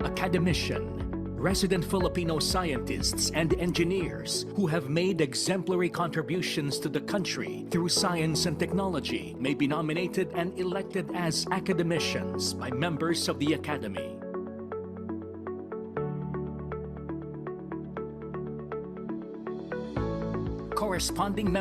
Academician, resident Filipino scientists and engineers who have made exemplary contributions to the country through science and technology may be nominated and elected as academicians by members of the Academy. Corresponding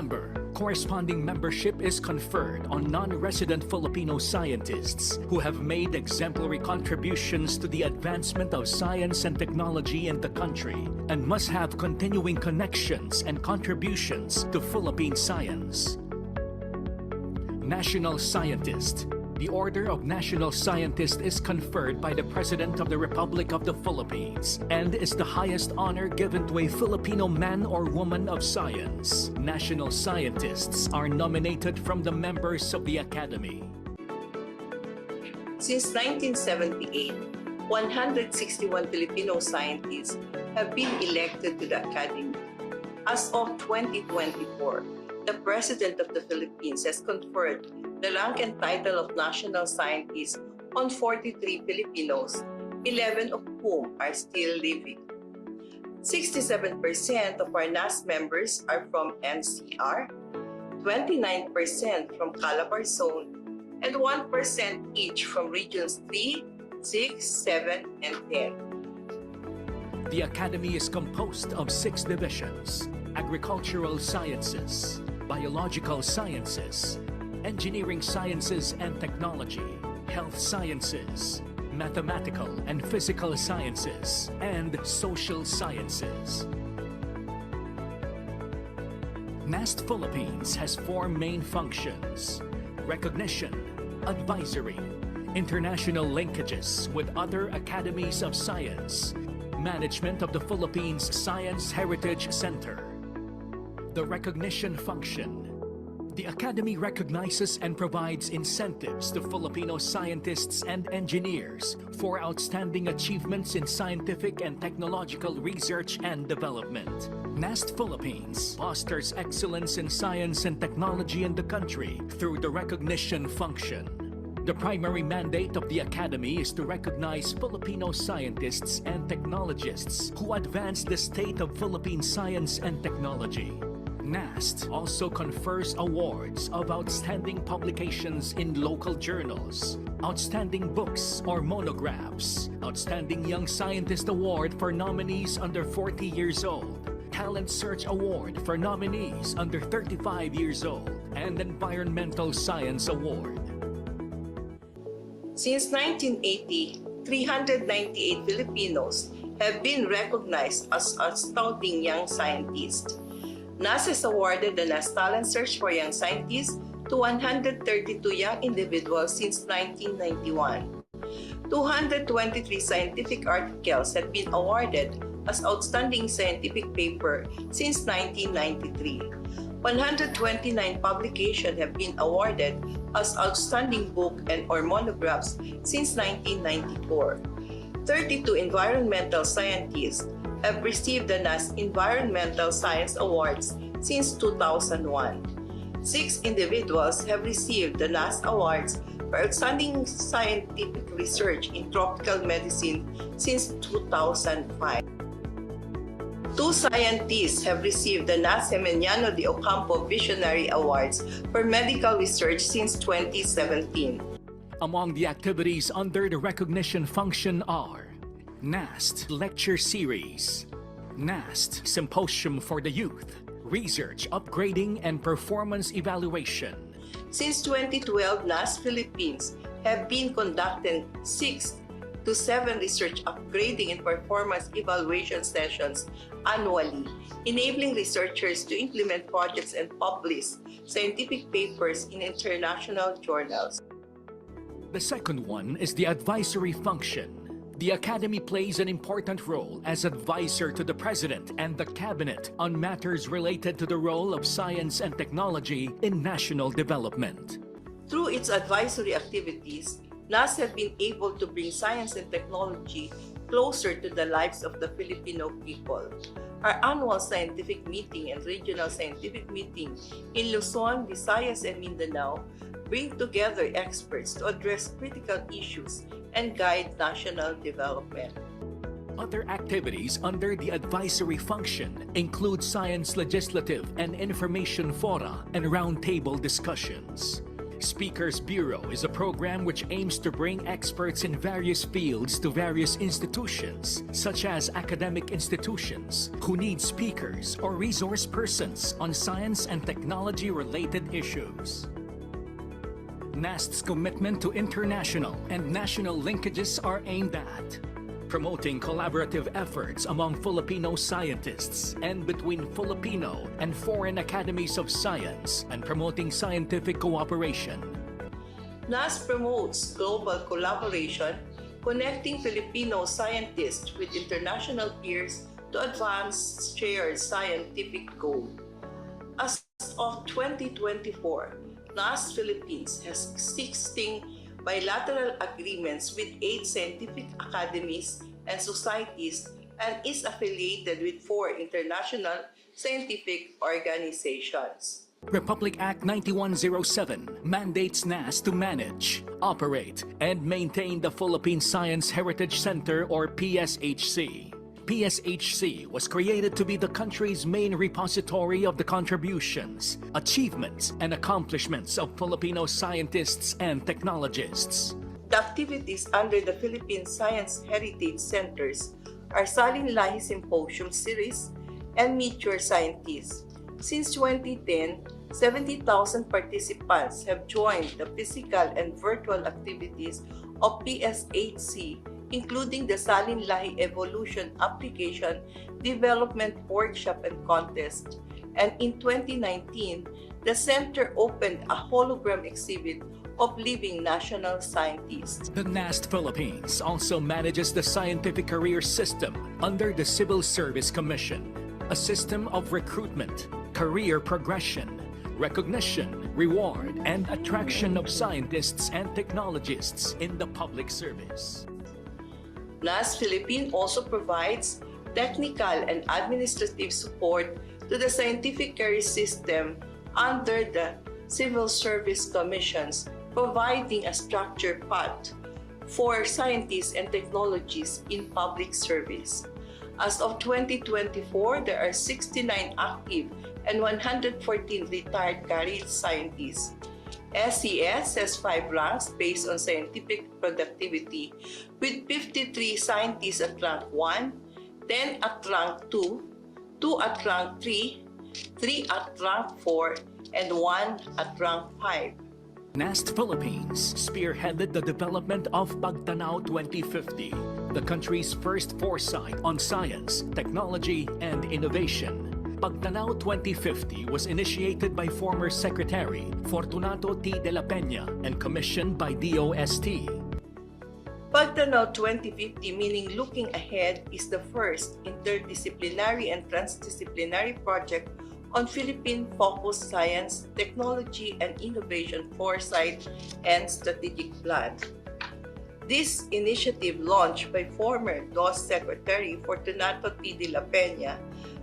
membership is conferred on non-resident Filipino scientists who have made exemplary contributions to the advancement of science and technology in the country and must have continuing connections and contributions to Philippine science. National Scientist. The Order of National Scientist is conferred by the President of the Republic of the Philippines and is the highest honor given to a Filipino man or woman of science. National Scientists are nominated from the members of the Academy. Since 1978, 161 Filipino scientists have been elected to the Academy. As of 2024, the President of the Philippines has conferred the rank and title of National Scientist on 43 Filipinos, 11 of whom are still living. 67% of our NAST members are from NCR, 29% from Calabar Zone, and 1% each from Regions 3, 6, 7, and 10. The Academy is composed of 6 divisions: Agricultural Sciences, Biological Sciences, Engineering Sciences and Technology, Health Sciences, Mathematical and Physical Sciences, and Social Sciences. NAST Philippines has 4 main functions: recognition, advisory, international linkages with other academies of science, management of the Philippines Science Heritage Center. The recognition function. The Academy recognizes and provides incentives to Filipino scientists and engineers for outstanding achievements in scientific and technological research and development. NAST Philippines fosters excellence in science and technology in the country through the recognition function. The primary mandate of the Academy is to recognize Filipino scientists and technologists who advance the state of Philippine science and technology. NAST also confers awards of outstanding publications in local journals, outstanding books or monographs, outstanding young scientist award for nominees under 40 years old, talent search award for nominees under 35 years old, and environmental science award. Since 1980, 398 Filipinos have been recognized as outstanding young scientists. NAST has awarded the NAST Talent Search for Young Scientists to 132 young individuals since 1991. 223 scientific articles have been awarded as Outstanding Scientific Paper since 1993. 129 publications have been awarded as Outstanding Book and/or Monographs since 1994. 32 environmental scientists have received the NAST Environmental Science Awards since 2001. 6 individuals have received the NAST Awards for Outstanding Scientific Research in Tropical Medicine since 2005. 2 scientists have received the NAST Geminiano de Ocampo Visionary Awards for Medical Research since 2017. Among the activities under the recognition function are NAST Lecture Series, NAST Symposium for the Youth, Research Upgrading and Performance Evaluation. Since 2012, NAST Philippines have been conducting 6 to 7 research upgrading and performance evaluation sessions annually, enabling researchers to implement projects and publish scientific papers in international journals. The second one is the advisory function. The Academy plays an important role as advisor to the President and the Cabinet on matters related to the role of science and technology in national development. Through its advisory activities, NAST has been able to bring science and technology closer to the lives of the Filipino people. Our annual scientific meeting and regional scientific meeting in Luzon, Visayas, and Mindanao bring together experts to address critical issues and guide national development. Other activities under the advisory function include science legislative and information fora and roundtable discussions. Speakers Bureau is a program which aims to bring experts in various fields to various institutions, such as academic institutions, who need speakers or resource persons on science and technology-related issues. NAST's commitment to international and national linkages are aimed at promoting collaborative efforts among Filipino scientists and between Filipino and foreign academies of science and promoting scientific cooperation. NAST promotes global collaboration, connecting Filipino scientists with international peers to advance shared scientific goals. As of 2024, NAST Philippines has 16 bilateral agreements with 8 scientific academies and societies and is affiliated with 4 international scientific organizations. Republic Act 9107 mandates NAST to manage, operate, and maintain the Philippine Science Heritage Center or PSHC. PSHC was created to be the country's main repository of the contributions, achievements, and accomplishments of Filipino scientists and technologists. The activities under the Philippine Science Heritage Centers are Salin Lahi Symposium Series and Meet Your Scientists. Since 2010, 70,000 participants have joined the physical and virtual activities of PSHC, including the Salin Lahi Evolution Application Development Workshop and Contest. And in 2019, the center opened a hologram exhibit of living national scientists. The NAST Philippines also manages the scientific career system under the Civil Service Commission, a system of recruitment, career progression, recognition, reward, and attraction of scientists and technologists in the public service. NAST Philippines also provides technical and administrative support to the scientific career system under the Civil Service Commissions, providing a structured path for scientists and technologies in public service. As of 2024, there are 69 active and 114 retired career scientists. SES has 5 ranks based on scientific productivity, with 53 scientists at rank 1, 10 at rank 2, 2 at rank 3, 3 at rank 4, and 1 at rank 5. NAST Philippines spearheaded the development of PAGTANAW 2050, the country's first foresight on science, technology, and innovation. PAGTANAW 2050 was initiated by former Secretary Fortunato T. de la Peña and commissioned by DOST. PAGTANAW 2050, meaning looking ahead, is the first interdisciplinary and transdisciplinary project on Philippine-focused science, technology, and innovation foresight and strategic plan. This initiative, launched by former DOST Secretary Fortunato T. de la Peña,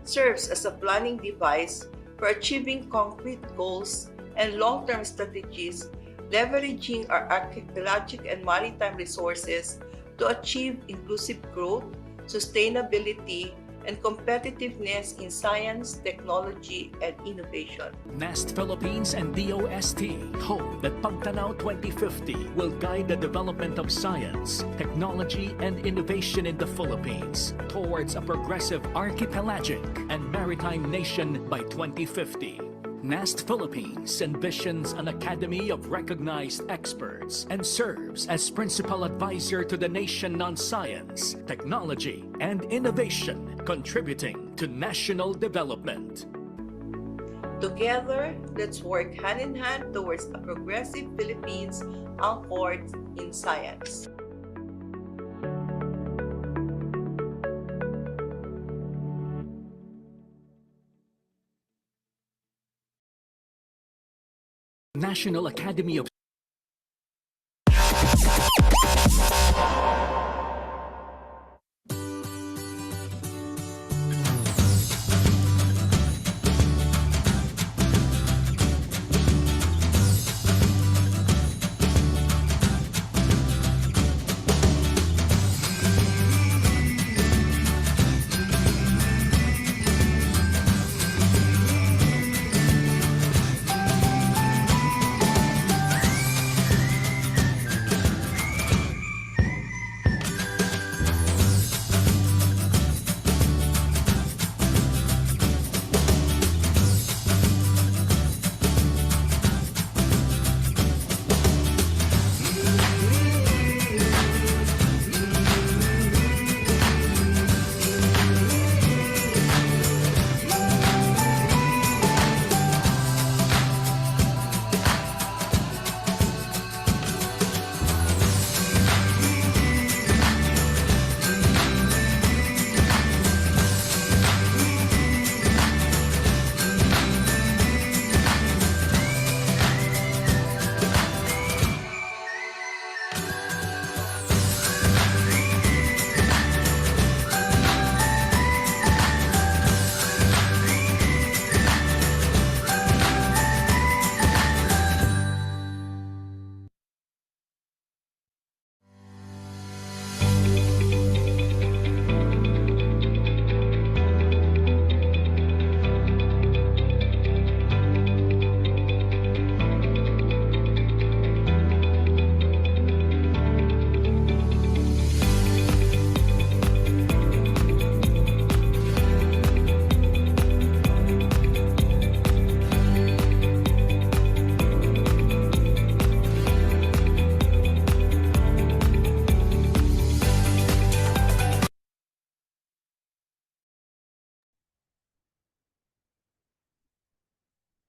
serves as a planning device for achieving concrete goals and long-term strategies, leveraging our archipelagic and maritime resources to achieve inclusive growth, sustainability, and competitiveness in science, technology, and innovation. NAST Philippines and DOST hope that PAGTANAW 2050 will guide the development of science, technology, and innovation in the Philippines towards a progressive archipelagic and maritime nation by 2050. NAST Philippines envisions an academy of recognized experts and serves as principal advisor to the nation on science, technology, and innovation, contributing to national development. Together, let's work hand in hand towards a progressive Philippines anchored in science. National Academy of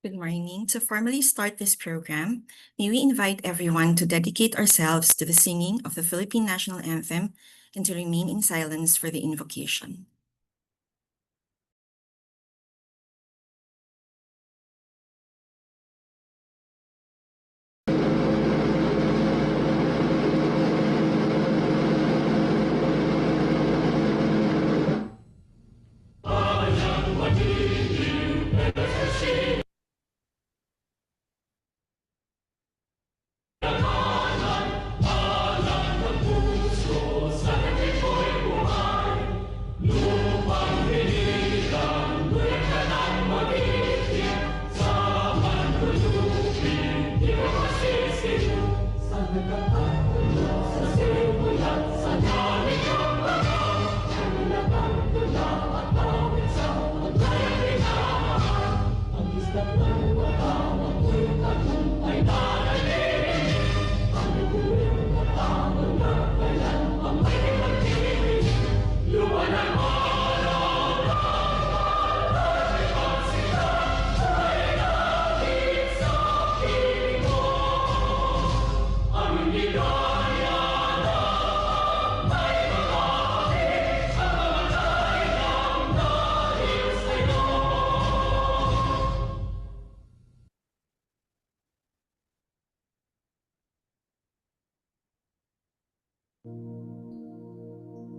Good morning. To formally start this program, may we invite everyone to dedicate ourselves to the singing of the Philippine National Anthem and to remain in silence for the invocation.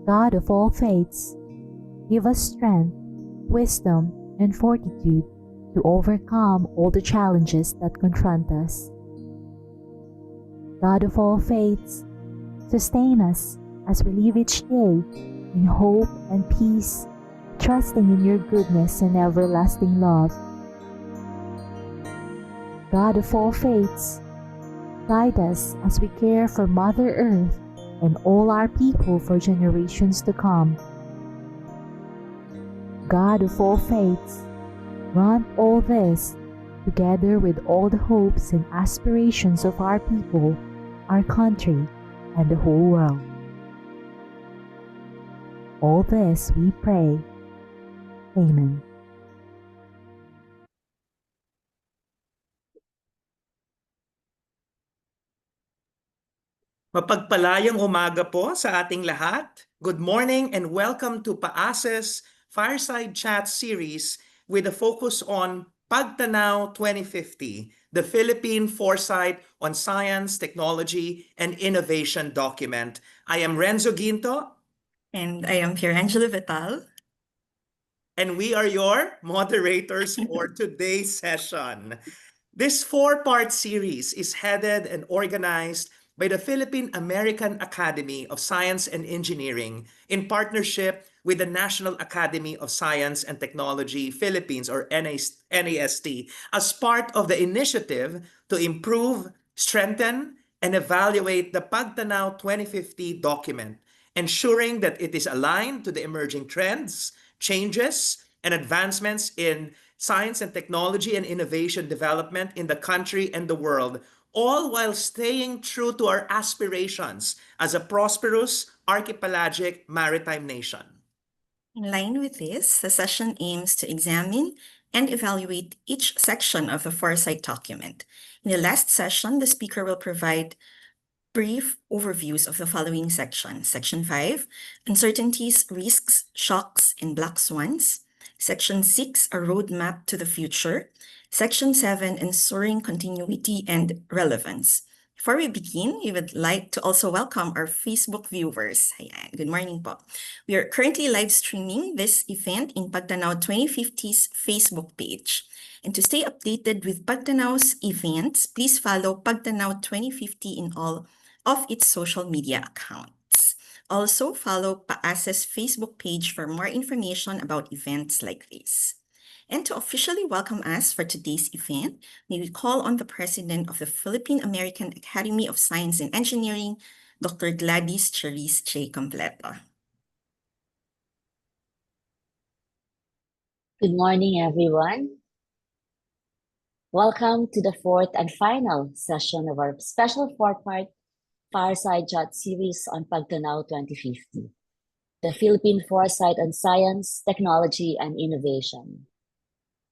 God of all faiths, give us strength, wisdom, and fortitude to overcome all the challenges that confront us. God of all faiths, sustain us as we live each day in hope and peace, trusting in your goodness and everlasting love. God of all faiths, guide us as we care for Mother Earth and all our people for generations to come. God of all faiths, grant all this together with all the hopes and aspirations of our people, our country, and the whole world. All this we pray. Amen. Mapagpalayang umaga po sa ating lahat. Good morning and welcome to PAASE's Fireside Chat series with a focus on PAGTANAW 2050, the Philippine Foresight on Science, Technology, and Innovation document. I am Renzo Ginto. And I am Pierangela Vital. And we are your moderators for today's session. This four-part series is headed and organized by the Philippine American Academy of Science and Engineering in partnership with the National Academy of Science and Technology Philippines, or NAST, as part of the initiative to improve, strengthen, and evaluate the PAGTANAW 2050 document, ensuring that it is aligned to the emerging trends, changes, and advancements in science and technology and innovation development in the country and the world, all while staying true to our aspirations as a prosperous archipelagic maritime nation. In line with this, the session aims to examine and evaluate each section of the Foresight document. In the last session, the speaker will provide brief overviews of the following sections. Section 5, Uncertainties, Risks, Shocks, and Black Swans. Section 6, A Roadmap to the Future. Section 7, Ensuring Continuity and Relevance. Before we begin, we would like to also welcome our Facebook viewers. Ayan, good morning po. We are currently live streaming this event in PAGTANAW 2050's Facebook page. And to stay updated with PAGTANAW's events, please follow PAGTANAW 2050 in all of its social media accounts. Also, follow PAASE's Facebook page for more information about events like this. And to officially welcome us for today's event, may we call on the President of the Philippine American Academy of Science and Engineering, Dr. Gladys Cherise J. Completo. Good morning, everyone. Welcome to the fourth and final session of our special four-part Fireside Chat series on PAGTANAW 2050, the Philippine Foresight on Science, Technology, and Innovation.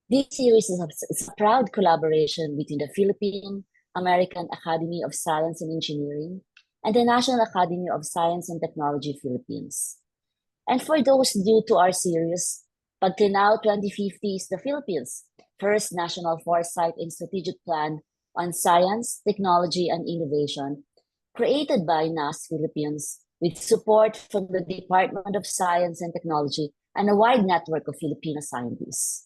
This series is a proud collaboration between the Philippine American Academy of Science and Engineering and the National Academy of Science and Technology Philippines. And for those new to our series, PAGTANAW 2050 is the Philippines' first National Foresight and Strategic Plan on Science, Technology, and Innovation, created by NAST Philippines with support from the Department of Science and Technology and a wide network of Filipino scientists.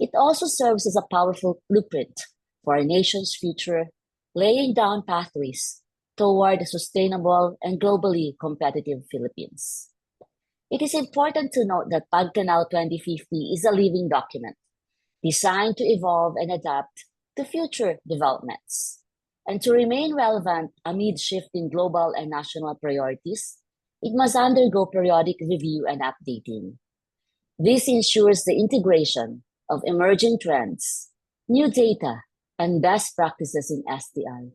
It also serves as a powerful blueprint for our nation's future, laying down pathways toward a sustainable and globally competitive Philippines. It is important to note that PAGTANAW 2050 is a living document designed to evolve and adapt to future developments. And to remain relevant amid shifting global and national priorities, it must undergo periodic review and updating. This ensures the integration of emerging trends, new data, and best practices in ST&I,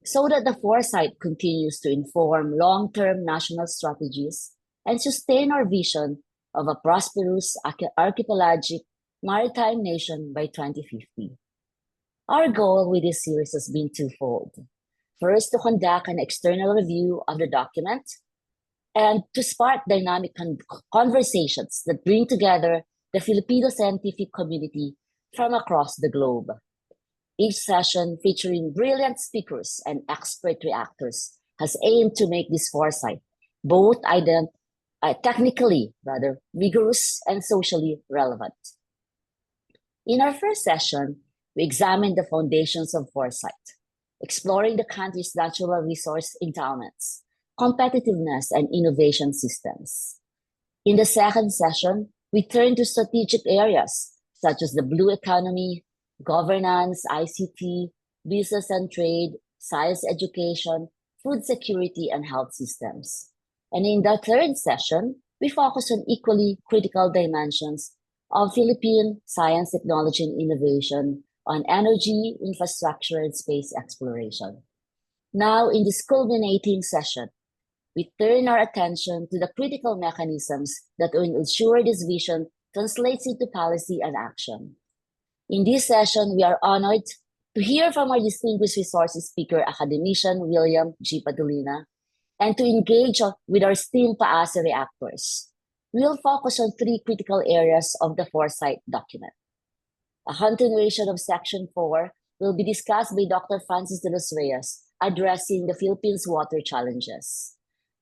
so that the foresight continues to inform long-term national strategies and sustain our vision of a prosperous archipelagic maritime nation by 2050. Our goal with this series has been twofold. First, to conduct an external review of the document and to spark dynamic conversations that bring together the Filipino scientific community from across the globe. Each session, featuring brilliant speakers and expert reactors, has aimed to make this foresight both technically rigorous and socially relevant. In our first session, we examined the foundations of foresight, exploring the country's natural resource endowments, competitiveness, and innovation systems. In the second session, we turned to strategic areas such as the blue economy, governance, ICT, business and trade, science education, food security, and health systems. And in the third session, we focused on equally critical dimensions of Philippine science, technology, and innovation on energy, infrastructure, and space exploration. Now, in this culminating session, we turn our attention to the critical mechanisms that will ensure this vision translates into policy and action. In this session, we are honored to hear from our distinguished resources speaker, Academician William G. Padolina, and to engage with our esteemed PAASE reactors. We'll focus on three critical areas of the foresight document. A continuation of Section 4 will be discussed by Dr. Francis de los Reyes, addressing the Philippines' water challenges.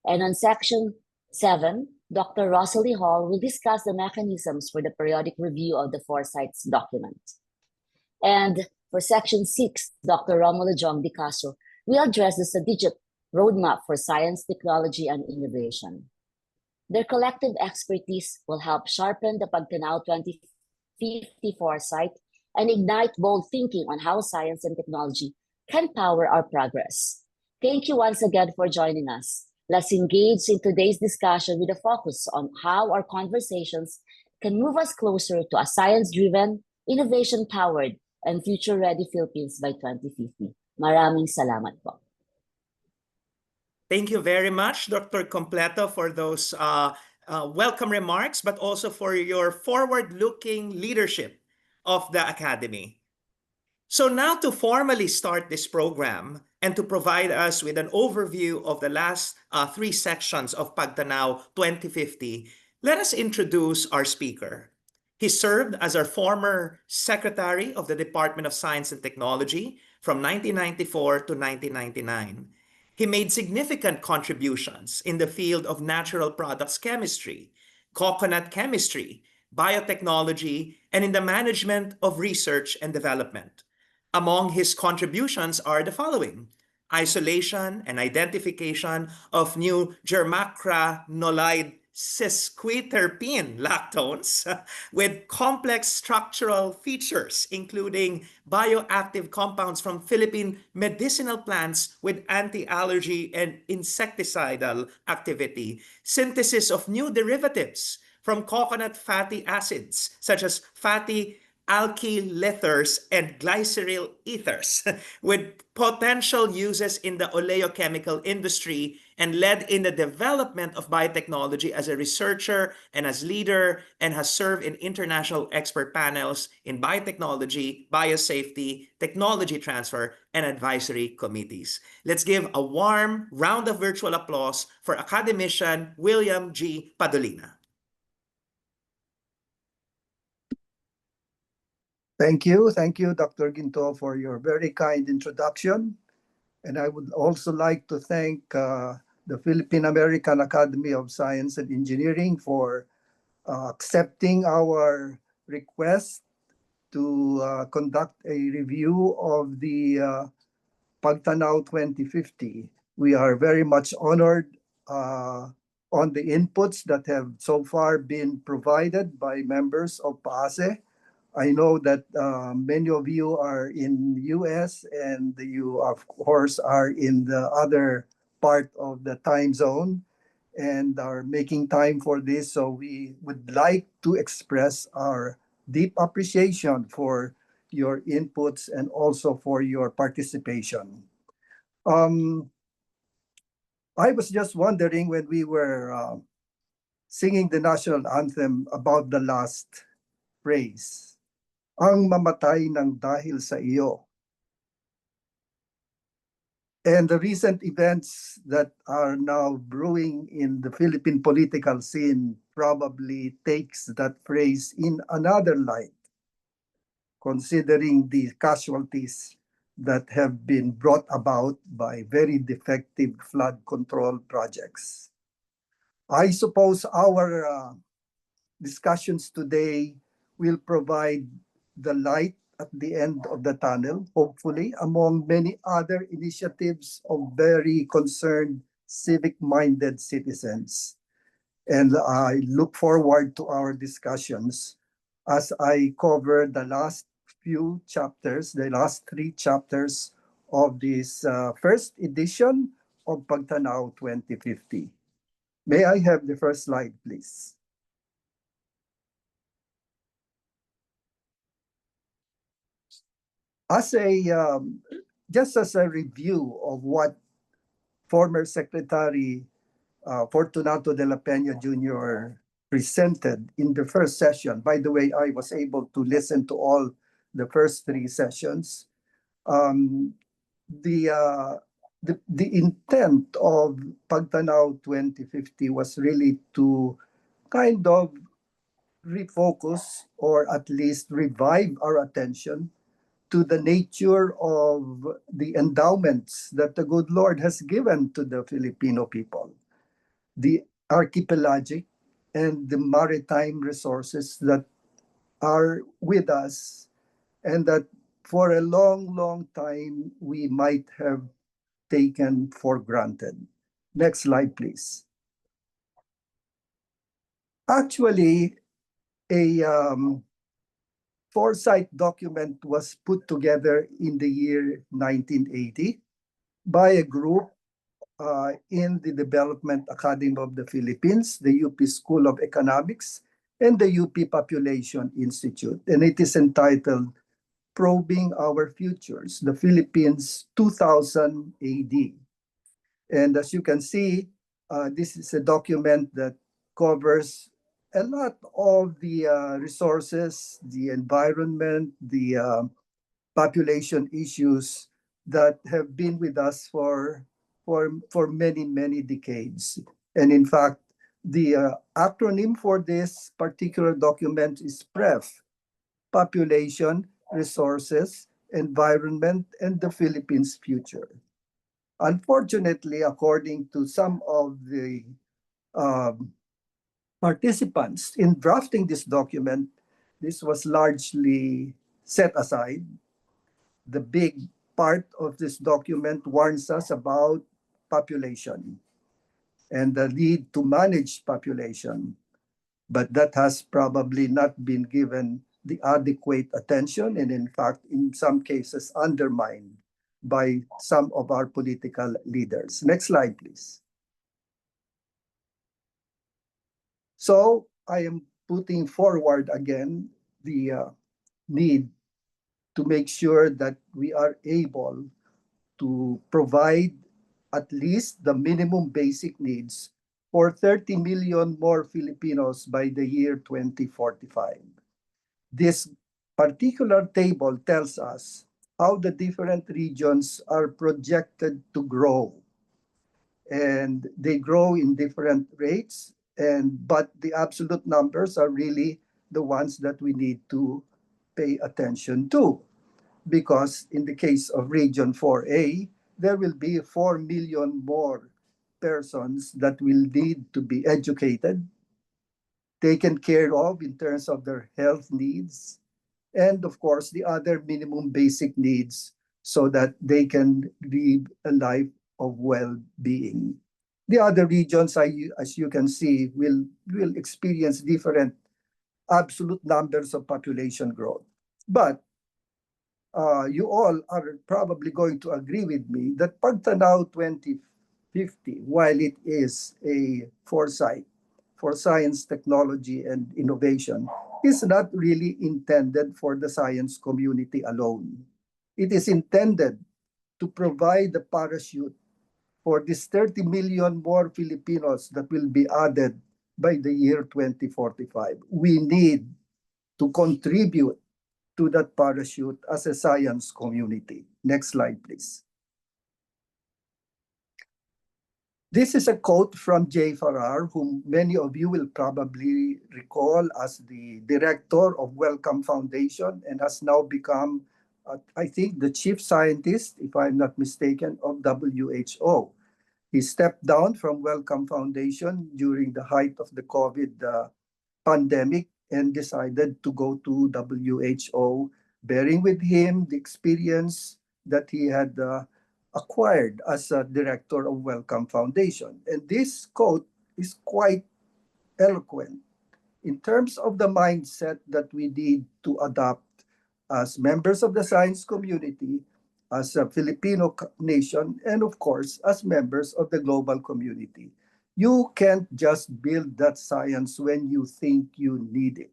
And on Section 7, Dr. Rosalie Hall will discuss the mechanisms for the periodic review of the Foresight's document. And for Section 6, Dr. Romulo de Castro will address the strategic roadmap for science, technology, and innovation. Their collective expertise will help sharpen the PAGTANAW 2050 foresight and ignite bold thinking on how science and technology can power our progress. Thank you once again for joining us. Let's engage in today's discussion with a focus on how our conversations can move us closer to a science-driven, innovation-powered, and future-ready Philippines by 2050. Maraming salamat po. Thank you very much, Dr. Completo, for those welcome remarks, but also for your forward-looking leadership of the Academy. So now to formally start this program and to provide us with an overview of the last three sections of PAGTANAW 2050, let us introduce our speaker. He served as our former Secretary of the Department of Science and Technology from 1994 to 1999. He made significant contributions in the field of natural products chemistry, coconut chemistry, biotechnology, and in the management of research and development. Among his contributions are the following: isolation and identification of new germacranolide sesquiterpene lactones with complex structural features, including bioactive compounds from Philippine medicinal plants with anti-allergy and insecticidal activity, synthesis of new derivatives from coconut fatty acids, such as fatty alkyl ethers and glyceryl ethers with potential uses in the oleochemical industry, and led in the development of biotechnology as a researcher and as leader, and has served in international expert panels in biotechnology, biosafety, technology transfer, and advisory committees. Let's give a warm round of virtual applause for Academician William G. Padolina. Thank you, Dr. Ginto, for your very kind introduction. And I would also like to thank the Philippine American Academy of Science and Engineering for accepting our request to conduct a review of the PAGTANAW 2050. We are very much honored on the inputs that have so far been provided by members of PAASE. I know that many of you are in US and you, of course, are in the other part of the time zone and are making time for this. So we would like to express our deep appreciation for your inputs and also for your participation. I was just wondering when we were singing the national anthem about the last phrase, ang mamatay ng dahil sa iyo. And the recent events that are now brewing in the Philippine political scene probably takes that phrase in another light, considering the casualties that have been brought about by very defective flood control projects. I suppose our discussions today will provide the light at the end of the tunnel, hopefully, among many other initiatives of very concerned, civic-minded citizens. And I look forward to our discussions as I cover the last few chapters, the last 3 chapters of this first edition of PAGTANAW 2050. May I have the first slide, please? As a just as a review of what former Secretary Fortunato de la Peña Jr. presented in the first session. By the way, I was able to listen to all the first 3 sessions. The intent of PAGTANAW 2050 was really to kind of refocus or at least revive our attention to the nature of the endowments that the good Lord has given to the Filipino people, the archipelagic and the maritime resources that are with us, and that for a long, long time we might have taken for granted. Next slide, please. Actually, a foresight document was put together in the year 1980 by a group in the Development Academy of the Philippines, the UP School of Economics, and the UP Population Institute. And it is entitled Probing Our Futures, the Philippines 2000 AD. And as you can see, this is a document that covers a lot of the resources, the environment, the population issues that have been with us for many, many decades. And in fact, the acronym for this particular document is PREF, Population, Resources, Environment, and the Philippines' Future. Unfortunately, according to some of the participants in drafting this document, this was largely set aside. The big part of this document warns us about population and the need to manage population, but that has probably not been given the adequate attention, and in fact, in some cases, undermined by some of our political leaders. Next slide, please. So I am putting forward again the need to make sure that we are able to provide at least the minimum basic needs for 30 million more Filipinos by the year 2045. This particular table tells us how the different regions are projected to grow, and they grow in different rates, but the absolute numbers are really the ones that we need to pay attention to, because in the case of region 4A, there will be 4 million more persons that will need to be educated, taken care of in terms of their health needs, and of course the other minimum basic needs so that they can live a life of well-being. The other regions, as you can see, will experience different absolute numbers of population growth. But you all are probably going to agree with me that PAGTANAW 2050, while it is a foresight for science, technology, and innovation, is not really intended for the science community alone. It is intended to provide the parachute for these 30 million more Filipinos that will be added by the year 2045. We need to contribute to that parachute as a science community. Next slide, please. This is a quote from Jay Farrar, whom many of you will probably recall as the director of Wellcome Foundation and has now become, I think, the chief scientist, if I'm not mistaken, of WHO. He stepped down from Wellcome Foundation during the height of the COVID pandemic and decided to go to WHO, bearing with him the experience that he had acquired as a director of Wellcome Foundation. And this quote is quite eloquent in terms of the mindset that we need to adopt as members of the science community, as a Filipino nation, and of course, as members of the global community. You can't just build that science when you think you need it.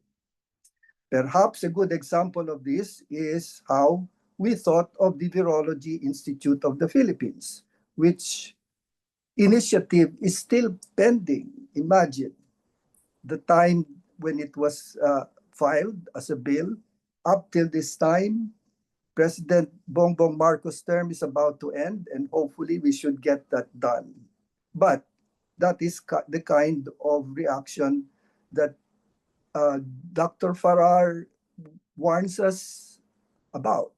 Perhaps a good example of this is how we thought of the Virology Institute of the Philippines, which initiative is still pending. Imagine the time when it was filed as a bill. Up till this time, President Bongbong Marcos' term is about to end, and hopefully we should get that done. But that is the kind of reaction that Dr. Farrar warns us about.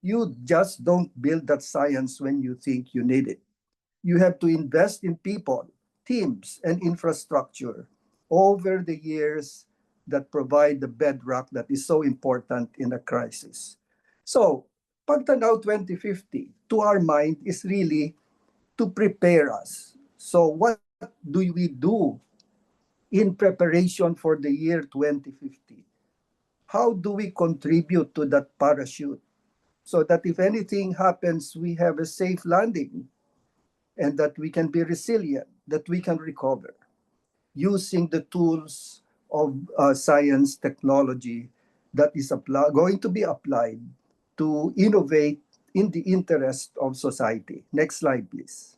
You just don't build that science when you think you need it. You have to invest in people, teams, and infrastructure over the years that provide the bedrock that is so important in a crisis. So, PAGTANAW 2050, to our mind, is really to prepare us. So what do we do in preparation for the year 2050? How do we contribute to that parachute so that if anything happens, we have a safe landing and that we can be resilient, that we can recover using the tools of science technology that is going to be applied to innovate in the interest of society. Next slide, please.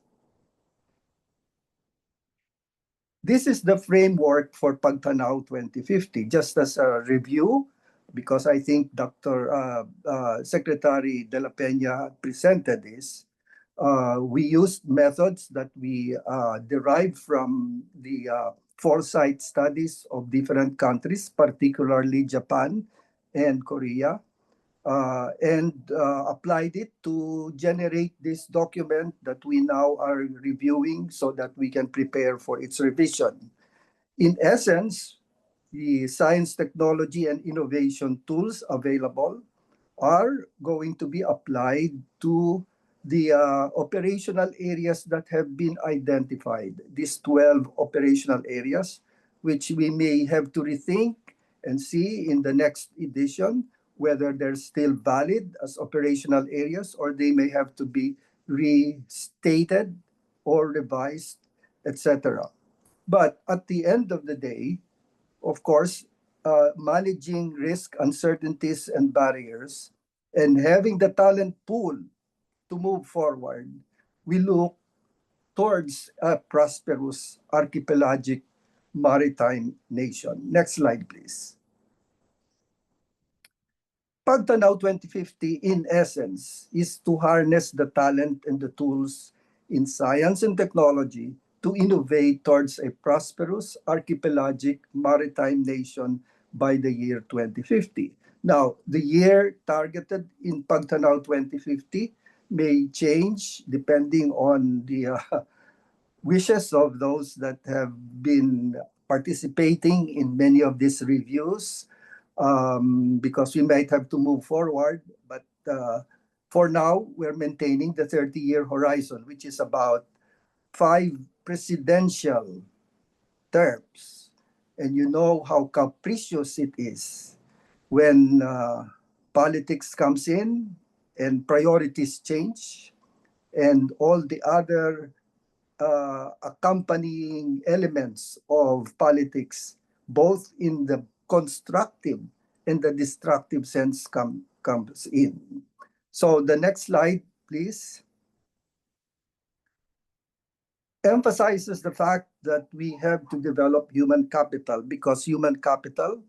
This is the framework for PAGTANAW 2050. Just as a review, because I think Dr. Secretary De La Peña presented this, we used methods that we derived from the foresight studies of different countries, particularly Japan and Korea, and applied it to generate this document that we now are reviewing so that we can prepare for its revision. In essence, the science, technology, and innovation tools available are going to be applied to the operational areas that have been identified, these 12 operational areas, which we may have to rethink and see in the next edition whether they're still valid as operational areas or they may have to be restated or revised, etc. But at the end of the day, of course, managing risk, uncertainties, and barriers, and having the talent pool to move forward, we look towards a prosperous archipelagic maritime nation. Next slide, please. PAGTANAW 2050, in essence, is to harness the talent and the tools in science and technology to innovate towards a prosperous archipelagic maritime nation by the year 2050. Now, the year targeted in PAGTANAW 2050 may change depending on the wishes of those that have been participating in many of these reviews, because we might have to move forward. But for now, we're maintaining the 30-year horizon, which is about 5 presidential terms. And you know how capricious it is when politics comes in and priorities change and all the other accompanying elements of politics, both in the constructive and the destructive sense comes in. So the next slide, please, emphasizes the fact that we have to develop human capital, because human capital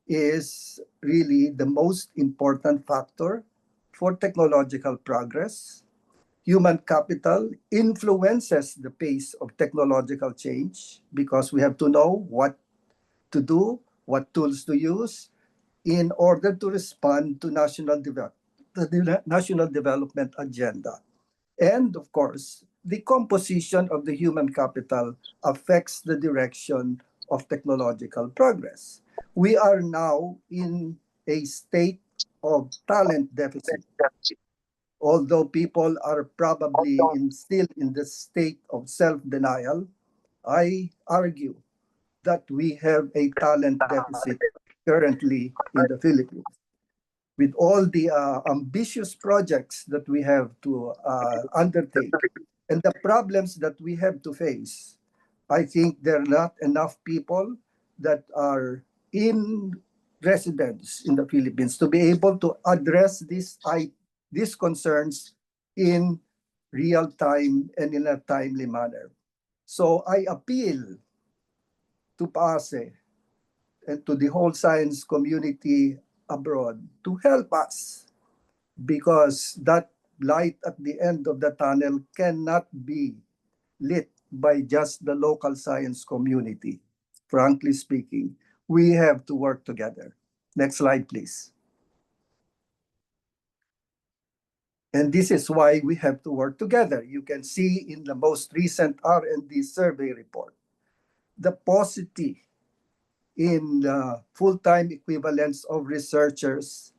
is really the most important factor for technological progress. Human capital influences the pace of technological change, because we have to know what to do, what tools to use in order to respond to the national development agenda. And of course, the composition of the human capital affects the direction of technological progress. We are now in a state of talent deficit. Although people are probably still in the state of self-denial, I argue that we have a talent deficit currently in the Philippines. With all the ambitious projects that we have to undertake and the problems that we have to face, I think there are not enough people that are in residence in the Philippines to be able to address these concerns in real time and in a timely manner. So I appeal to PAASE and to the whole science community abroad to help us, because that light at the end of the tunnel cannot be lit by just the local science community. Frankly speaking, we have to work together. Next slide, please. And this is why we have to work together. You can see in the most recent R&D survey report, the paucity in the full-time equivalents of researchers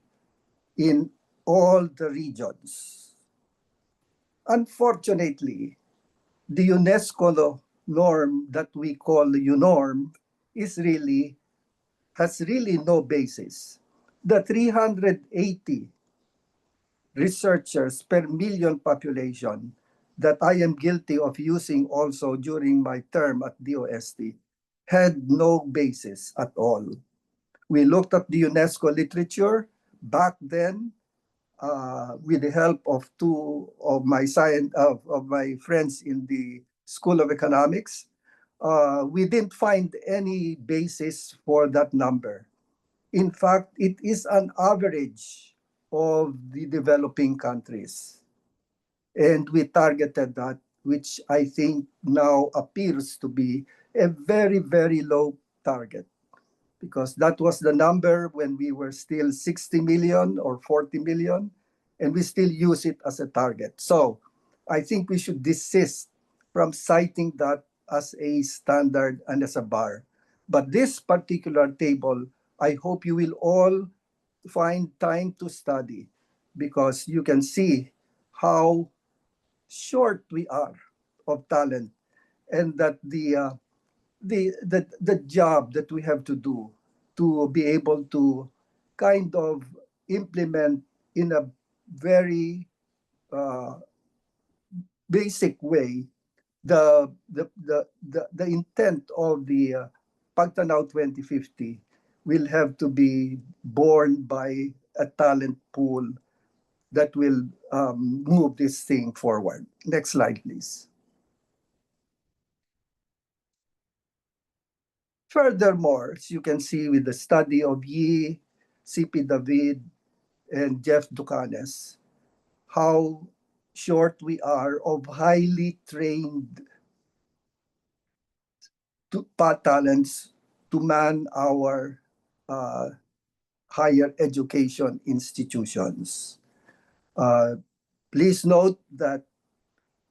in all the regions. Unfortunately, the UNESCO norm that we call the UNORM has really no basis. The 380 researchers per million population that I am guilty of using also during my term at DOST had no basis at all. We looked at the UNESCO literature back then with the help of two of my friends in the School of Economics. We didn't find any basis for that number. In fact, it is an average of the developing countries. And we targeted that, which I think now appears to be a very, very low target, because that was the number when we were still 60 million or 40 million, and we still use it as a target. So I think we should desist from citing that as a standard and as a bar. But this particular table, I hope you will all find time to study, because you can see how short we are of talent, and that the job that we have to do to be able to kind of implement in a very basic way the intent of the PAGTANAW 2050 will have to be borne by a talent pool that will move this thing forward. Next slide, please. Furthermore, as you can see with the study of Yi, C.P. David, and Jeff Ducanes, how short we are of highly trained talents to man our higher education institutions. Please note that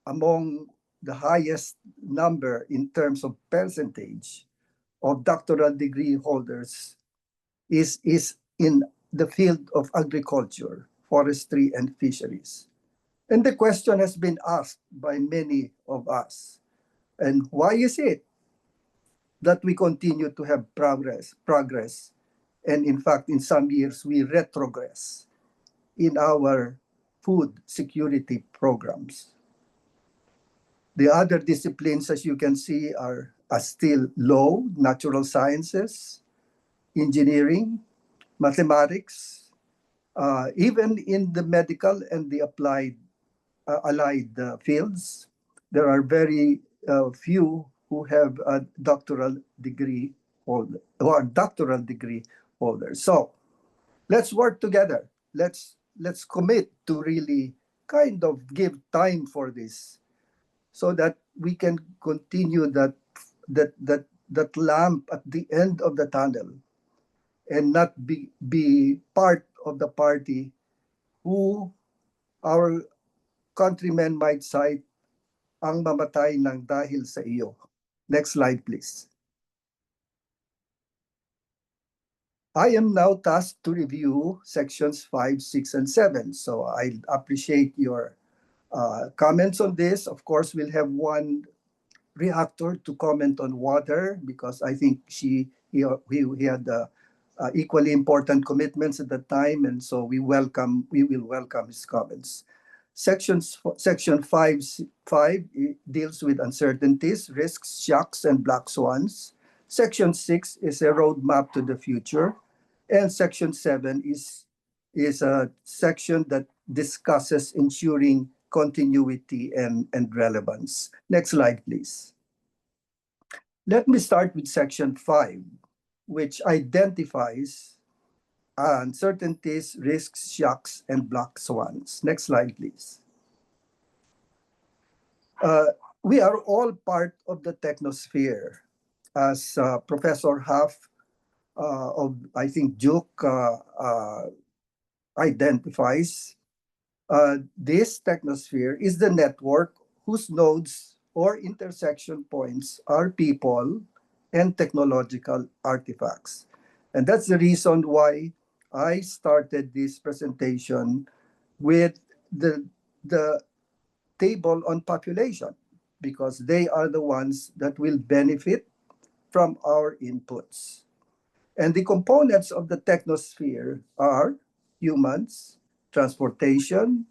among the highest number in terms of percentage of doctoral degree holders is in the field of agriculture, forestry, and fisheries. And the question has been asked by many of us. And why is it that we continue to have progress, and in fact, in some years, we retrogress in our food security programs? The other disciplines, as you can see, are still low: natural sciences, engineering, mathematics, even in the medical and the allied fields. There are very few who have a doctoral degree holder, who are doctoral degree holders. So let's work together. Let's commit to really kind of give time for this, so that we can continue that lamp at the end of the tunnel, and not be part of the party who our countrymen might cite ang mamatay ng dahil sa iyo. Next slide, please. I am now tasked to review sections 5, 6, and 7. So I appreciate your comments on this. Of course, we'll have one reactor to comment on water, because I think he had equally important commitments at the time, and so we will welcome his comments. Section 5 deals with uncertainties, risks, shocks, and black swans. Section 6 is a roadmap to the future, and Section 7 is a section that discusses ensuring continuity and relevance. Next slide, please. Let me start with Section 5, which identifies uncertainties, risks, shocks, and black swans. Next slide, please. We are all part of the technosphere, as Professor Huff of, I think, Duke identifies. This technosphere is the network whose nodes or intersection points are people and technological artifacts. And that's the reason why I started this presentation with the table on population, because they are the ones that will benefit from our inputs. And the components of the technosphere are humans, transportation,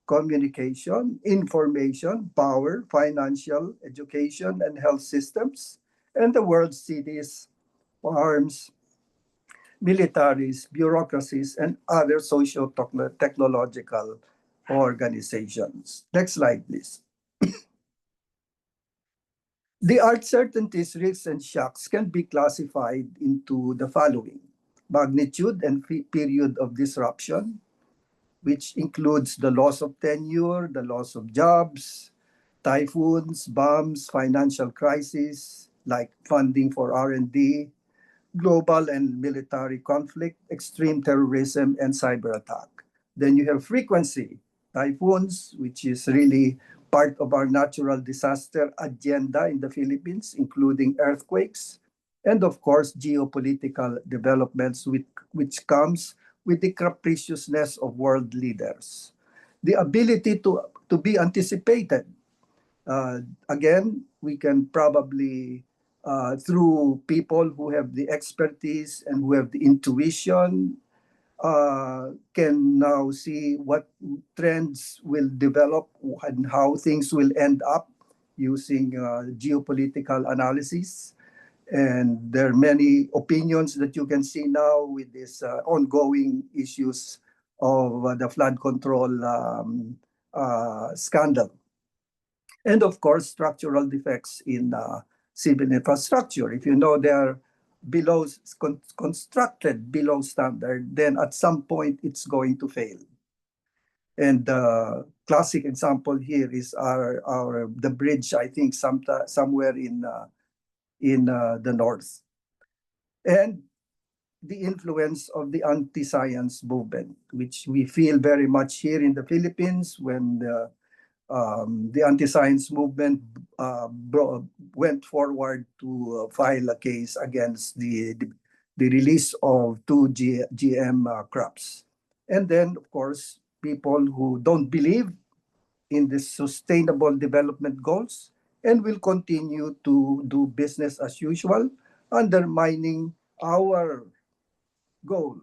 communication, information, power, financial, education, and health systems, and the world's cities, farms, militaries, bureaucracies, and other socio-technological organizations. Next slide, please. The uncertainties, risks, and shocks can be classified into the following: magnitude and period of disruption, which includes the loss of tenure, the loss of jobs, typhoons, bombs, financial crises like funding for R&D, global and military conflict, extreme terrorism, and cyber attack. Then you have frequency, typhoons, which is really part of our natural disaster agenda in the Philippines, including earthquakes, and of course, geopolitical developments, which comes with the capriciousness of world leaders. The ability to be anticipated. Again, we can probably, through people who have the expertise and who have the intuition, can now see what trends will develop and how things will end up using geopolitical analysis. And there are many opinions that you can see now with this ongoing issues of the flood control scandal. And of course, structural defects in civil infrastructure. If you know they are below constructed below standard, then at some point it's going to fail. And the classic example here is our the bridge, I think, somewhere in the north. And the influence of the anti-science movement, which we feel very much here in the Philippines when the anti-science movement went forward to file a case against the release of two GM crops. And then, of course, people who don't believe in the sustainable development goals and will continue to do business as usual, undermining our goal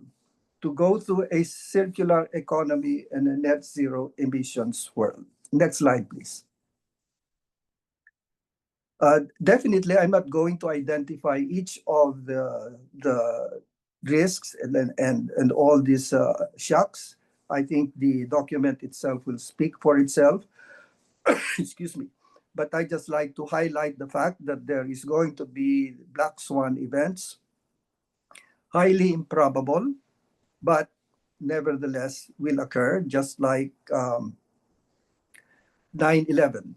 to go through a circular economy and a net zero emissions world. Next slide, please. Definitely, I'm not going to identify each of the risks and all these shocks. I think the document itself will speak for itself. Excuse me. But I just like to highlight the fact that there is going to be black swan events, highly improbable, but nevertheless will occur, just like 9/11.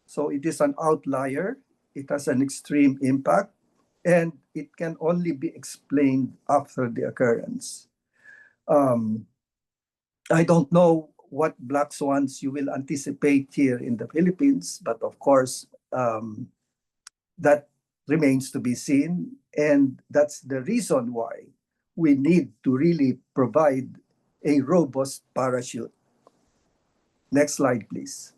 So it is an outlier. It has an extreme impact, and it can only be explained after the occurrence. I don't know what black swans you will anticipate here in the Philippines, but of course, that remains to be seen. And that's the reason why we need to really provide a robust parachute. Next slide, please.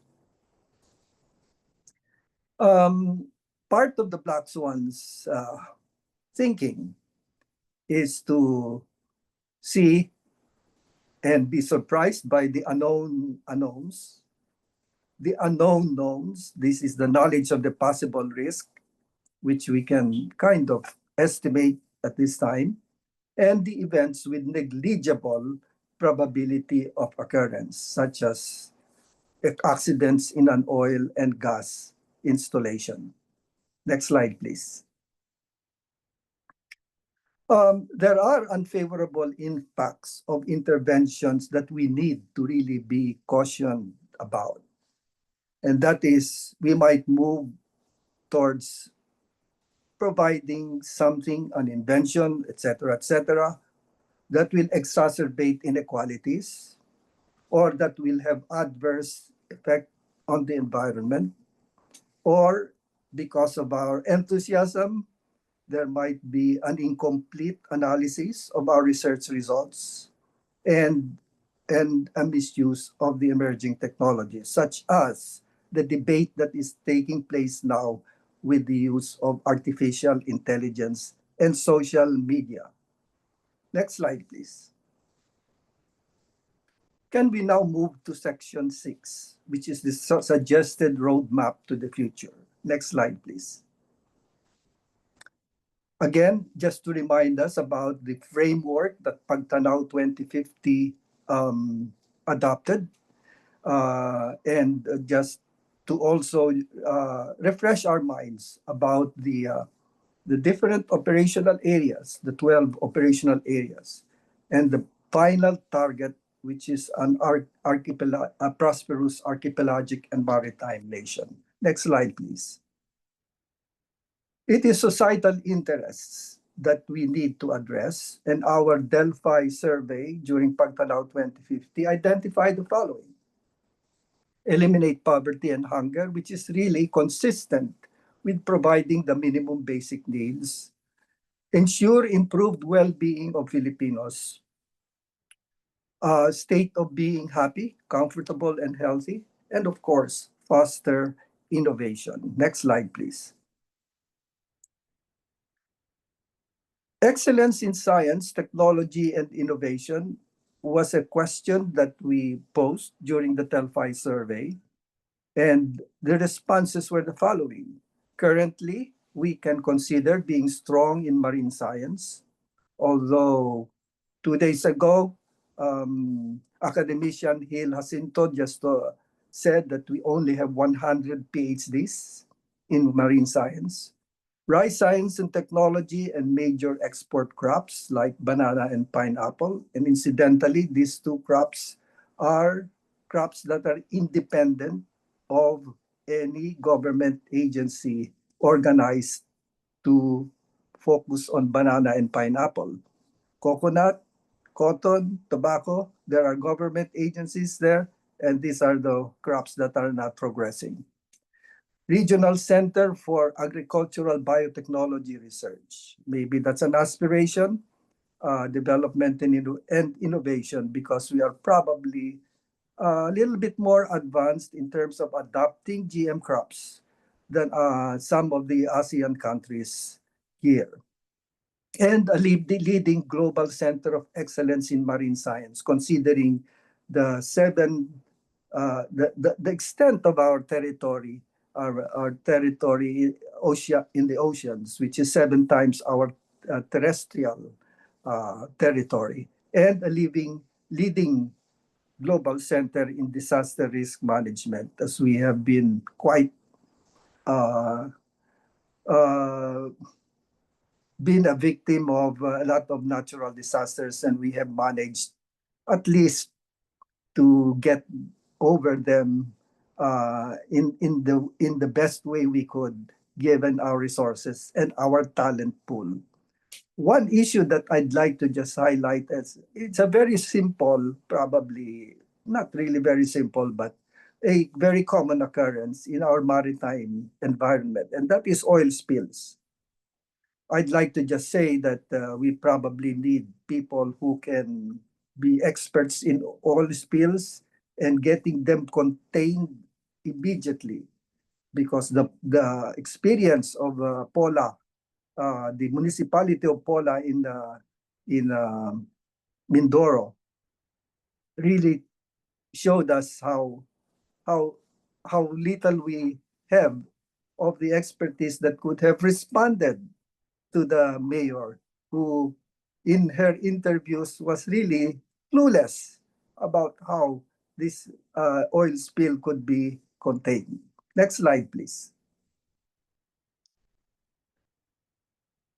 Part of the black swans thinking is to see and be surprised by the unknown unknowns. The unknown knowns, this is the knowledge of the possible risk, which we can kind of estimate at this time, and the events with negligible probability of occurrence, such as accidents in an oil and gas installation. Next slide, please. There are unfavorable impacts of interventions that we need to really be cautioned about. And that is, we might move towards providing something, an invention, etc., that will exacerbate inequalities or that will have adverse effect on the environment, or because of our enthusiasm, there might be an incomplete analysis of our research results and a misuse of the emerging technologies, such as the debate that is taking place now with the use of artificial intelligence and social media. Next slide, please. Can we now move to section 6, which is the suggested roadmap to the future? Next slide, please. Again, just to remind us about the framework that PAGTANAW 2050 adopted, and just to also refresh our minds about the different operational areas, the 12 operational areas, and the final target, which is a prosperous archipelagic and maritime nation. Next slide, please. It is societal interests that we need to address, and our Delphi survey during PAGTANAW 2050 identified the following. Eliminate poverty and hunger, which is really consistent with providing the minimum basic needs. Ensure improved well-being of Filipinos. State of being happy, comfortable, and healthy. And of course, foster innovation. Next slide, please. Excellence in science, technology, and innovation was a question that we posed during the Delphi survey, and the responses were the following. Currently, we can consider being strong in marine science, although 2 days ago, Academician Hill Jacinto just said that we only have 100 PhDs in marine science. Rice science and technology and major export crops like banana and pineapple. And incidentally, these two crops are crops that are independent of any government agency organized to focus on banana and pineapple. Coconut, cotton, tobacco, there are government agencies there, and these are the crops that are not progressing. Regional Center for Agricultural Biotechnology Research. Maybe that's an aspiration, development and innovation, because we are probably a little bit more advanced in terms of adopting GM crops than some of the ASEAN countries here. And a leading global center of excellence in marine science, considering the extent of our territory, our territory in the oceans, which is 7 times our terrestrial territory, and a leading global center in disaster risk management, as we have been quite been a victim of a lot of natural disasters, and we have managed at least to get over them in the best way we could, given our resources and our talent pool. One issue that I'd like to just highlight is it's a very simple, probably not really very simple, but a very common occurrence in our maritime environment, and that is oil spills. I'd like to just say that we probably need people who can be experts in oil spills and getting them contained immediately, because the experience of Pola, the municipality of Pola in Mindoro, really showed us how little we have of the expertise that could have responded to the mayor, who in her interviews was really clueless about how this oil spill could be contained. Next slide, please.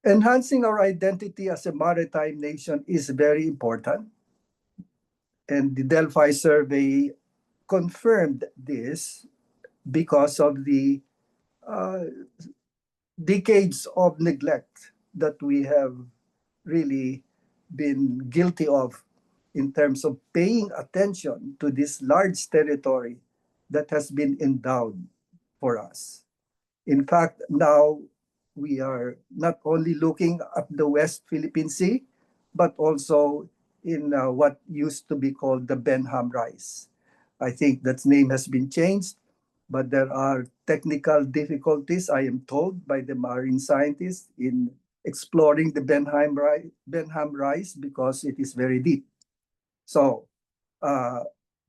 Enhancing our identity as a maritime nation is very important. And the Delphi survey confirmed this because of the decades of neglect that we have really been guilty of in terms of paying attention to this large territory that has been endowed for us. In fact, now we are not only looking at the West Philippine Sea, but also in what used to be called the Benham Rise. I think that name has been changed, but there are technical difficulties, I am told, by the marine scientists in exploring the Benham Rise because it is very deep. So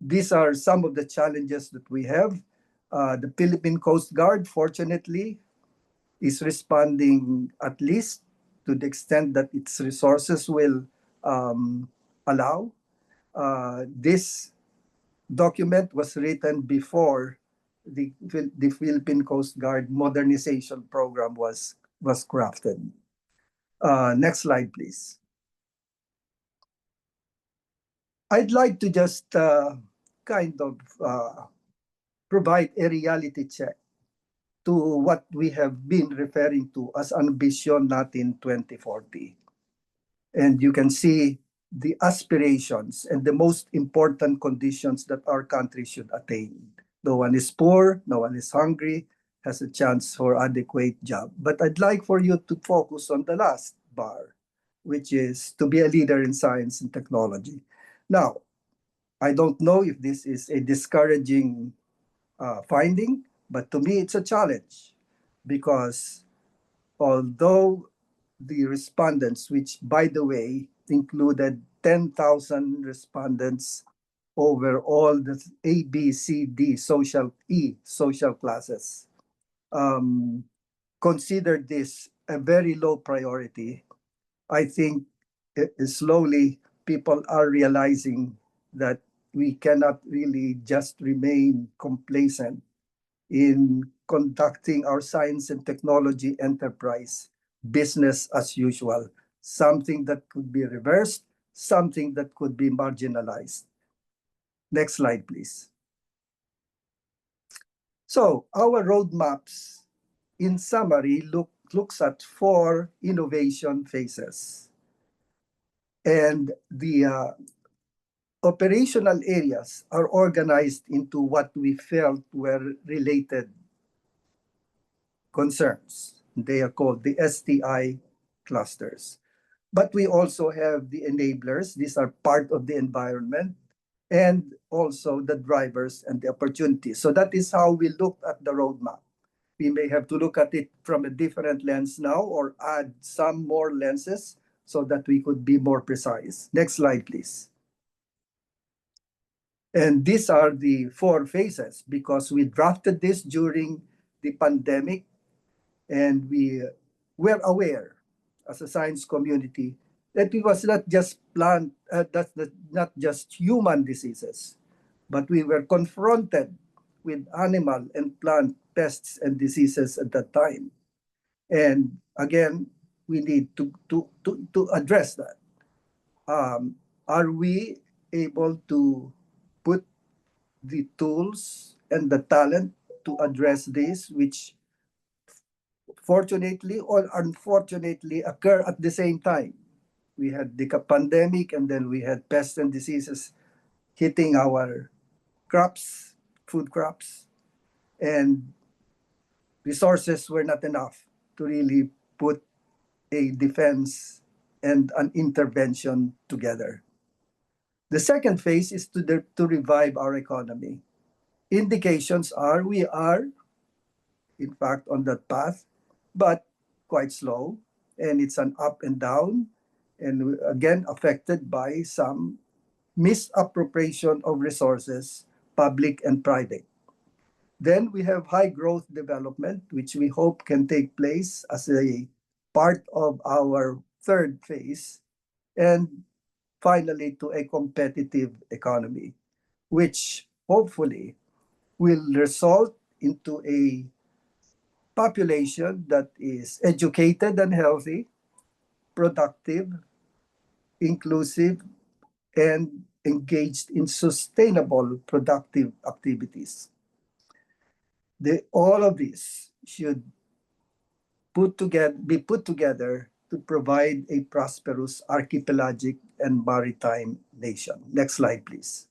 these are some of the challenges that we have. The Philippine Coast Guard, fortunately, is responding at least to the extent that its resources will allow. This document was written before the Philippine Coast Guard modernization program was crafted. Next slide, please. I'd like to just kind of provide a reality check to what we have been referring to as Ambition Natin 2040. And you can see the aspirations and the most important conditions that our country should attain. No one is poor, no one is hungry, has a chance for adequate job. But I'd like for you to focus on the last bar, which is to be a leader in science and technology. Now, I don't know if this is a discouraging finding, but to me it's a challenge, because although the respondents, which by the way included 10,000 respondents over all the A, B, C, D social classes, consider this a very low priority, I think slowly people are realizing that we cannot really just remain complacent in conducting our science and technology enterprise business as usual, something that could be reversed, something that could be marginalized. Next slide, please. So our roadmaps, in summary, looks at 4 innovation phases. And the operational areas are organized into what we felt were related concerns. They are called the ST&I clusters. But we also have the enablers. These are part of the environment, and also the drivers and the opportunities. So that is how we looked at the roadmap. We may have to look at it from a different lens now or add some more lenses so that we could be more precise. Next slide, please. And these are the 4 phases because we drafted this during the pandemic, and we were aware as a science community that it was not just not just human diseases, but we were confronted with animal and plant pests and diseases at that time. And again, we need to address that. Are we able to put the tools and the talent to address this, which fortunately or unfortunately occur at the same time? We had the pandemic, and then we had pests and diseases hitting our crops, food crops, and resources were not enough to really put a defense and an intervention together. The second phase is to revive our economy. Indications are we are, in fact, on that path, but quite slow, and it's an up and down, and again affected by some misappropriation of resources, public and private. Then we have high growth development, which we hope can take place as a part of our third phase. And finally, to a competitive economy, which hopefully will result into a population that is educated and healthy, productive, inclusive, and engaged in sustainable productive activities. All of this should be put together to provide a prosperous archipelagic and maritime nation. Next slide, please.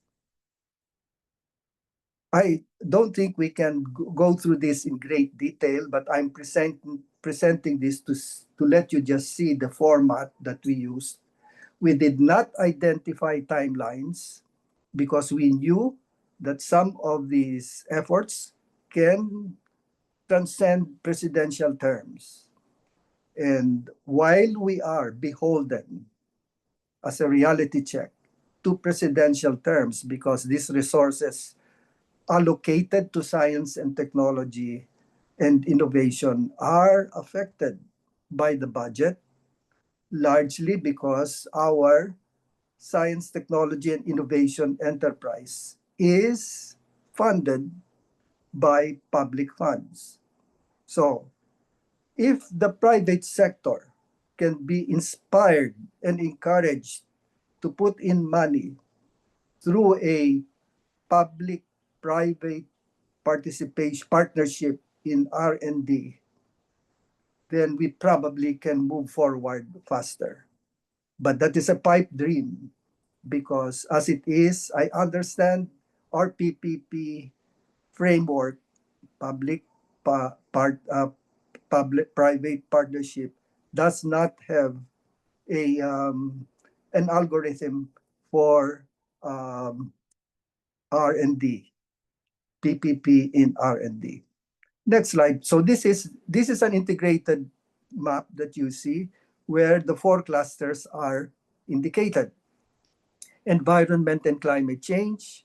I don't think we can go through this in great detail, but I'm presenting this to let you just see the format that we used. We did not identify timelines because we knew that some of these efforts can transcend presidential terms. And while we are beholden as a reality check to presidential terms, because these resources allocated to science and technology and innovation are affected by the budget, largely because our science, technology, and innovation enterprise is funded by public funds. So if the private sector can be inspired and encouraged to put in money through a public-private participation partnership in R&D, then we probably can move forward faster. But that is a pipe dream because as it is, I understand our PPP framework, public-private partnership, does not have an algorithm for R&D, PPP in R&D. Next slide. So this is an integrated map that you see where the 4 clusters are indicated: environment and climate change,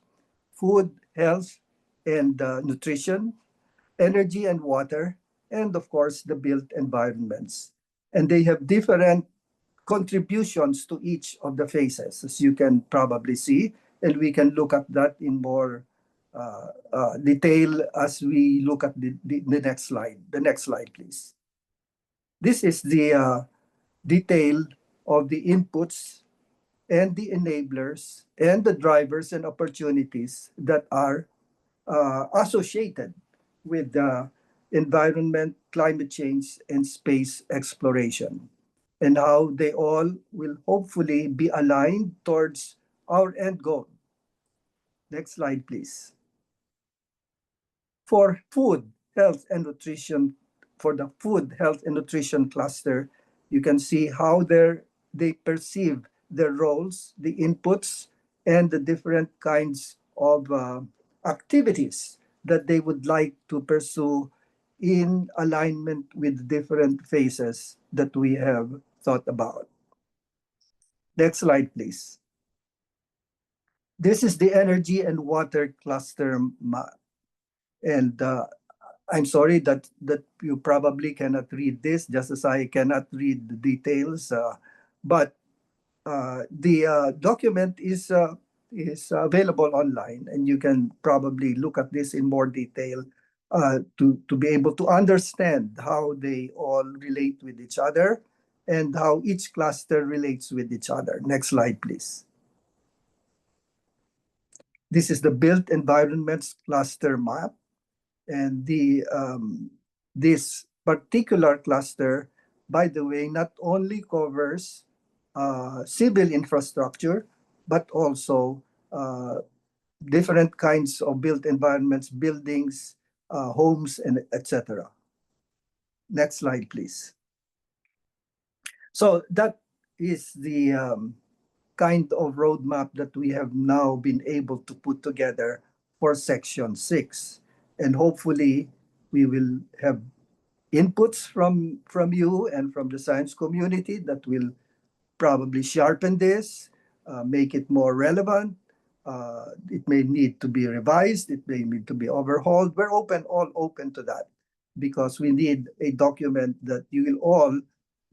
food, health, and nutrition, energy and water, and of course the built environments. And they have different contributions to each of the phases, as you can probably see, and we can look at that in more detail as we look at the next slide. The next slide, please. This is the detail of the inputs and the enablers and the drivers and opportunities that are associated with the environment, climate change, and space exploration, and how they all will hopefully be aligned towards our end goal. Next slide, please. For food, health, and nutrition, for the food, health, and nutrition cluster, you can see how they perceive their roles, the inputs, and the different kinds of activities that they would like to pursue in alignment with different phases that we have thought about. Next slide, please. This is the energy and water cluster map. And I'm sorry that you probably cannot read this, just as I cannot read the details. But the document is available online, and you can probably look at this in more detail to be able to understand how they all relate with each other and how each cluster relates with each other. Next slide, please. This is the built environments cluster map, and this particular cluster, by the way, not only covers civil infrastructure, but also different kinds of built environments, buildings, homes, and etc. Next slide, please. So that is the kind of roadmap that we have now been able to put together for Section 6. And hopefully we will have inputs from you and from the science community that will probably sharpen this, make it more relevant. It may need to be revised. It may need to be overhauled. We're all open to that, because we need a document that you will all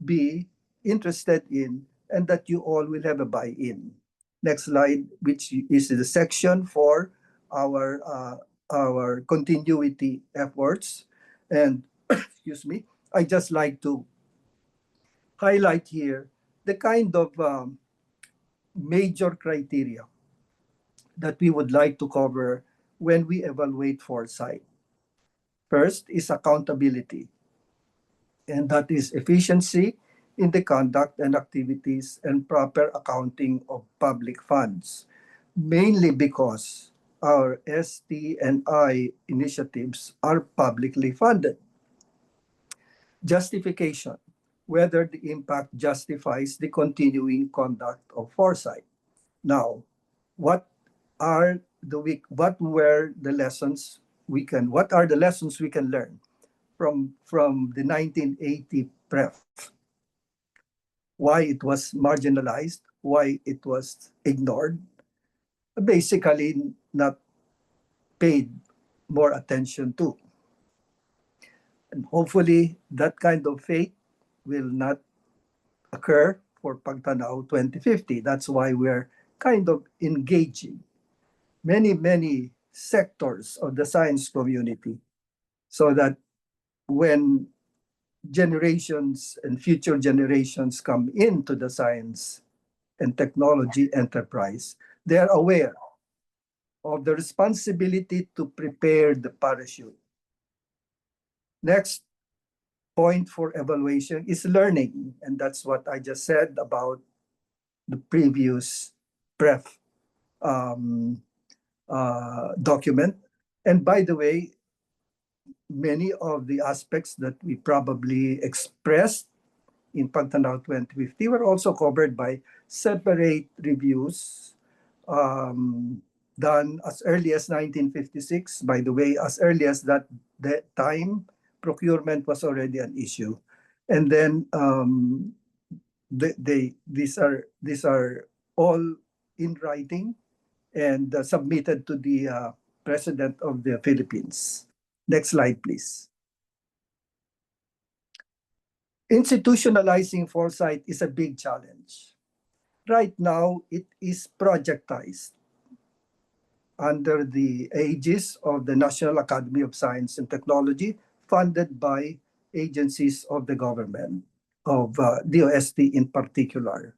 be interested in and that you all will have a buy-in. Next slide, which is the section for our continuity efforts. And excuse me, I just like to highlight here the kind of major criteria that we would like to cover when we evaluate foresight. First is accountability, and that is efficiency in the conduct and activities and proper accounting of public funds, mainly because our ST&I initiatives are publicly funded. Justification, whether the impact justifies the continuing conduct of foresight. Now, what are the lessons we can learn from the 1980 PREF? Why it was marginalized, why it was ignored, basically not paid more attention to. And hopefully that kind of fate will not occur for PAGTANAW 2050. That's why we're kind of engaging many sectors of the science community, so that when generations and future generations come into the science and technology enterprise, they are aware of the responsibility to prepare the parachute. Next point for evaluation is learning, and that's what I just said about the previous PREF document. And by the way, many of the aspects that we probably expressed in PAGTANAW 2050 were also covered by separate reviews done as early as 1956. By the way, as early as that time, procurement was already an issue. And then these are all in writing and submitted to the President of the Philippines. Next slide, please. Institutionalizing foresight is a big challenge. Right now, it is projectized under the aegis of the National Academy of Science and Technology, funded by agencies of the government, of DOST in particular.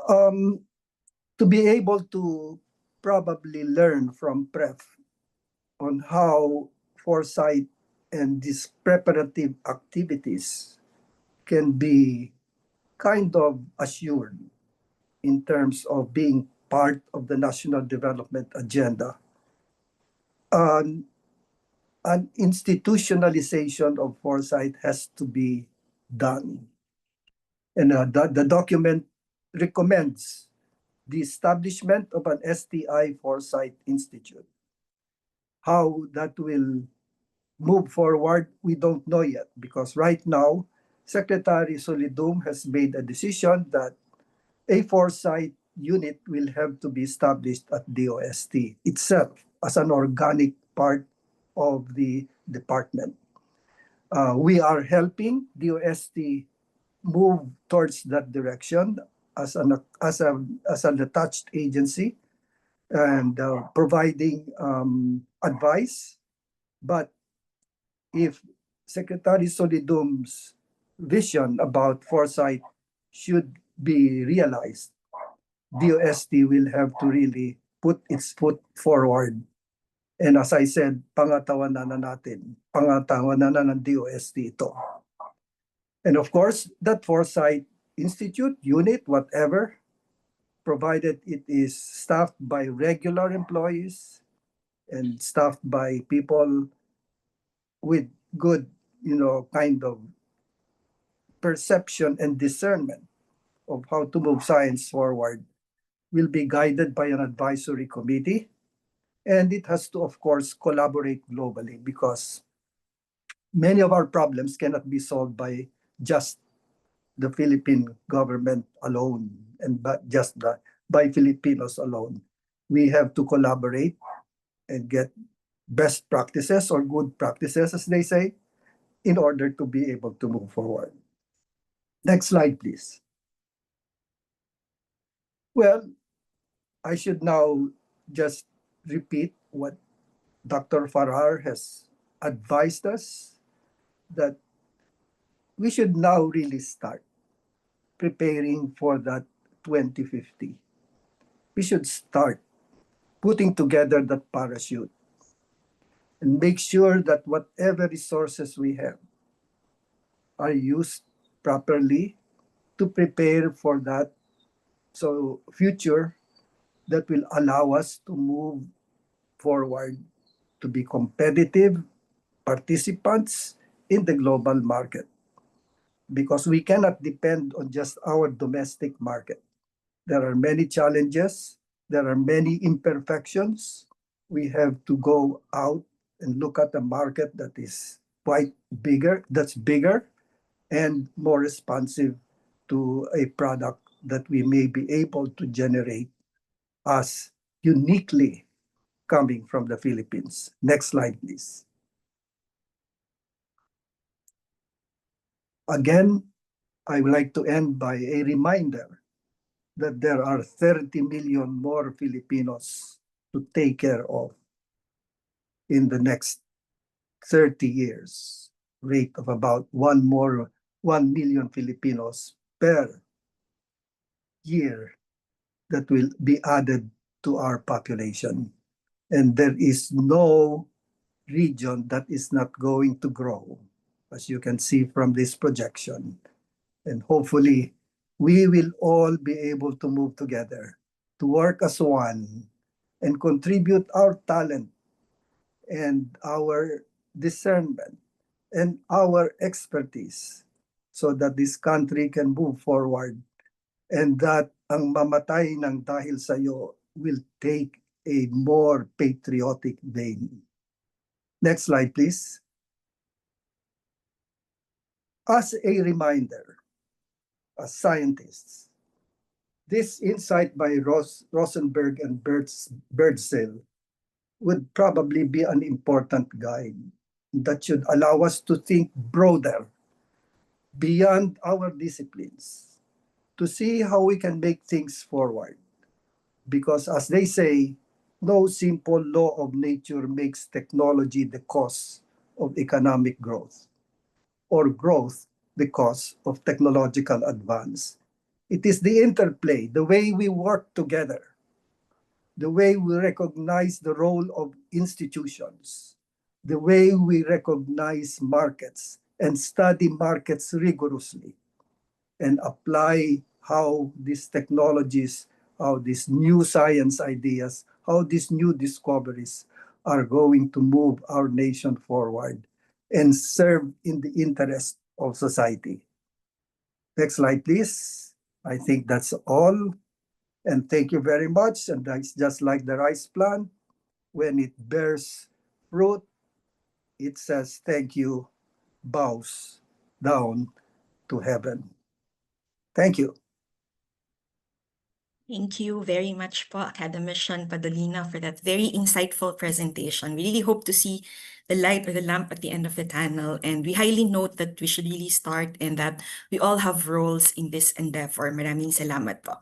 To be able to probably learn from PREF on how foresight and these preparative activities can be kind of assured in terms of being part of the national development agenda. An institutionalization of foresight has to be done. And the document recommends the establishment of an ST&I Foresight Institute. How that will move forward, we don't know yet, because right now, Secretary Solidum has made a decision that a foresight unit will have to be established at DOST itself as an organic part of the department. We are helping DOST move towards that direction as an attached agency and providing advice. But if Secretary Solidum's vision about foresight should be realized, DOST will have to really put its foot forward. And as I said, pangatawanan na natin. Pangatawanan na ng DOST ito. And of course, that Foresight Institute, unit, whatever, provided it is staffed by regular employees and staffed by people with good, kind of perception and discernment of how to move science forward, will be guided by an advisory committee. And it has to, of course, collaborate globally, because many of our problems cannot be solved by just the Philippine government alone and by Filipinos alone. We have to collaborate and get best practices or good practices, as they say, in order to be able to move forward. Next slide, please. Well, I should now just repeat what Dr. Farrar has advised us, that we should now really start preparing for that 2050. We should start putting together that parachute and make sure that whatever resources we have are used properly to prepare for that future that will allow us to move forward, to be competitive participants in the global market, because we cannot depend on just our domestic market. There are many challenges, there are many imperfections. We have to go out and look at a market that is quite bigger, that's bigger and more responsive to a product that we may be able to generate as uniquely coming from the Philippines. Next slide, please. Again, I would like to end by a reminder that there are 30 million more Filipinos to take care of in the next 30 years, rate of about 1 million Filipinos per year that will be added to our population. And there is no region that is not going to grow, as you can see from this projection. And hopefully, we will all be able to move together, to work as one, and contribute our talent and our discernment and our expertise so that this country can move forward, and that ang mamatay ng dahil sa'yo will take a more patriotic vein. Next slide, please. As a reminder, as scientists, this insight by Rosenberg and Birdsell would probably be an important guide that should allow us to think broader beyond our disciplines to see how we can make things forward. Because as they say, no simple law of nature makes technology the cause of economic growth, or growth the cause of technological advance. It is the interplay, the way we work together, the way we recognize the role of institutions, the way we recognize markets and study markets rigorously and apply how these technologies, how these new science ideas, how these new discoveries are going to move our nation forward and serve in the interest of society. Next slide, please. I think that's all. And thank you very much. And that's just like the rice plant, when it bears fruit, it says thank you, bows down to heaven. Thank you. Thank you very much po, Academician Padolina, for that very insightful presentation. We really hope to see the light or the lamp at the end of the tunnel, and we highly note that we should really start and that we all have roles in this endeavor. Maraming salamat po.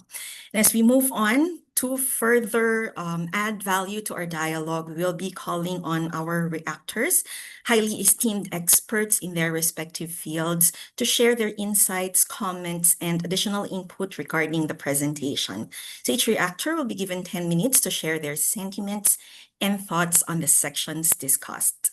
And as we move on to further add value to our dialogue, we'll be calling on our reactors, highly esteemed experts in their respective fields, to share their insights, comments, and additional input regarding the presentation. So each reactor will be given 10 minutes to share their sentiments and thoughts on the sections discussed.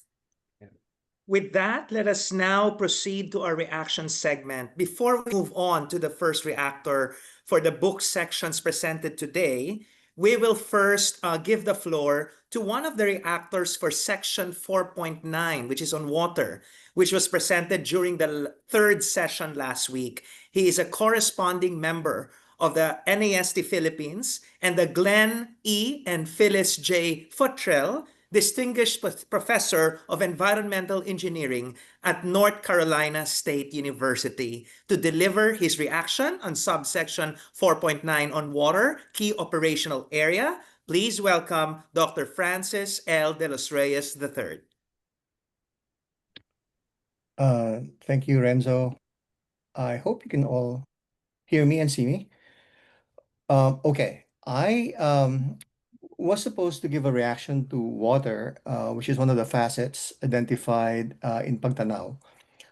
With that, let us now proceed to our reaction segment. Before we move on to the first reactor for the book sections presented today, we will first give the floor to one of the reactors for section 4.9, which is on water, which was presented during the third session last week. He is a corresponding member of the NAST Philippines and the Glenn E. and Phyllis J. Futrell Distinguished Professor of Environmental Engineering at North Carolina State University, to deliver his reaction on subsection 4.9 on water, key operational area. Please welcome Dr. Francis L. de los Reyes III. Thank you, Renzo. I hope you can all hear me and see me. Okay, I was supposed to give a reaction to water, which is one of the facets identified in PAGTANAW.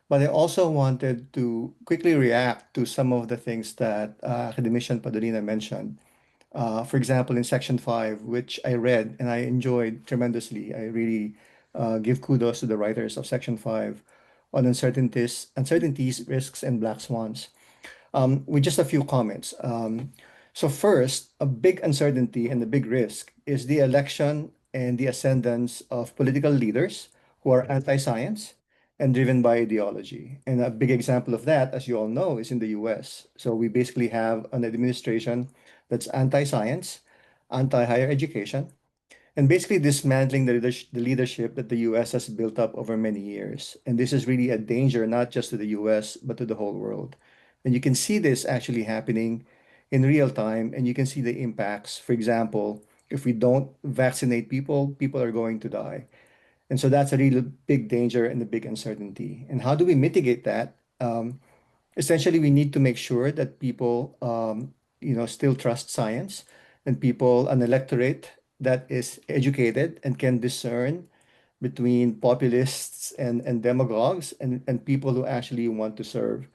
But I also wanted to quickly react to some of the things that Academician Padolina mentioned. For example, in section 5, which I read and I enjoyed tremendously. I really give kudos to the writers of section 5 on uncertainties, risks, and black swans. With just a few comments. So first, a big uncertainty and a big risk is the election and the ascendance of political leaders who are anti-science and driven by ideology. And a big example of that, as you all know, is in the US. So we basically have an administration that's anti-science, anti-higher education, and basically dismantling the leadership that the US has built up over many years. And this is really a danger, not just to the US, but to the whole world. And you can see this actually happening in real time, and you can see the impacts. For example, if we don't vaccinate people, people are going to die. And so that's a really big danger and a big uncertainty. And how do we mitigate that? Essentially, we need to make sure that people, still trust science, and an electorate that is educated and can discern between populists and demagogues and people who actually want to serve.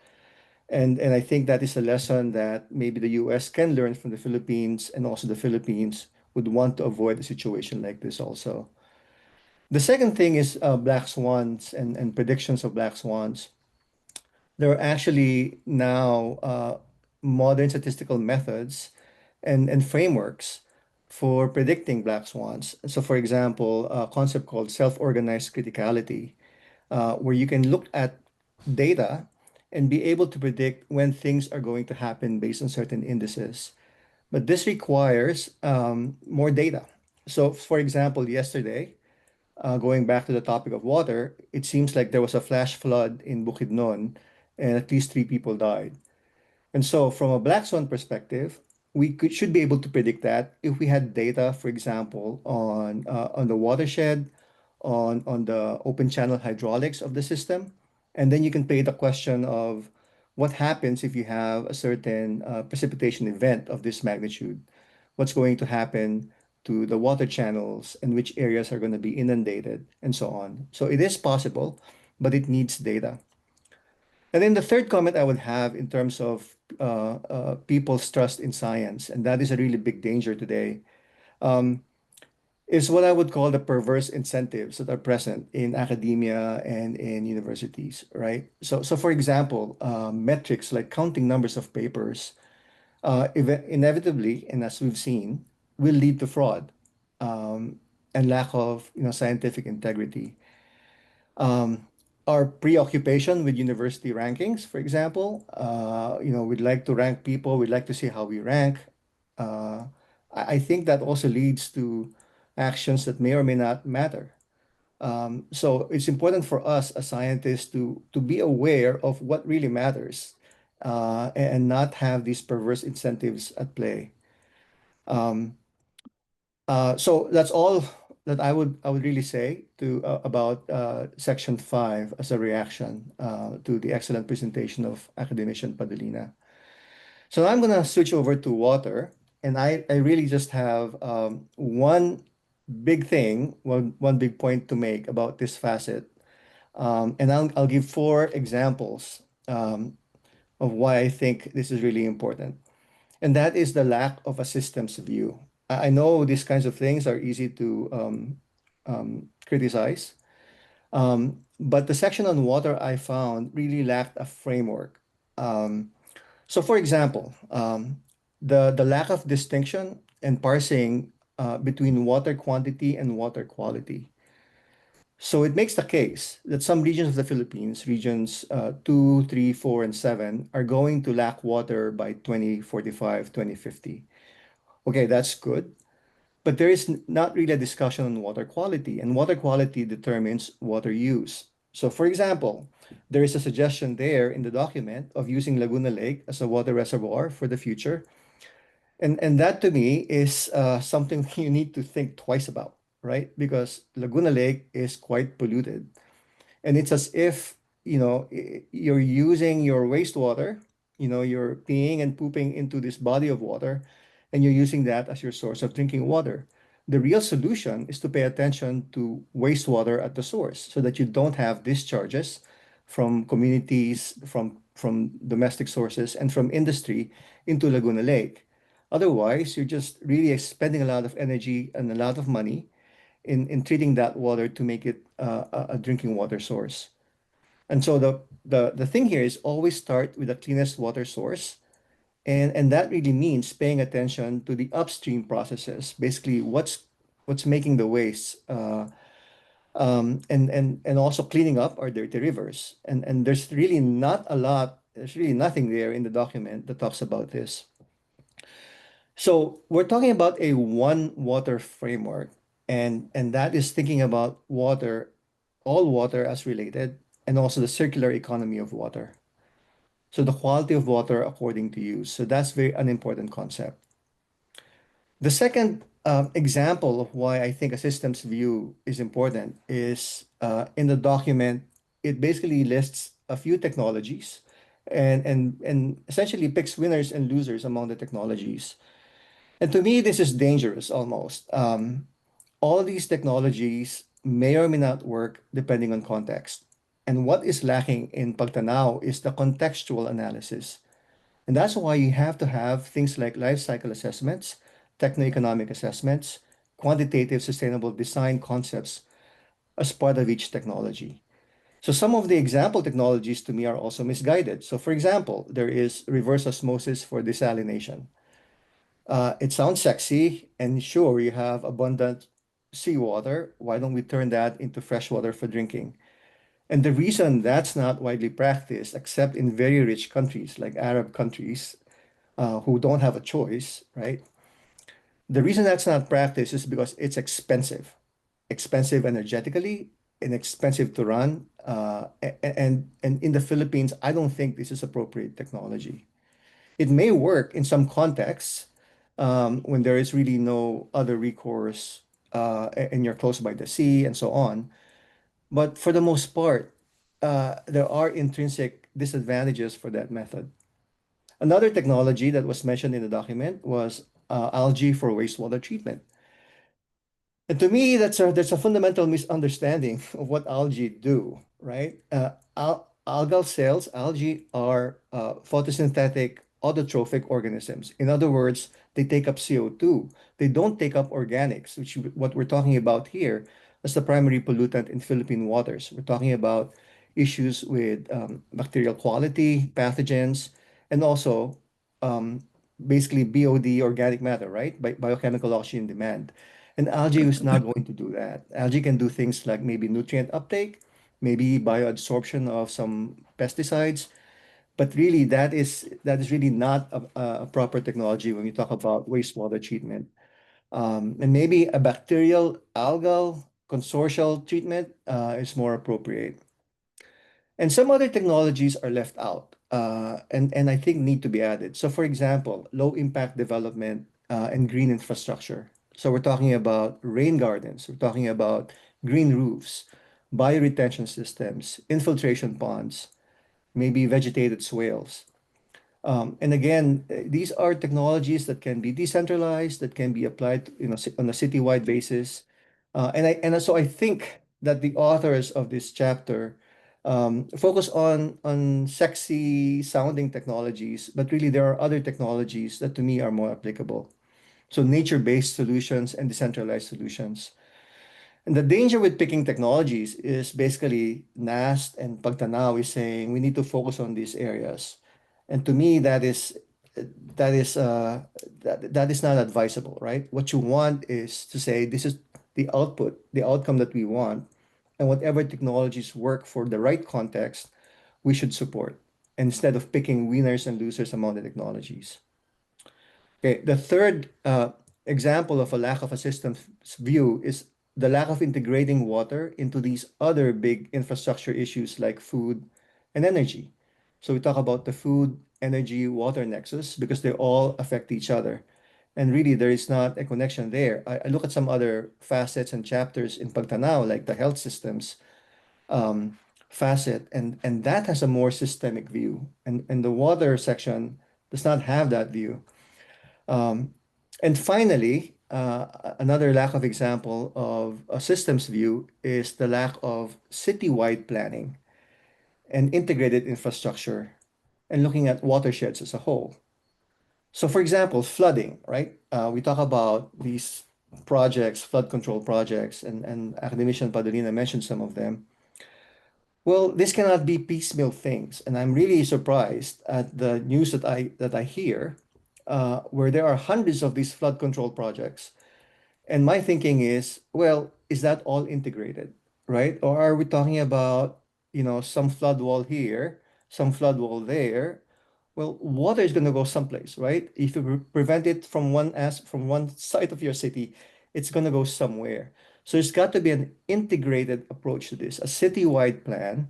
And I think that is a lesson that maybe the US can learn from the Philippines, and also the Philippines would want to avoid a situation like this also. The second thing is black swans and predictions of black swans. There are actually now modern statistical methods and frameworks for predicting black swans. So for example, a concept called self-organized criticality, where you can look at data and be able to predict when things are going to happen based on certain indices. But this requires more data. So for example, yesterday, going back to the topic of water, it seems like there was a flash flood in Bukidnon and at least 3 people died. And so from a black swan perspective, should be able to predict that if we had data, for example, on the watershed, on the open channel hydraulics of the system. And then you can pay the question of what happens if you have a certain precipitation event of this magnitude? What's going to happen to the water channels and which areas are going to be inundated and so on. So it is possible, but it needs data. And then the third comment I would have in terms of people's trust in science, and that is a really big danger today, is what I would call the perverse incentives that are present in academia and in universities, right? So for example, metrics like counting numbers of papers, inevitably, and as we've seen, will lead to fraud and lack of, scientific integrity. Our preoccupation with university rankings, for example, we'd like to rank people, we'd like to see how we rank. I think that also leads to actions that may or may not matter. So it's important for us as scientists to be aware of what really matters and not have these perverse incentives at play. So that's all that I would really say to about section 5 as a reaction to the excellent presentation of Academician Padolina. So I'm gonna switch over to water, and I really just have one big thing, one big point to make about this facet. And I'll give 4 examples of why I think this is really important. And that is the lack of a systems view. I know these kinds of things are easy to criticize, but the section on water I found really lacked a framework. So for example, the lack of distinction and parsing between water quantity and water quality. So it makes the case that some regions of the Philippines, regions 2, 3, 4, and 7, are going to lack water by 2045, 2050. Okay, that's good. But there is not really a discussion on water quality, and water quality determines water use. So for example, there is a suggestion there in the document of using Laguna Lake as a water reservoir for the future. And that to me is something you need to think twice about, right? Because Laguna Lake is quite polluted. And it's as if, you're using your wastewater, you're peeing and pooping into this body of water, and you're using that as your source of drinking water. The real solution is to pay attention to wastewater at the source so that you don't have discharges from communities, from domestic sources, and from industry into Laguna Lake. Otherwise, you're just really spending a lot of energy and a lot of money in treating that water to make it a drinking water source. And so the thing here is always start with the cleanest water source. And that really means paying attention to the upstream processes, basically what's making the waste, and also cleaning up our dirty rivers. And there's really nothing there in the document that talks about this. So we're talking about a one water framework, and that is thinking about water, all water as related, and also the circular economy of water. So the quality of water according to use. So that's an important concept. The second example of why I think a systems view is important is in the document, it basically lists a few technologies and essentially picks winners and losers among the technologies. And to me, this is dangerous almost. All these technologies may or may not work depending on context. And what is lacking in PAGTANAW is the contextual analysis. And that's why you have to have things like life cycle assessments, techno-economic assessments, quantitative sustainable design concepts as part of each technology. So some of the example technologies to me are also misguided. So for example, there is reverse osmosis for desalination. It sounds sexy, and sure, you have abundant seawater. Why don't we turn that into fresh water for drinking? And the reason that's not widely practiced, except in very rich countries like Arab countries who don't have a choice, right? The reason that's not practiced is because it's expensive energetically, and expensive to run. And in the Philippines, I don't think this is appropriate technology. It may work in some contexts when there is really no other recourse and you're close by the sea and so on. But for the most part, there are intrinsic disadvantages for that method. Another technology that was mentioned in the document was algae for wastewater treatment. And to me, there's a fundamental misunderstanding of what algae do, right? Algal cells, algae are photosynthetic autotrophic organisms. In other words, they take up CO2. They don't take up organics, which what we're talking about here as the primary pollutant in Philippine waters. We're talking about issues with bacterial quality, pathogens, and also basically BOD, organic matter, right? Biochemical oxygen demand. And algae is not going to do that. Algae can do things like maybe nutrient uptake, maybe bioabsorption of some pesticides, but really that is really not a proper technology when we talk about wastewater treatment. And maybe a bacterial algal consortial treatment is more appropriate. And some other technologies are left out and I think need to be added. So for example, low impact development and green infrastructure. So we're talking about rain gardens, we're talking about green roofs, bioretention systems, infiltration ponds, maybe vegetated swales. And again, these are technologies that can be decentralized, that can be applied, on a citywide basis. So I think that the authors of this chapter focus on sexy sounding technologies, but really there are other technologies that to me are more applicable. So nature-based solutions and decentralized solutions. And the danger with picking technologies is basically NAST and PAGTANAW is saying we need to focus on these areas. And to me, that is that is not advisable, right? What you want is to say this is the output, the outcome that we want, and whatever technologies work for the right context, we should support instead of picking winners and losers among the technologies. Okay, the third example of a lack of a systems view is the lack of integrating water into these other big infrastructure issues like food and energy. So we talk about the food, energy, water nexus because they all affect each other. And really, there is not a connection there. I look at some other facets and chapters in Pagtanaw, like the health systems facet, and that has a more systemic view. And the water section does not have that view. And finally, another lack of example of a systems view is the lack of citywide planning and integrated infrastructure and looking at watersheds as a whole. So for example, flooding, right? We talk about these projects, flood control projects, and Academician Padolina mentioned some of them. Well, this cannot be piecemeal things, and I'm really surprised at the news that I hear, where there are hundreds of these flood control projects. And my thinking is, well, is that all integrated, right? Or are we talking about, some flood wall here, some flood wall there? Well, water is going to go someplace, right? If you prevent it from one side of your city, it's going to go somewhere. So there's got to be an integrated approach to this, a citywide plan.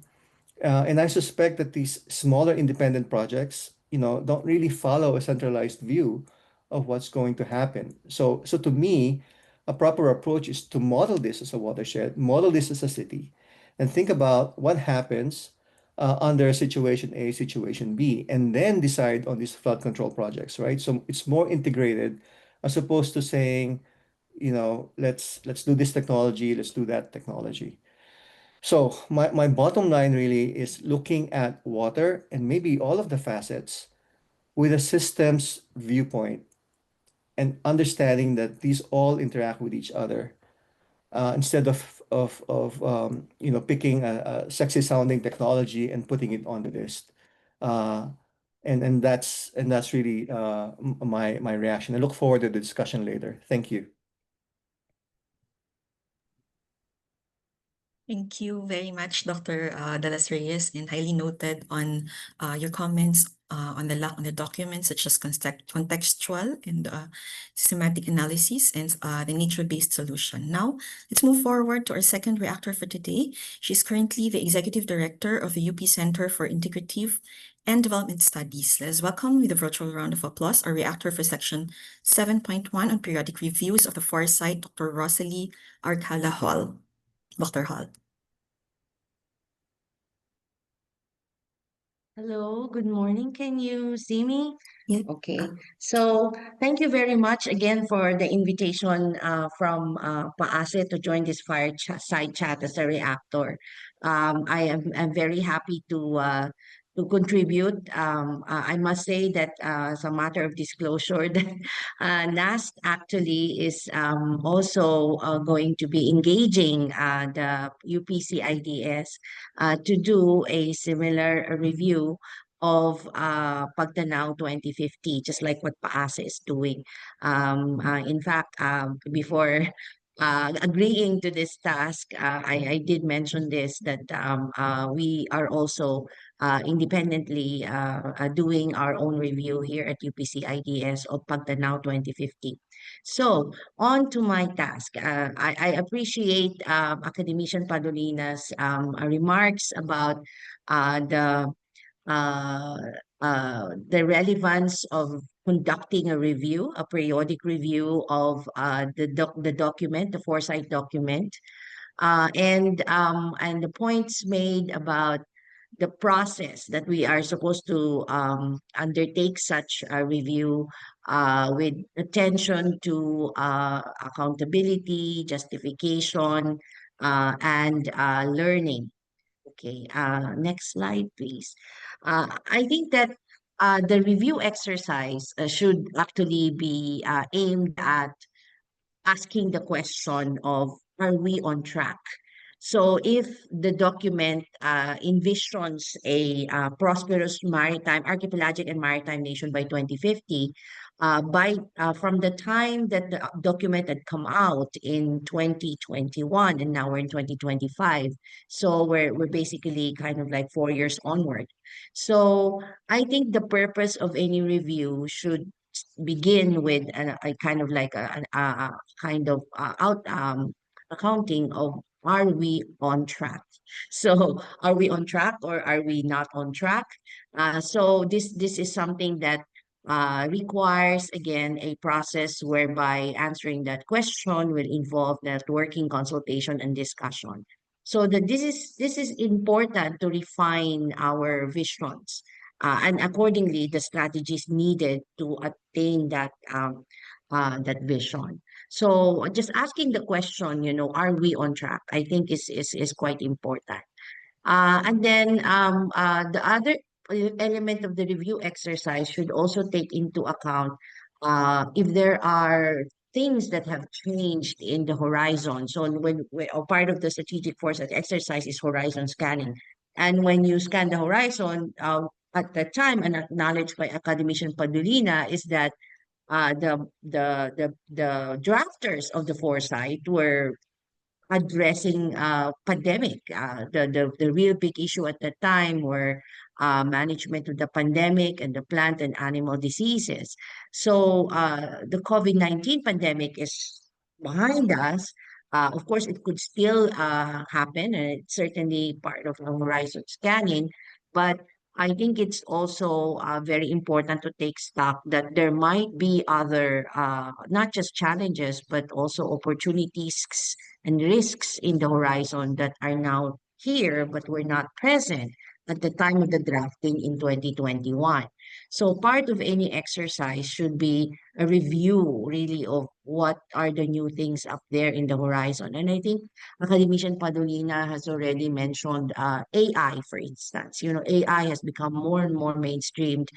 And I suspect that these smaller independent projects, don't really follow a centralized view of what's going to happen. So to me, a proper approach is to model this as a watershed, model this as a city, and think about what happens under situation A, situation B, and then decide on these flood control projects, right? So it's more integrated as opposed to saying, let's do this technology, let's do that technology. So my bottom line really is looking at water and maybe all of the facets with a systems viewpoint and understanding that these all interact with each other instead of picking a sexy sounding technology and putting it on the list. And that's really my reaction. I look forward to the discussion later. Thank you. Thank you very much, Dr. Dallas Reyes, and highly noted on your comments on the documents, such as contextual and systematic analysis and the nature-based solution. Now, let's move forward to our second reactor for today. She's currently the Executive Director of the UP Center for Integrative and Development Studies. Let's welcome with a virtual round of applause our reactor for section 7.1 on periodic reviews of the Foresight, Dr. Rosalie Arcala-Hall. Dr. Hall. Hello, good morning. Can you see me? Yeah. Okay. So thank you very much again for the invitation from PAASE to join this fireside chat as a reactor. I'm very happy to contribute. I must say that as a matter of disclosure, that NAST actually is also going to be engaging the UPCIDS to do a similar review of PAGTANAW 2050, just like what PAASE is doing. In fact, before agreeing to this task, I did mention this that we are also independently doing our own review here at UPCIDS of PAGTANAW 2050. So, on to my task. I appreciate Academician Padolina's remarks about the uh, the relevance of conducting a review, a periodic review of the document, the foresight document, and the points made about the process that we are supposed to undertake such a review with attention to accountability, justification, and learning. Okay, next slide, please. I think that the review exercise should actually be aimed at asking the question of, are we on track? So if the document envisions a prosperous maritime, archipelagic and maritime nation by 2050, from the time that the document had come out in 2021 and now we're in 2025, so we're basically kind of like 4 years onward. So I think the purpose of any review should begin with a kind of like a kind of accounting of, are we on track? So are we on track or are we not on track? So this is something that requires again a process whereby answering that question will involve networking, consultation, and discussion. So that this is important to refine our visions, and accordingly the strategies needed to attain that vision. So just asking the question, are we on track? I think is quite important. And then the other element of the review exercise should also take into account if there are things that have changed in the horizon. So when or part of the strategic foresight exercise is horizon scanning. And when you scan the horizon, at that time, and acknowledged by Academician Padolina, is that the drafters of the foresight were addressing pandemic. The real big issue at the time were management of the pandemic and the plant and animal diseases. So the COVID-19 pandemic is behind us. Of course, it could still happen, and it's certainly part of the horizon scanning. But I think it's also very important to take stock that there might be other, not just challenges, but also opportunities and risks in the horizon that are now here but were not present at the time of the drafting in 2021. So part of any exercise should be a review really of what are the new things up there in the horizon. And I think Academician Padolina has already mentioned AI, for instance. AI has become more and more mainstreamed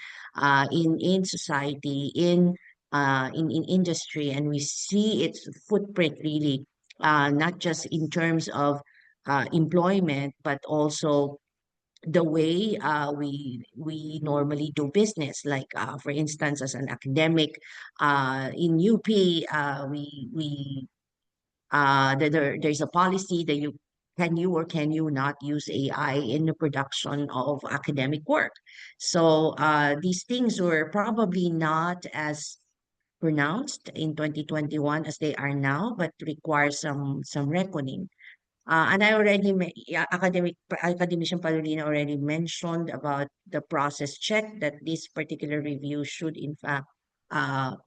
in society, in industry, and we see its footprint really not just in terms of employment, but also the way we normally do business. Like for instance, as an academic in UP, there's a policy that you or can you not use AI in the production of academic work. So these things were probably not as pronounced in 2021 as they are now, but require some reckoning. And I already, yeah, Academician Padolina already mentioned about the process check that this particular review should in fact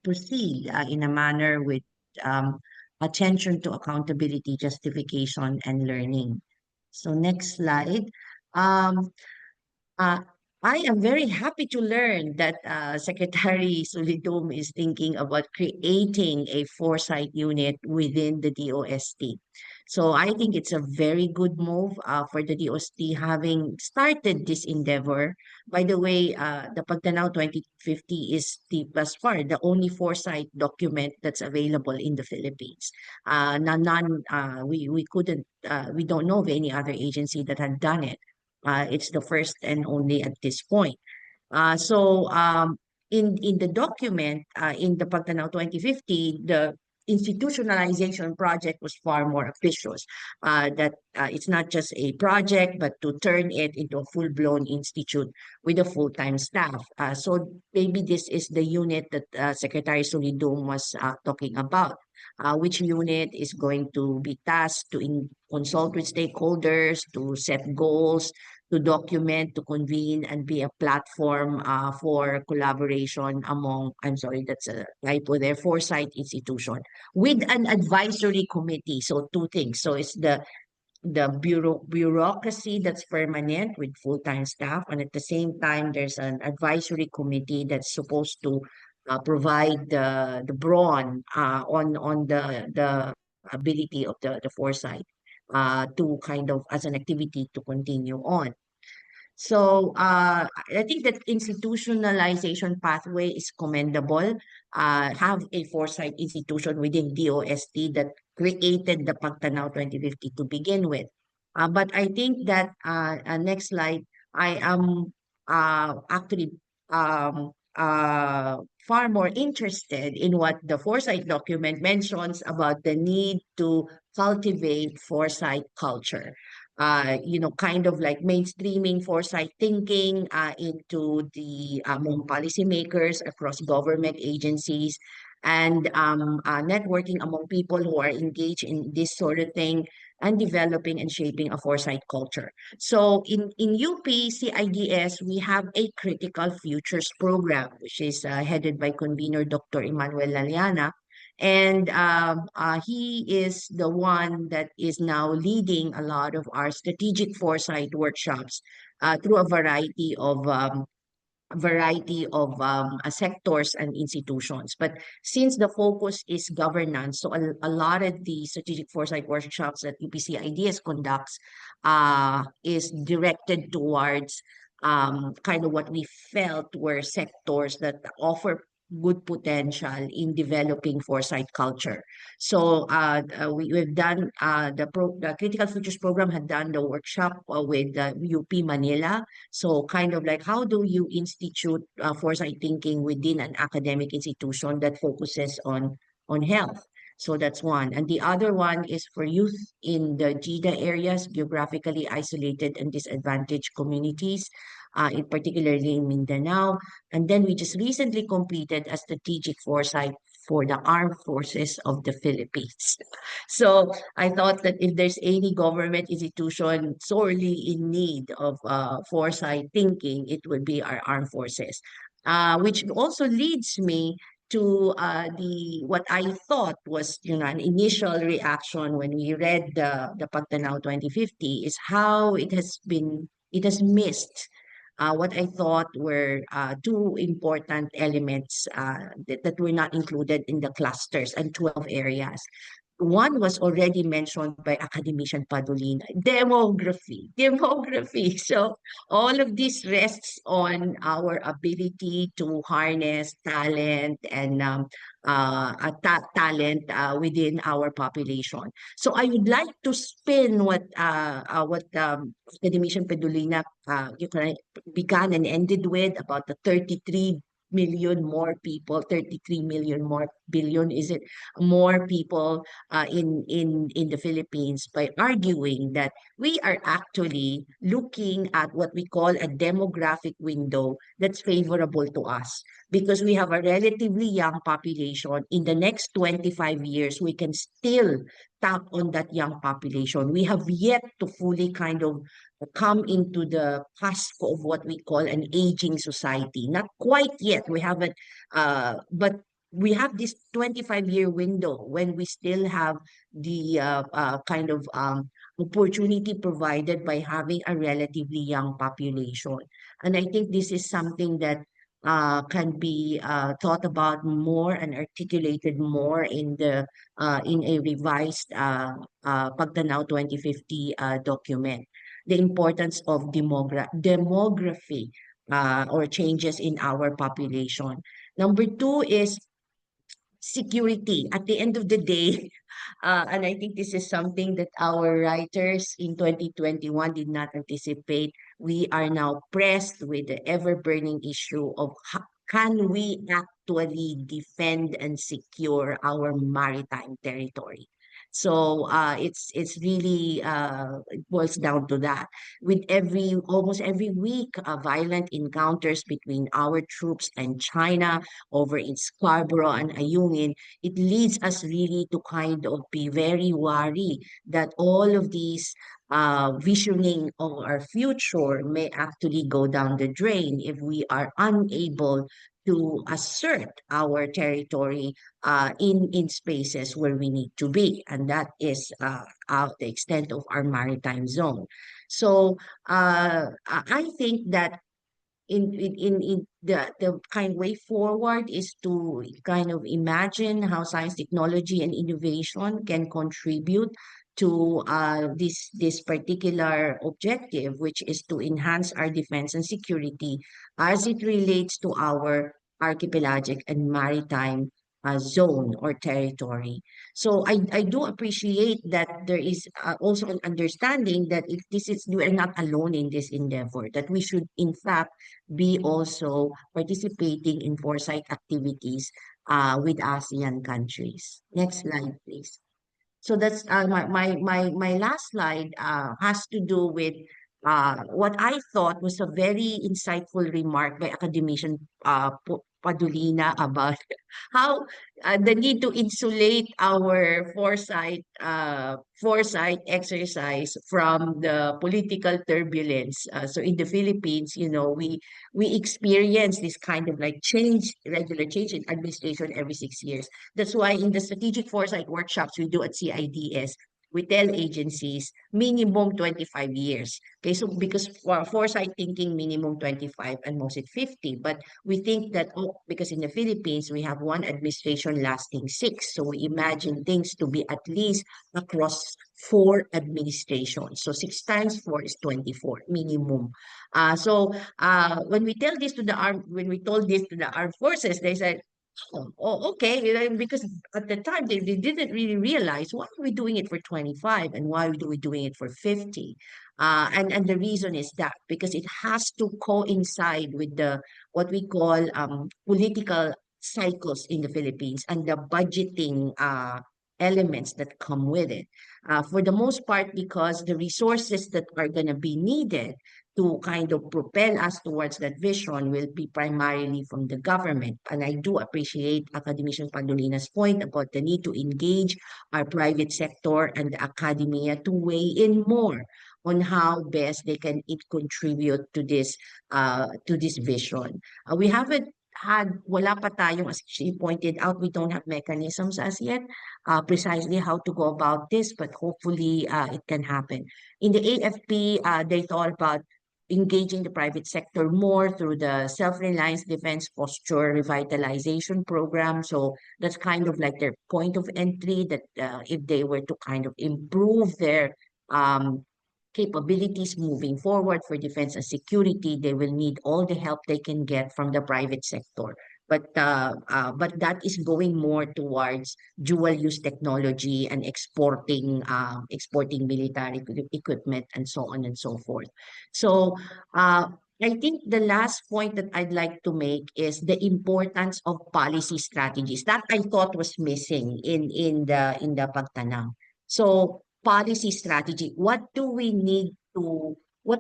proceed in a manner with um, attention to accountability, justification, and learning. So next slide. Um, uh, I am very happy to learn that Secretary Solidum is thinking about creating a foresight unit within the DOST. So I think it's a very good move for the DOST having started this endeavor. By the way, the PAGTANAW 2050 is thus far the only foresight document that's available in the Philippines. We don't know of any other agency that had done it. It's the first and only at this point. In the document, in the PAGTANAW 2050, the institutionalization project was far more ambitious. That it's not just a project, but to turn it into a full-blown institute with a full-time staff. So maybe this is the unit that Secretary Solidum was talking about. Which unit is going to be tasked to consult with stakeholders, to set goals, to document, to convene, and be a platform for collaboration among, I'm sorry, that's a typo there, foresight institution with an advisory committee. So two things. So it's the bureaucracy that's permanent with full-time staff, and at the same time, there's an advisory committee that's supposed to provide the brawn on the ability of the foresight to kind of as an activity to continue on. So I think that institutionalization pathway is commendable. Have a foresight institution within DOST that created the PAGTANAW 2050 to begin with. But I think that next slide, I am actually far more interested in what the foresight document mentions about the need to cultivate foresight culture. Kind of like mainstreaming foresight thinking into the among policymakers across government agencies and networking among people who are engaged in this sort of thing and developing and shaping a foresight culture. So in UP CIDS, we have a critical futures program, which is headed by convener Dr. Emmanuel Laliana. And he is the one that is now leading a lot of our strategic foresight workshops through a variety of sectors and institutions. But since the focus is governance, so a lot of the strategic foresight workshops that UPC Ideas conducts is directed towards kind of what we felt were sectors that offer good potential in developing foresight culture. So we've done the Critical Futures program had done the workshop with UP Manila. So kind of like how do you institute foresight thinking within an academic institution that focuses on health? So that's one. And the other one is for youth in the GIDA areas, geographically isolated and disadvantaged communities, in particularly in Mindanao. And then we just recently completed a strategic foresight for the armed forces of the Philippines. So I thought that if there's any government institution sorely in need of foresight thinking, it would be our armed forces. Which also leads me to the what I thought was an initial reaction when we read the PAGTANAW 2050 is how it has missed what I thought were two important elements that were not included in the clusters and 12 areas. One was already mentioned by Academician Padolina, demography, demography. So all of this rests on our ability to harness talent and talent within our population. So I would like to spin what Academician Padolina began and ended with about the 33 million more people, 33 million more billion, is it more people in the Philippines by arguing that we are actually looking at what we call a demographic window that's favorable to us because we have a relatively young population. In the next 25 years, we can still tap on that young population. We have yet to fully kind of come into the cusp of what we call an aging society. Not quite yet. We haven't, but we have this 25-year window when we still have the kind of opportunity provided by having a relatively young population. And I think this is something that can be thought about more and articulated more in a revised PAGTANAW 2050 document. The importance of demography or changes in our population. Number two is security. At the end of the day, and I think this is something that our writers in 2021 did not anticipate. We are now pressed with the ever-burning issue of can we actually defend and secure our maritime territory? So it's really it boils down to that. With almost every week, violent encounters between our troops and China over in Scarborough and Ayungin, it leads us really to kind of be very worried that all of these visioning of our future may actually go down the drain if we are unable to assert our territory in spaces where we need to be, and that is the extent of our maritime zone. So I think that in the kind way forward is to kind of imagine how science, technology, and innovation can contribute to this particular objective, which is to enhance our defense and security as it relates to our archipelagic and maritime zone or territory. So I do appreciate that there is also an understanding that if this is, we are not alone in this endeavor, that we should in fact be also participating in foresight activities with ASEAN countries. Next slide, please. So that's my last slide has to do with what I thought was a very insightful remark by Academician Padolina about how the need to insulate our foresight exercise from the political turbulence. So in the Philippines, you know, we experience this kind of like regular change in administration every 6 years. That's why in the strategic foresight workshops we do at CIDS, we tell agencies minimum 25 years. Okay, so because for foresight thinking, minimum 25 and most it 50. But we think that, oh, because in the Philippines, we have one administration lasting 6. So we imagine things to be at least across 4 administrations. So 6 times 4 is 24 minimum. When we tell this to the when we told this to the armed forces, they said, oh, okay, you know, because at the time they didn't really realize why are we doing it for 25 and why are we doing it for 50. And the reason is that because it has to coincide with the what we call political cycles in the Philippines and the budgeting elements that come with it. For the most part, because the resources that are going to be needed to kind of propel us towards that vision will be primarily from the government. And I do appreciate Academician Padolina's point about the need to engage our private sector and the academia to weigh in more on how best they can contribute to this vision. We haven't wala pa tayong, as she pointed out, we don't have mechanisms as yet, precisely how to go about this, but hopefully it can happen. In the AFP, they thought about engaging the private sector more through the self-reliance defense posture revitalization program. So that's kind of like their point of entry that if they were to kind of improve their capabilities moving forward for defense and security, they will need all the help they can get from the private sector. But that is going more towards dual-use technology and exporting military equipment and so on and so forth. So I think the last point that I'd like to make is the importance of policy strategies that I thought was missing in the PAGTANAW. So policy strategy, what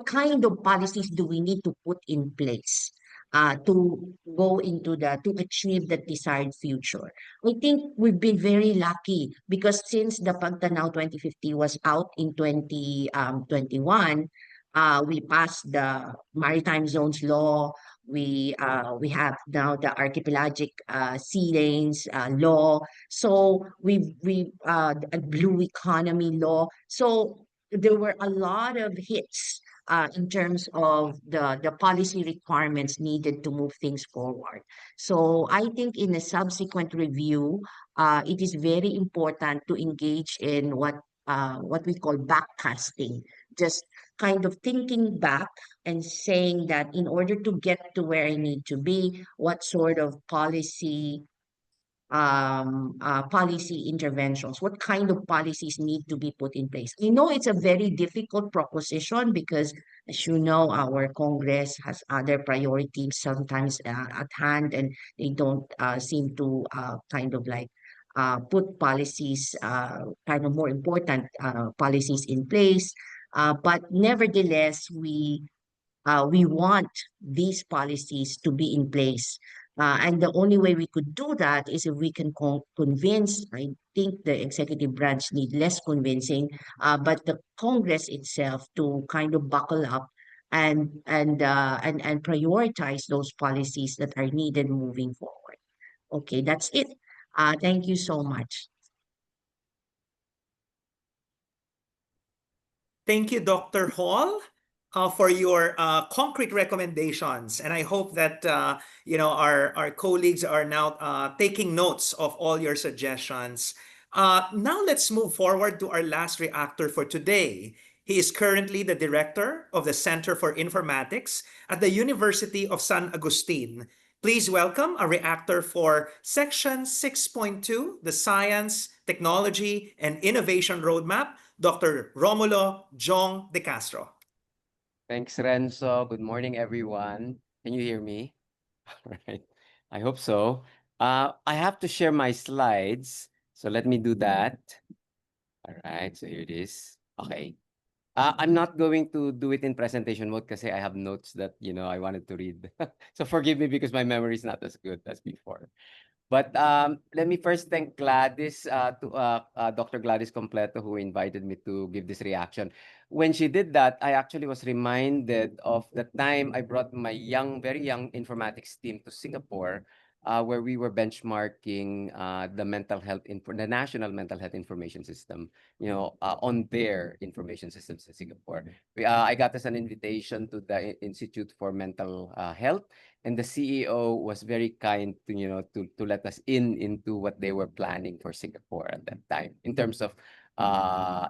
kind of policies do we need to put in place to go to achieve that desired future? I think we've been very lucky because since the PAGTANAW 2050 was out in 2021, we passed the Maritime Zones Law. We have now the archipelagic sea lanes law. So we a blue economy law. So there were a lot of hits in terms of the policy requirements needed to move things forward. So I think in a subsequent review, it is very important to engage in what we call backcasting, just kind of thinking back and saying that in order to get to where I need to be, what sort of policy interventions, what kind of policies need to be put in place. I know it's a very difficult proposition because, as you know, our Congress has other priorities sometimes at hand, and they don't seem to kind of like put policies, kind of more important policies in place. But nevertheless, we want these policies to be in place. And the only way we could do that is if we can convince, I think the executive branch need less convincing, but the Congress itself to kind of buckle up and prioritize those policies that are needed moving forward. Okay, that's it. Thank you so much. Thank you, Dr. Hall, for your concrete recommendations. And I hope that our colleagues are now taking notes of all your suggestions. Now let's move forward to our last reactor for today. He is currently the director of the Center for Informatics at the University of San Agustin. Please welcome a reactor for Section 6.2, the Science, Technology, and Innovation Roadmap, Dr. Romulo de Castro. Thanks, Renzo. Good morning, everyone. Can you hear me? All right. I hope so. I have to share my slides, so let me do that. All right, so here it is. Okay. I'm not going to do it in presentation mode because I have notes that, I wanted to read. So forgive me because my memory is not as good as before. But let me first thank Gladys, Dr. Gladys Completo, who invited me to give this reaction. When she did that, I actually was reminded of the time I brought my very young informatics team to Singapore, where we were benchmarking the national mental health information system, on their information systems in Singapore. I got us an invitation to the Institute for Mental Health. And the CEO was very kind to let us into what they were planning for Singapore at that time in terms of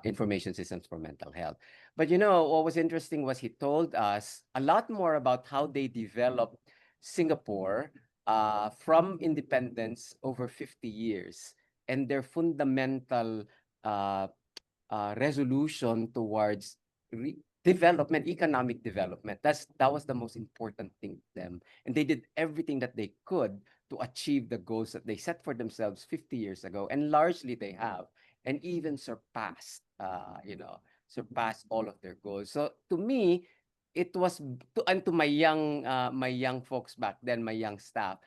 information systems for mental health. But what was interesting was he told us a lot more about how they developed Singapore from independence over 50 years and their fundamental resolution towards development, economic development. That was the most important thing to them. And they did everything that they could to achieve the goals that they set for themselves 50 years ago. And largely they have, and even surpassed all of their goals. So to me, it was, to my young folks back then, my young staff,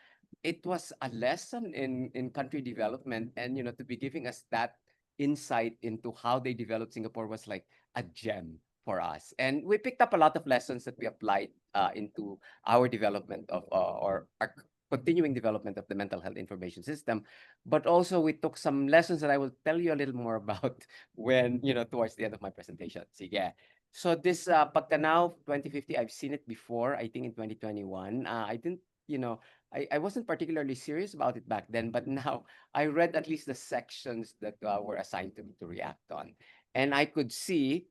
it was a lesson in country development. And, to be giving us that insight into how they developed Singapore was like a gem for us. And we picked up a lot of lessons that we applied into our development of or our continuing development of the mental health information system. But also we took some lessons that I will tell you a little more about when, towards the end of my presentation. Sige. So this PAGTANAW 2050, I've seen it before, I think in 2021. I didn't, I wasn't particularly serious about it back then, but now I read at least the sections that were assigned to me to react on. And I could see,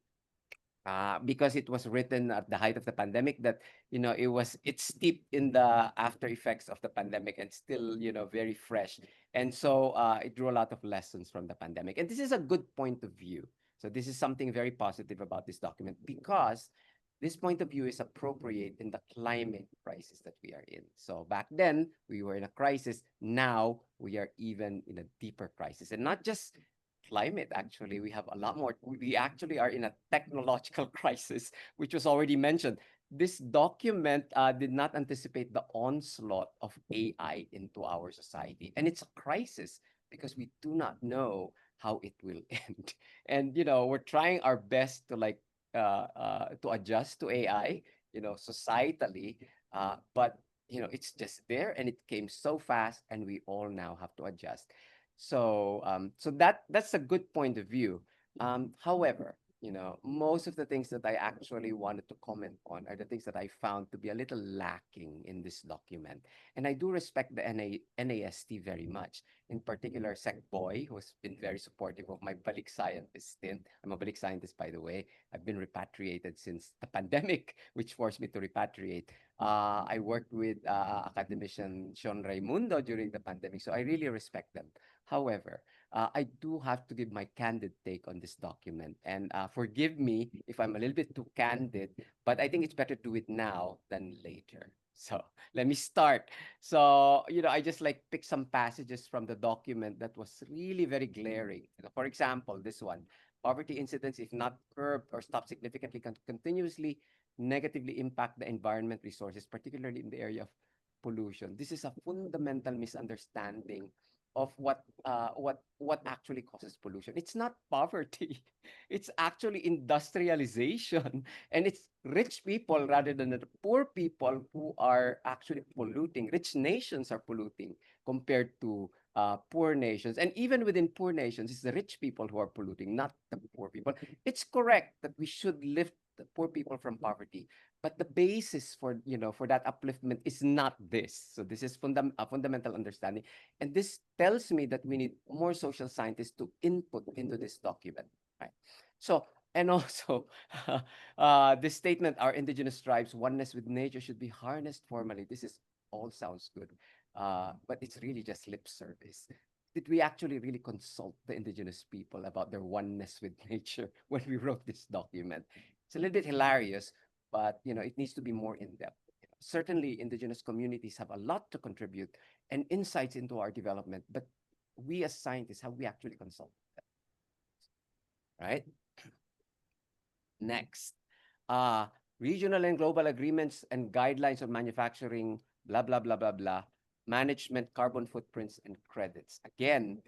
because it was written at the height of the pandemic, that it's steeped in the after effects of the pandemic and still very fresh. And so it drew a lot of lessons from the pandemic. And this is a good point of view. So this is something very positive about this document, because this point of view is appropriate in the climate crisis that we are in. So back then we were in a crisis. Now we are even in a deeper crisis, and not just climate. Actually, we have a lot more. We actually are in a technological crisis, which was already mentioned. This document did not anticipate the onslaught of AI into our society. And it's a crisis because we do not know how it will end. And, we're trying our best to adjust to AI, societally. But, it's just there, and it came so fast, and we all now have to adjust. So, that's a good point of view. However, most of the things that I actually wanted to comment on are the things that I found to be a little lacking in this document. And I do respect the NAST very much, in particular Sec Boy, who has been very supportive of my balik scientist stint. I'm a balik scientist, by the way. I've been repatriated since the pandemic, which forced me to repatriate. I worked with Academician Sean Raimundo during the pandemic, so I really respect them. However, I do have to give my candid take on this document. And forgive me if I'm a little bit too candid, but I think it's better to do it now than later. So let me start. So, I just like pick some passages from the document that was really very glaring. For example, this one, poverty incidence, if not curbed or stopped significantly, can continuously negatively impact the environment resources, particularly in the area of pollution. This is a fundamental misunderstanding of what actually causes pollution. It's not poverty. It's actually industrialization. And it's rich people rather than the poor people who are actually polluting. Rich nations are polluting compared to poor nations. And even within poor nations, it's the rich people who are polluting, not the poor people. It's correct that we should lift the poor people from poverty. But the basis for that upliftment is not this. So this is a fundamental understanding. And this tells me that we need more social scientists to input into this document, right? So, and also, this statement, our indigenous tribes' oneness with nature should be harnessed formally. This is all sounds good, but it's really just lip service. Did we actually really consult the indigenous people about their oneness with nature when we wrote this document? It's a little bit hilarious, but it needs to be more in depth. Certainly, indigenous communities have a lot to contribute and insights into our development, but we as scientists, have we actually consulted them? Right? Next, regional and global agreements and guidelines on manufacturing, blah, blah, blah, blah, blah, management, carbon footprints, and credits. Again,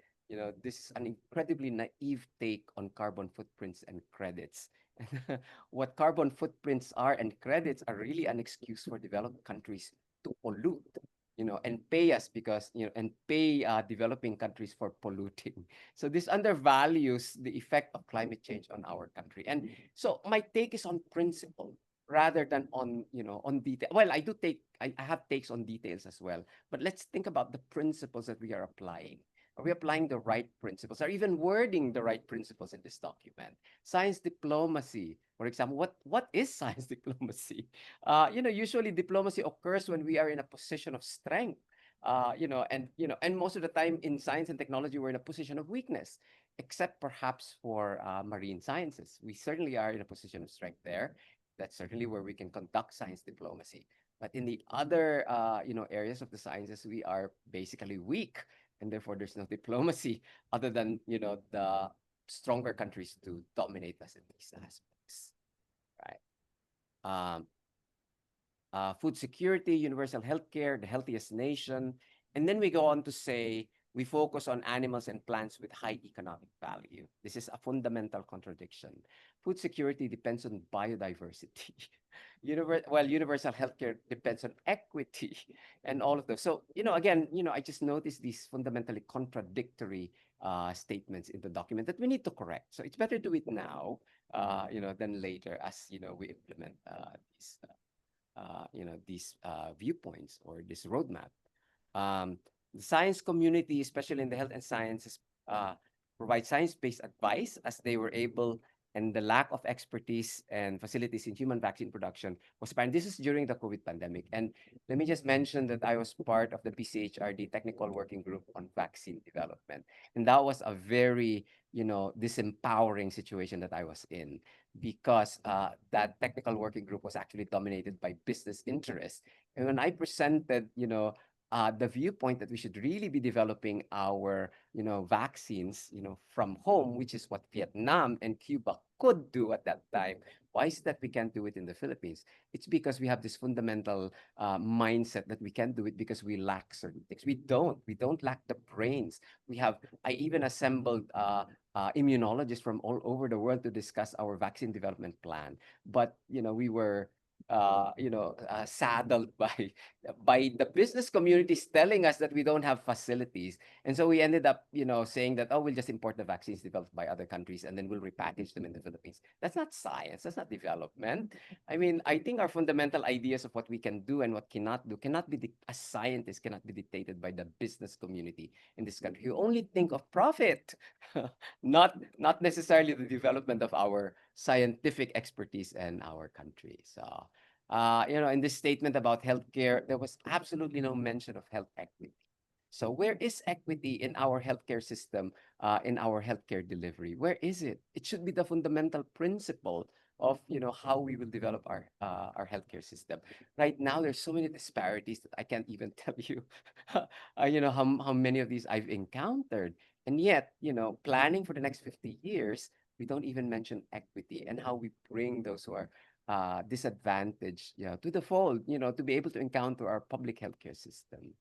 this is an incredibly naive take on carbon footprints and credits. What carbon footprints are and credits are really an excuse for developed countries to pollute, and pay us because, and pay developing countries for polluting. So this undervalues the effect of climate change on our country. And so my take is on principle rather than on, on detail. Well, I have takes on details as well, but let's think about the principles that we are applying. Are we applying the right principles? Are even wording the right principles in this document? Science diplomacy, for example, what is science diplomacy? Usually diplomacy occurs when we are in a position of strength. And most of the time in science and technology, we're in a position of weakness, except perhaps for marine sciences. We certainly are in a position of strength there. That's certainly where we can conduct science diplomacy. But in the other, areas of the sciences, we are basically weak, and therefore there's no diplomacy other than the stronger countries to dominate us in these aspects, right? Food security, universal healthcare, the healthiest nation, and then we go on to say we focus on animals and plants with high economic value. This is a fundamental contradiction. Food security depends on biodiversity. Universal healthcare depends on equity and all of those. So, again, I just noticed these fundamentally contradictory statements in the document that we need to correct. So it's better to do it now, than later as, we implement these viewpoints or this roadmap. The science community, especially in the health and sciences, provide science-based advice as they were able, and the lack of expertise and facilities in human vaccine production was apparent. This is during the COVID pandemic. And let me just mention that I was part of the PCHRD Technical Working Group on Vaccine Development. And that was a very, disempowering situation that I was in, because that technical working group was actually dominated by business interests. And when I presented, the viewpoint that we should really be developing our, vaccines, from home, which is what Vietnam and Cuba could do at that time. Why is it that we can't do it in the Philippines? It's because we have this fundamental mindset that we can't do it because we lack certain things. We don't lack the brains. I even assembled immunologists from all over the world to discuss our vaccine development plan. But, we were saddled by by the business communities telling us that we don't have facilities. And so we ended up, saying that, oh, we'll just import the vaccines developed by other countries and then we'll repackage them in the Philippines. That's not science. That's not development. I mean, I think our fundamental ideas of what we can do and what cannot do cannot be, as scientists, cannot be dictated by the business community in this country who only think of profit, not necessarily the development of our scientific expertise in our country. So, in this statement about healthcare, there was absolutely no mention of health equity. So where is equity in our healthcare system, in our healthcare delivery? Where is it? It should be the fundamental principle of how we will develop our healthcare system. Right now, there's so many disparities that I can't even tell you, how many of these I've encountered. And yet, planning for the next 50 years, we don't even mention equity and how we bring those who are disadvantaged, to the fold, to be able to encounter our public healthcare system.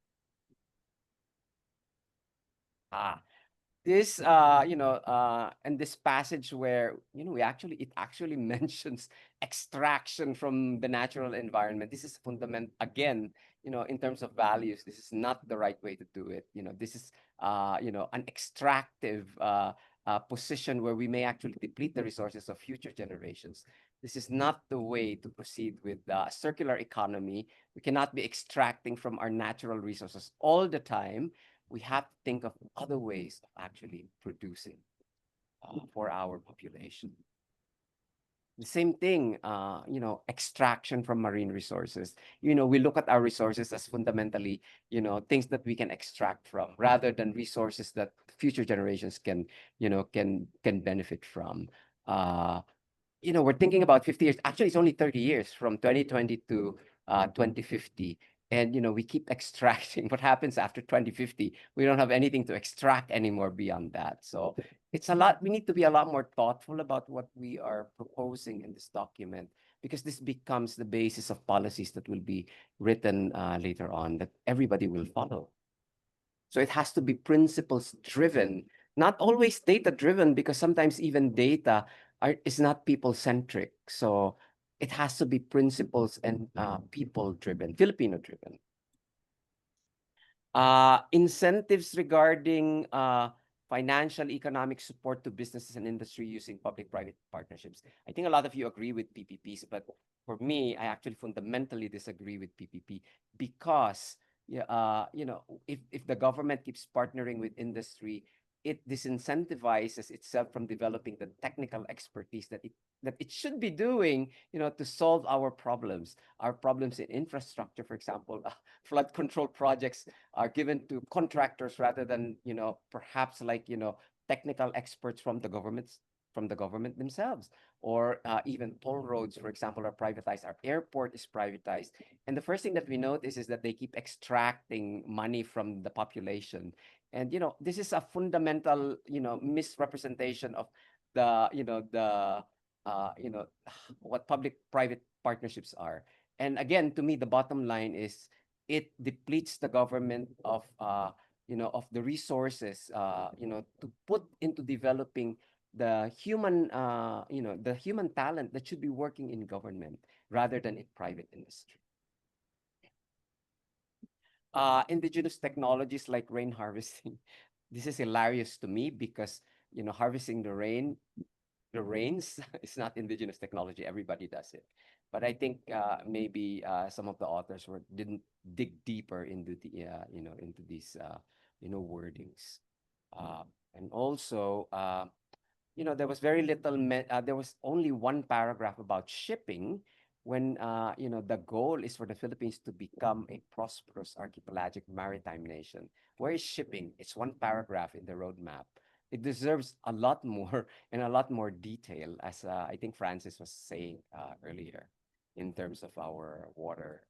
This and this passage where it actually mentions extraction from the natural environment. This is fundamental again, in terms of values. This is not the right way to do it. This is an extractive position where we may actually deplete the resources of future generations. This is not the way to proceed with the circular economy. We cannot be extracting from our natural resources all the time. We have to think of other ways of actually producing for our population. The same thing, extraction from marine resources. We look at our resources as fundamentally, things that we can extract from rather than resources that future generations can benefit from. We're thinking about 50 years. Actually, it's only 30 years from 2020 to 2050. And, we keep extracting. What happens after 2050? We don't have anything to extract anymore beyond that. So it's a lot. We need to be a lot more thoughtful about what we are proposing in this document, because this becomes the basis of policies that will be written later on that everybody will follow. So it has to be principles driven, not always data driven, because sometimes even data is not people centric. So it has to be principles and people driven, Filipino driven. Incentives regarding financial economic support to businesses and industry using public-private partnerships. I think a lot of you agree with PPPs, but for me, I actually fundamentally disagree with PPP because if the government keeps partnering with industry, it disincentivizes itself from developing the technical expertise that it should be doing, to solve our problems in infrastructure. For example, flood control projects are given to contractors rather than, perhaps like, technical experts from the government themselves, or even toll roads, for example, are privatized. Our airport is privatized. And the first thing that we notice is that they keep extracting money from the population. And, this is a fundamental, misrepresentation of what public-private partnerships are. And again, to me, the bottom line is it depletes the government of the resources, to put into developing the human talent that should be working in government rather than in private industry. Indigenous technologies like rain harvesting. This is hilarious to me because, harvesting the rains is not indigenous technology. Everybody does it. But I think maybe some of the authors didn't dig deeper into the into these wordings. And also there was very little. There was only one paragraph about shipping, when the goal is for the Philippines to become a prosperous archipelagic maritime nation. Where is shipping? It's one paragraph in the roadmap. It deserves a lot more and a lot more detail, as I think Francis was saying earlier, in terms of our water.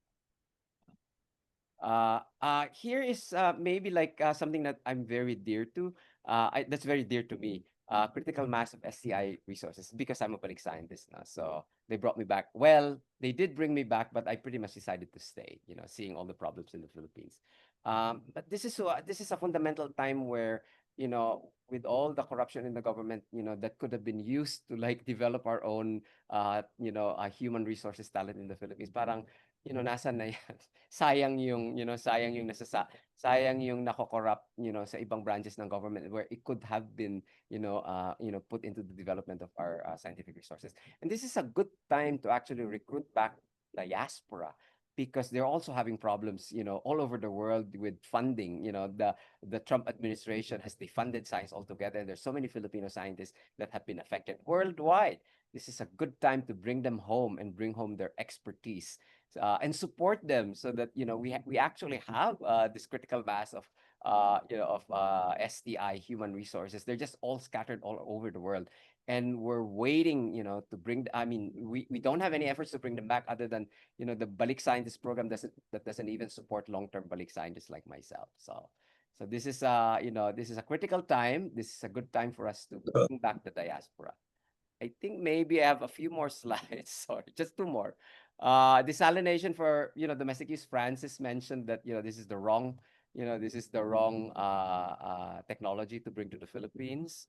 Here is maybe like something that I'm very dear to. That's very dear to me. Critical mass of ST&I resources, because I'm a political scientist now. So they brought me back. Well, they did bring me back, but I pretty much decided to stay, seeing all the problems in the Philippines. But this is a fundamental time where, with all the corruption in the government, that could have been used to like develop our own, human resources talent in the Philippines. Parang nasaan na yan? Sayang yung, sayang yung sayang yung nako-corrupt, sa ibang branches ng government where it could have been, put into the development of our scientific resources. And this is a good time to actually recruit back diaspora because they're also having problems, all over the world with funding. The Trump administration has defunded science altogether. There's so many Filipino scientists that have been affected worldwide. This is a good time to bring them home and bring home their expertise and support them so that we actually have this critical mass of STI human resources. They're just all scattered all over the world, and we're waiting to bring. I mean, we don't have any efforts to bring them back other than the Balik Scientist program doesn't even support long-term Balik scientists like myself. So this is this is a critical time. This is a good time for us to bring back the diaspora. I think maybe I have a few more slides. Sorry, just two more. Desalination for domestic use. Francis mentioned that this is the wrong technology to bring to the Philippines.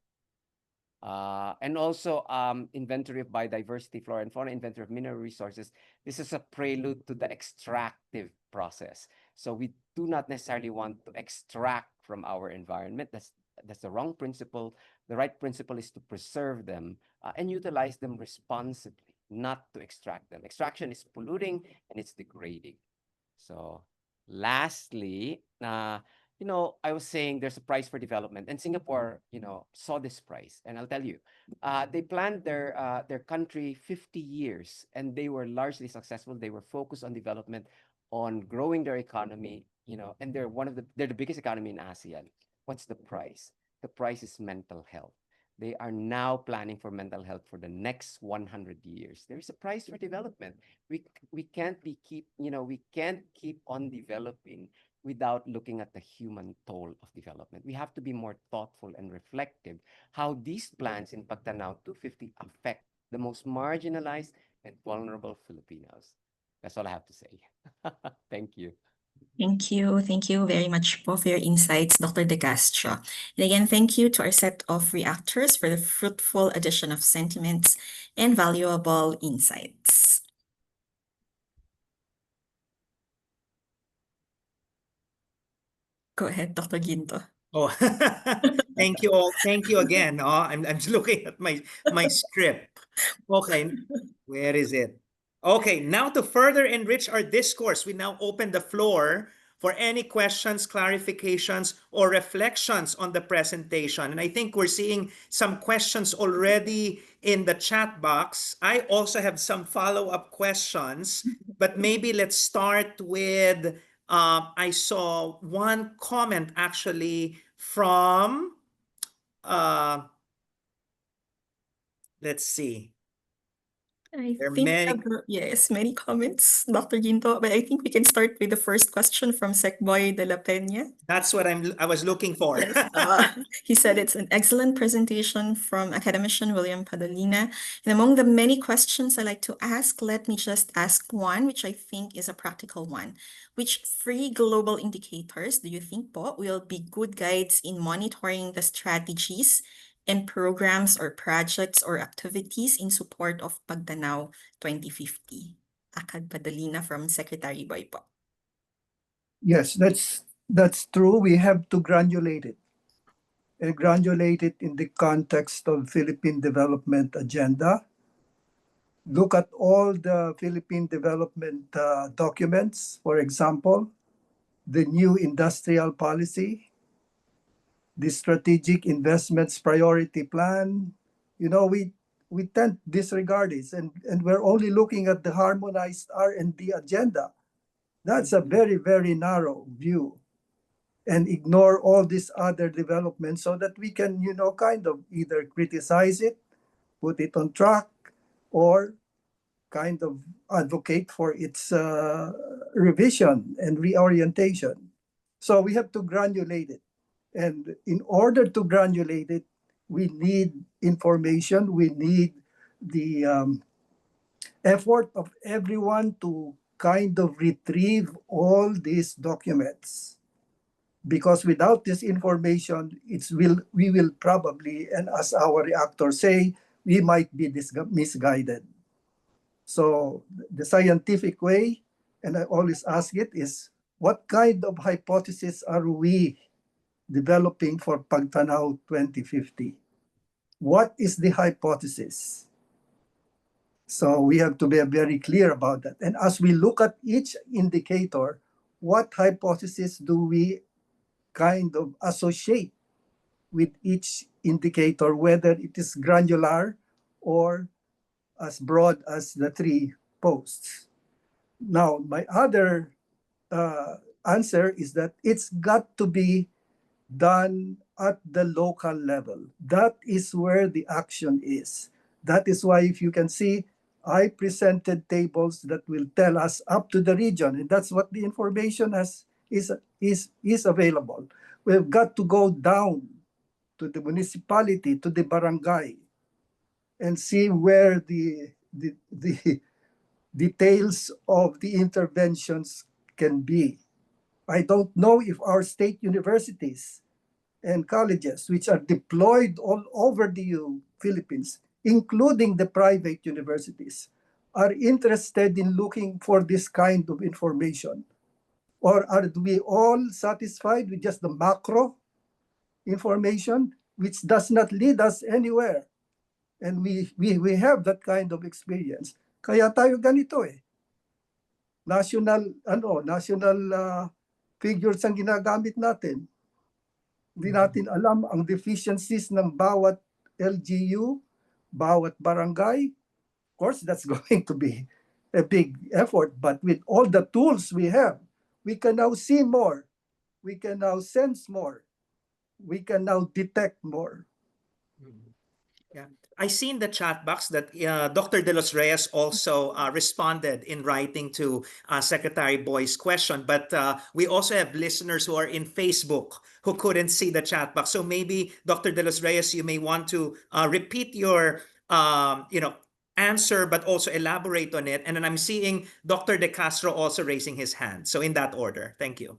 And also inventory of biodiversity, flora and fauna, inventory of mineral resources. This is a prelude to the extractive process. So we do not necessarily want to extract from our environment. That's the wrong principle. The right principle is to preserve them and utilize them responsibly, not to extract them. Extraction is polluting and it's degrading. So lastly, I was saying there's a price for development, and Singapore, saw this price, and I'll tell you, they planned their country 50 years, and they were largely successful. They were focused on development, on growing their economy, and they're the biggest economy in ASEAN. What's the price? The price is mental health. They are now planning for mental health for the next 100 years. There is a price for development. We can't keep on developing without looking at the human toll of development. We have to be more thoughtful and reflective how these plans in PAGTANAW 250 affect the most marginalized and vulnerable Filipinos. That's all I have to say. Thank you. Thank you. Thank you very much for your insights, Dr. De Castro. And again, thank you to our set of reactors for the fruitful addition of sentiments and valuable insights. Go ahead, Dr. Ginto. Oh, thank you all. Thank you again. Oh, I'm just looking at my script. Okay, where is it? Okay, now to further enrich our discourse, we now open the floor for any questions, clarifications, or reflections on the presentation. And I think we're seeing some questions already in the chat box. I also have some follow-up questions, but maybe let's start with I saw one comment actually from, let's see. I There are think many. yes, many comments, Dr. Ginto, but I think we can start with the first question from Secboy de la Peña. That's what I was looking for. Yes, he said it's an excellent presentation from Academician William Padolina. And among the many questions I like to ask, let me just ask one, which I think is a practical one. Which 3 global indicators do you think po will be good guides in monitoring the strategies and programs or projects or activities in support of PAGTANAW 2050? Akad Padolina from Secretary Boy po. Yes, that's true. We have to granulate it. And granulate it in the context of Philippine Development Agenda. Look at all the Philippine development documents, for example, the new industrial policy, the strategic investments priority plan. We tend to disregard this, and we're only looking at the harmonized R&D agenda. That's a very, very narrow view, and ignore all these other developments so that we can, kind of either criticize it, put it on track, or kind of advocate for its revision and reorientation. So we have to granulate it. And in order to granulate it, we need information. We need the effort of everyone to kind of retrieve all these documents. Because without this information, we will probably, and as our reactors say, we might be misguided. So the scientific way and I always ask it, is what kind of hypothesis are we developing for PAGTANAW 2050? What is the hypothesis? So we have to be very clear about that. And as we look at each indicator, what hypothesis do we kind of associate with each indicator, whether it is granular or as broad as the three posts? Now, my other answer is that it's got to be done at the local level. That is where the action is. That is why, if you can see, I presented tables that will tell us up to the region, and that's what the information is available. We've got to go down to the municipality, to the barangay, and see where the details of the interventions can be. I don't know if our state universities and colleges, which are deployed all over the Philippines, including the private universities, are interested in looking for this kind of information? Or are we all satisfied with just the macro information, which does not lead us anywhere? And we have that kind of experience. Kaya tayo ganito eh. National figures ang ginagamit natin. Hindi natin alam ang deficiencies ng bawat LGU, bawat barangay. Of course, that's going to be a big effort. But with all the tools we have, we can now see more. We can now sense more. We can now detect more. Yeah. I see in the chat box that Dr. De Los Reyes also responded in writing to Secretary Boy's question, but we also have listeners who are in Facebook who couldn't see the chat box. So maybe, Dr. De Los Reyes, you may want to repeat your answer, but also elaborate on it. And then I'm seeing Dr. De Castro also raising his hand. So in that order, thank you.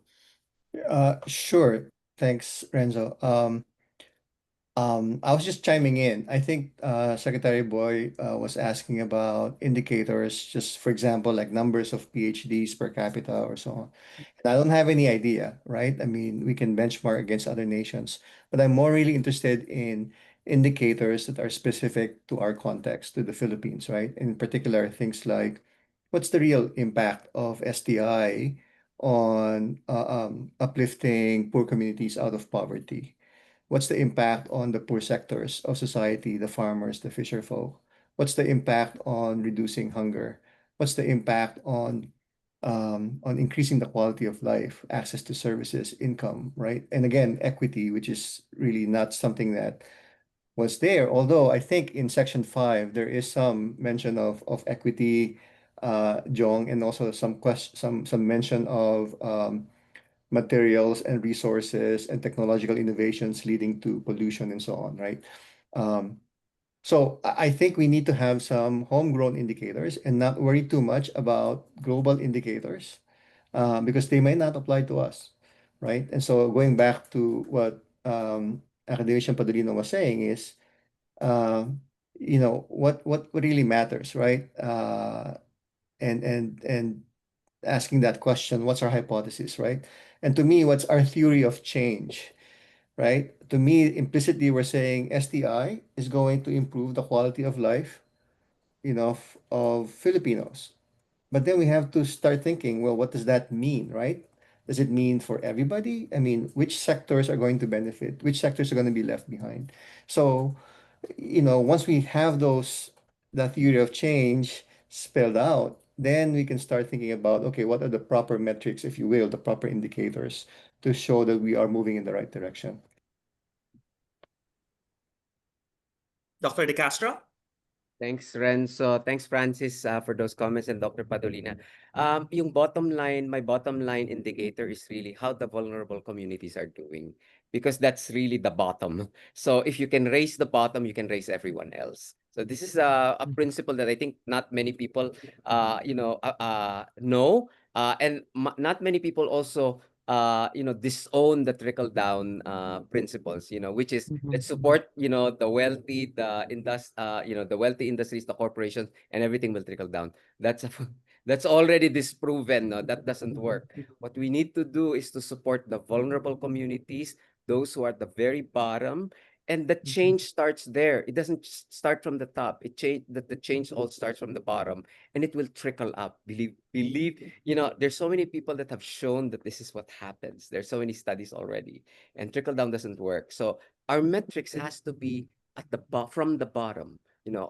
Sure. Thanks, Renzo. I was just chiming in. I think Secretary Boy was asking about indicators, just for example, like numbers of PhDs per capita or so on. And I don't have any idea, right? I mean, we can benchmark against other nations, but I'm more really interested in indicators that are specific to our context, to the Philippines, right? In particular, things like what's the real impact of STI on uplifting poor communities out of poverty? What's the impact on the poor sectors of society, the farmers, the fisher folk? What's the impact on reducing hunger? What's the impact on increasing the quality of life, access to services, income, right? And again, equity, which is really not something that was there. Although I think in Section 5, there is some mention of equity, Jong, and also some mention of materials and resources and technological innovations leading to pollution and so on, right? So I think we need to have some homegrown indicators and not worry too much about global indicators because they may not apply to us, right? And so going back to what Academician Padolina was saying is, what really matters, right? And asking that question, what's our hypothesis, right? And to me, what's our theory of change, right? To me, implicitly, we're saying STI is going to improve the quality of life, of Filipinos. But then we have to start thinking, well, what does that mean, right? Does it mean for everybody? I mean, which sectors are going to benefit? Which sectors are going to be left behind? So, once we have the theory of change spelled out, then we can start thinking about, okay, what are the proper metrics, if you will, the proper indicators to show that we are moving in the right direction. Dr. De Castro? Thanks, Renzo. Thanks, Francis, for those comments, and Dr. Padolina. My bottom line indicator is really how the vulnerable communities are doing, because that's really the bottom. So if you can raise the bottom, you can raise everyone else. So this is a principle that I think not many people, know, and not many people also disown the trickle down principles, which is let's support the wealthy, the wealthy industries, the corporations, and everything will trickle down. That's a That's already disproven. No? That doesn't work. What we need to do is to support the vulnerable communities, those who are at the very bottom, and the change starts there. It doesn't start from the top. The change all starts from the bottom, and it will trickle up. Believe. There's so many people that have shown that this is what happens. There's so many studies already, and trickle down doesn't work. So our metrics has to be at from the bottom.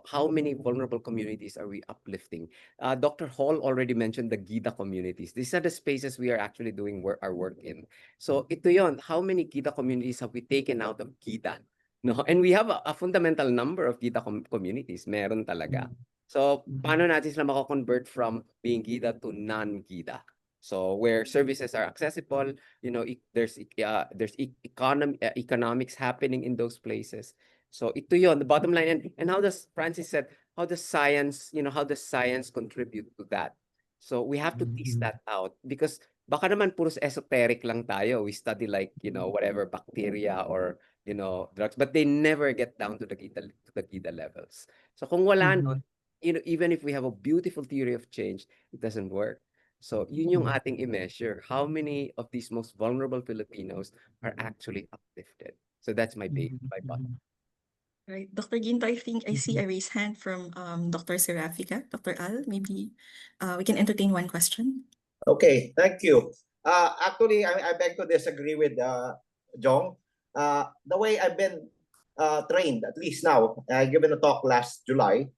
How many vulnerable communities are we uplifting? Dr. Hall already mentioned the GIDA communities. These are the spaces we are actually doing our work in. So ito yon, how many GIDA communities have we taken out of GIDA? No? And we have a fundamental number of GIDA communities. Meron talaga. So paano natin sila mako-convert from being GIDA to non-GIDA? So where services are accessible, there's economics happening in those places. So ito yon, the bottom line. And how does, Francis said, how does science contribute to that? So we have to tease that out, because baka naman puros esoteric lang tayo. We study like, whatever, bacteria or, drugs, but they never get down to the GIDA levels. So kung wala nun, even if we have a beautiful theory of change, it doesn't work. So yun yung ating i-measure. How many of these most vulnerable Filipinos are actually uplifted? So that's my bottom. Right. Dr. Ginto, I think I see a raised hand from Dr. Serafica. Dr. Al, maybe we can entertain one question. Okay, thank you. Actually, I beg to disagree with Jong. The way I've been trained, at least now, I given a talk last July,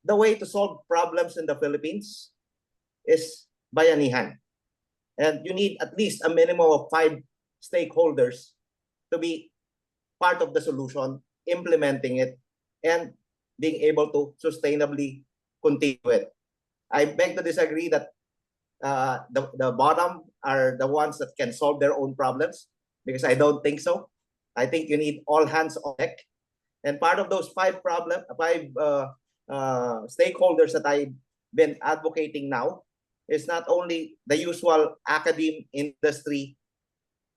the way to solve problems in the Philippines is bayanihan. And you need at least a minimum of 5 stakeholders to be part of the solution, implementing it, and being able to sustainably continue it. I beg to disagree that the bottom are the ones that can solve their own problems, because I don't think so. I think you need all hands on deck. And part of those 5 stakeholders that I've been advocating now is not only the usual academe, industry,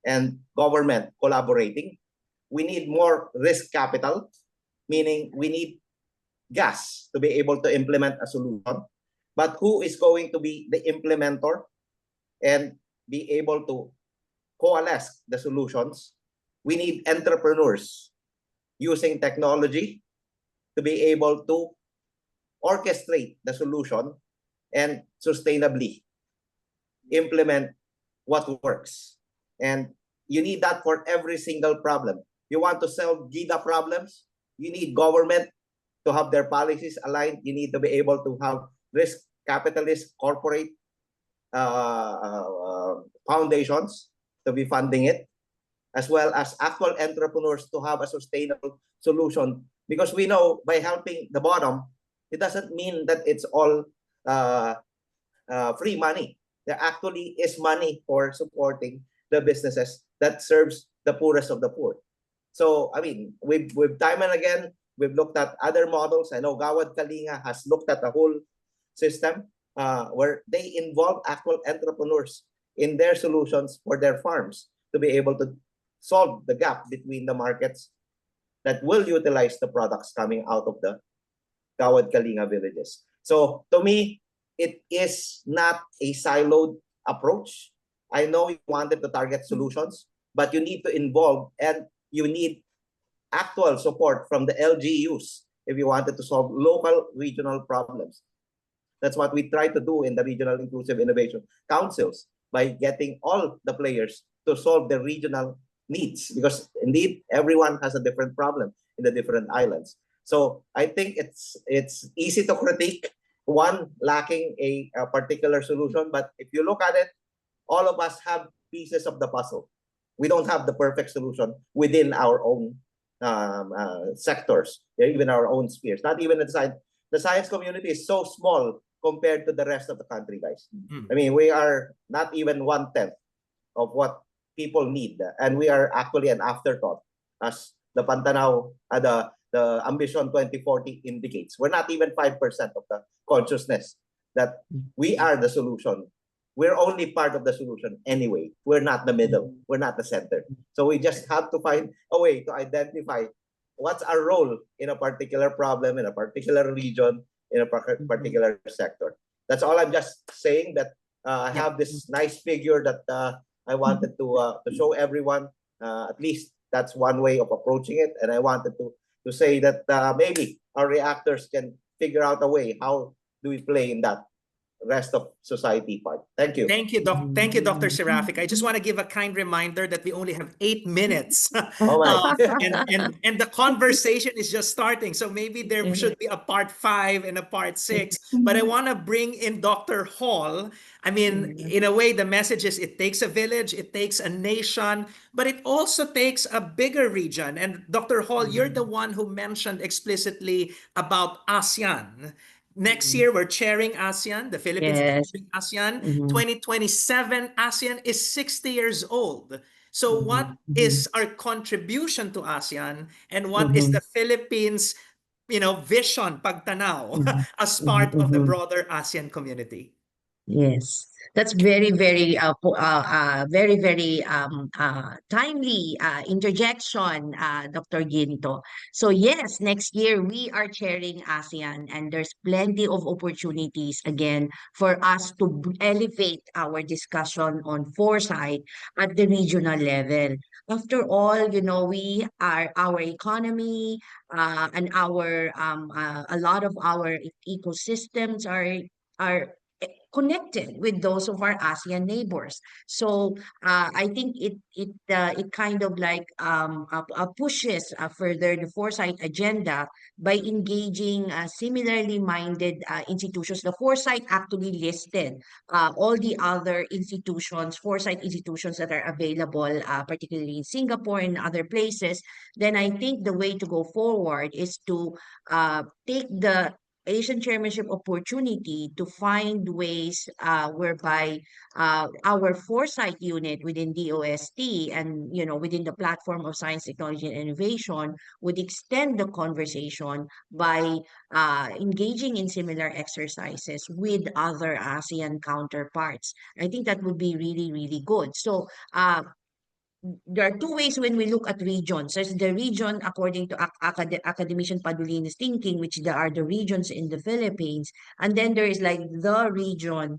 and government collaborating. We need more risk capital, meaning we need gas to be able to implement a solution. But who is going to be the implementer and be able to coalesce the solutions? We need entrepreneurs using technology to be able to orchestrate the solution and sustainably implement what works. And you need that for every single problem. You want to solve GIDA problems, you need government to have their policies aligned. You need to be able to have risk capitalist corporate foundations to be funding it, as well as actual entrepreneurs to have a sustainable solution. Because we know by helping the bottom, it doesn't mean that it's all free money. There actually is money for supporting the businesses that serves the poorest of the poor. So, I mean, we've time and again, we've looked at other models. I know Gawad Kalinga has looked at the whole system where they involve actual entrepreneurs in their solutions for their farms to be able to solve the gap between the markets that will utilize the products coming out of the Gawad Kalinga villages. So to me, it is not a siloed approach. I know you wanted to target solutions, but you need to involve and you need actual support from the LGUs if you wanted to solve local regional problems. That's what we try to do in the Regional Inclusive Innovation Councils by getting all the players to solve the regional needs, because indeed everyone has a different problem in the different islands. So I think it's easy to critique one lacking a particular solution, but if you look at it, all of us have pieces of the puzzle. We don't have the perfect solution within our own sectors, even our own spheres. Not even the science community is so small compared to the rest of the country, guys. I mean, we are not even 1/10 of what people need, and we are actually an afterthought, as the PAGTANAW, the Ambition 2040 indicates. We're not even 5% of the consciousness that we are the solution. We're only part of the solution anyway. We're not the middle. We're not the center. So we just have to find a way to identify what's our role in a particular problem, in a particular region, in a particular sector. That's all I'm just saying, that I have this nice figure that I wanted to show everyone. At least that's one way of approaching it. And I wanted to say that maybe our reactors can figure out a way, how do we play in that rest of society part. Thank you. Thank you, Thank you, Dr. Serafic. I just want to give a kind reminder that we only have 8 minutes. Oh my. And the conversation is just starting. So maybe there should be a part 5 and a part 6. But I want to bring in Dr. Hall. I mean, in a way, the message is it takes a village, it takes a nation, but it also takes a bigger region. And Dr. Hall, you're the one who mentioned explicitly about ASEAN. Next year, we're chairing ASEAN. The Philippines is chairing ASEAN. 2027, ASEAN is 60 years old. So what is our contribution to ASEAN, and what is the Philippines, vision, PAGTANAW, as part of the broader ASEAN community? Yes, that's very, very, very, very timely interjection, Dr. Ginto. So yes, next year we are chairing ASEAN, and there's plenty of opportunities again for us to elevate our discussion on foresight at the regional level. After all, we are our economy and a lot of our ecosystems are connected with those of our ASEAN neighbors. So I think it kind of like pushes further the foresight agenda by engaging similarly minded institutions. The foresight actually listed all the other institutions, foresight institutions that are available, particularly in Singapore and other places. Then I think the way to go forward is to take the Asian chairmanship opportunity to find ways whereby our foresight unit within DOST and within the platform of science, technology, and innovation would extend the conversation by engaging in similar exercises with other ASEAN counterparts. I think that would be really, really good. So there are two ways when we look at regions. There's the region according to Academician Padolina's thinking, which there are the regions in the Philippines. And then there is like the region,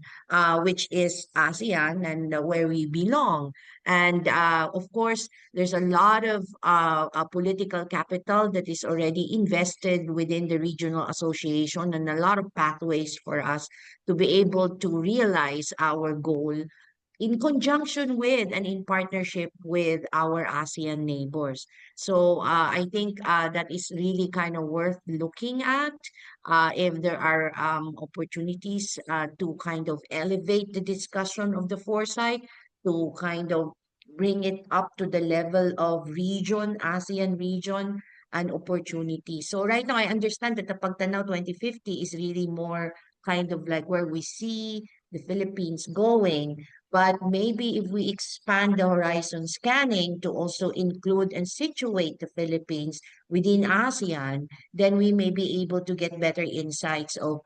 which is ASEAN and where we belong. And of course, there's a lot of political capital that is already invested within the regional association, and a lot of pathways for us to be able to realize our goal in conjunction with and in partnership with our ASEAN neighbors. So I think that is really kind of worth looking at if there are opportunities to kind of elevate the discussion of the foresight, to kind of bring it up to the level of region, ASEAN region, and opportunity. So right now, I understand that the PAGTANAW 2050 is really more kind of like where we see the Philippines going. But maybe if we expand the horizon scanning to also include and situate the Philippines within ASEAN, then we may be able to get better insights of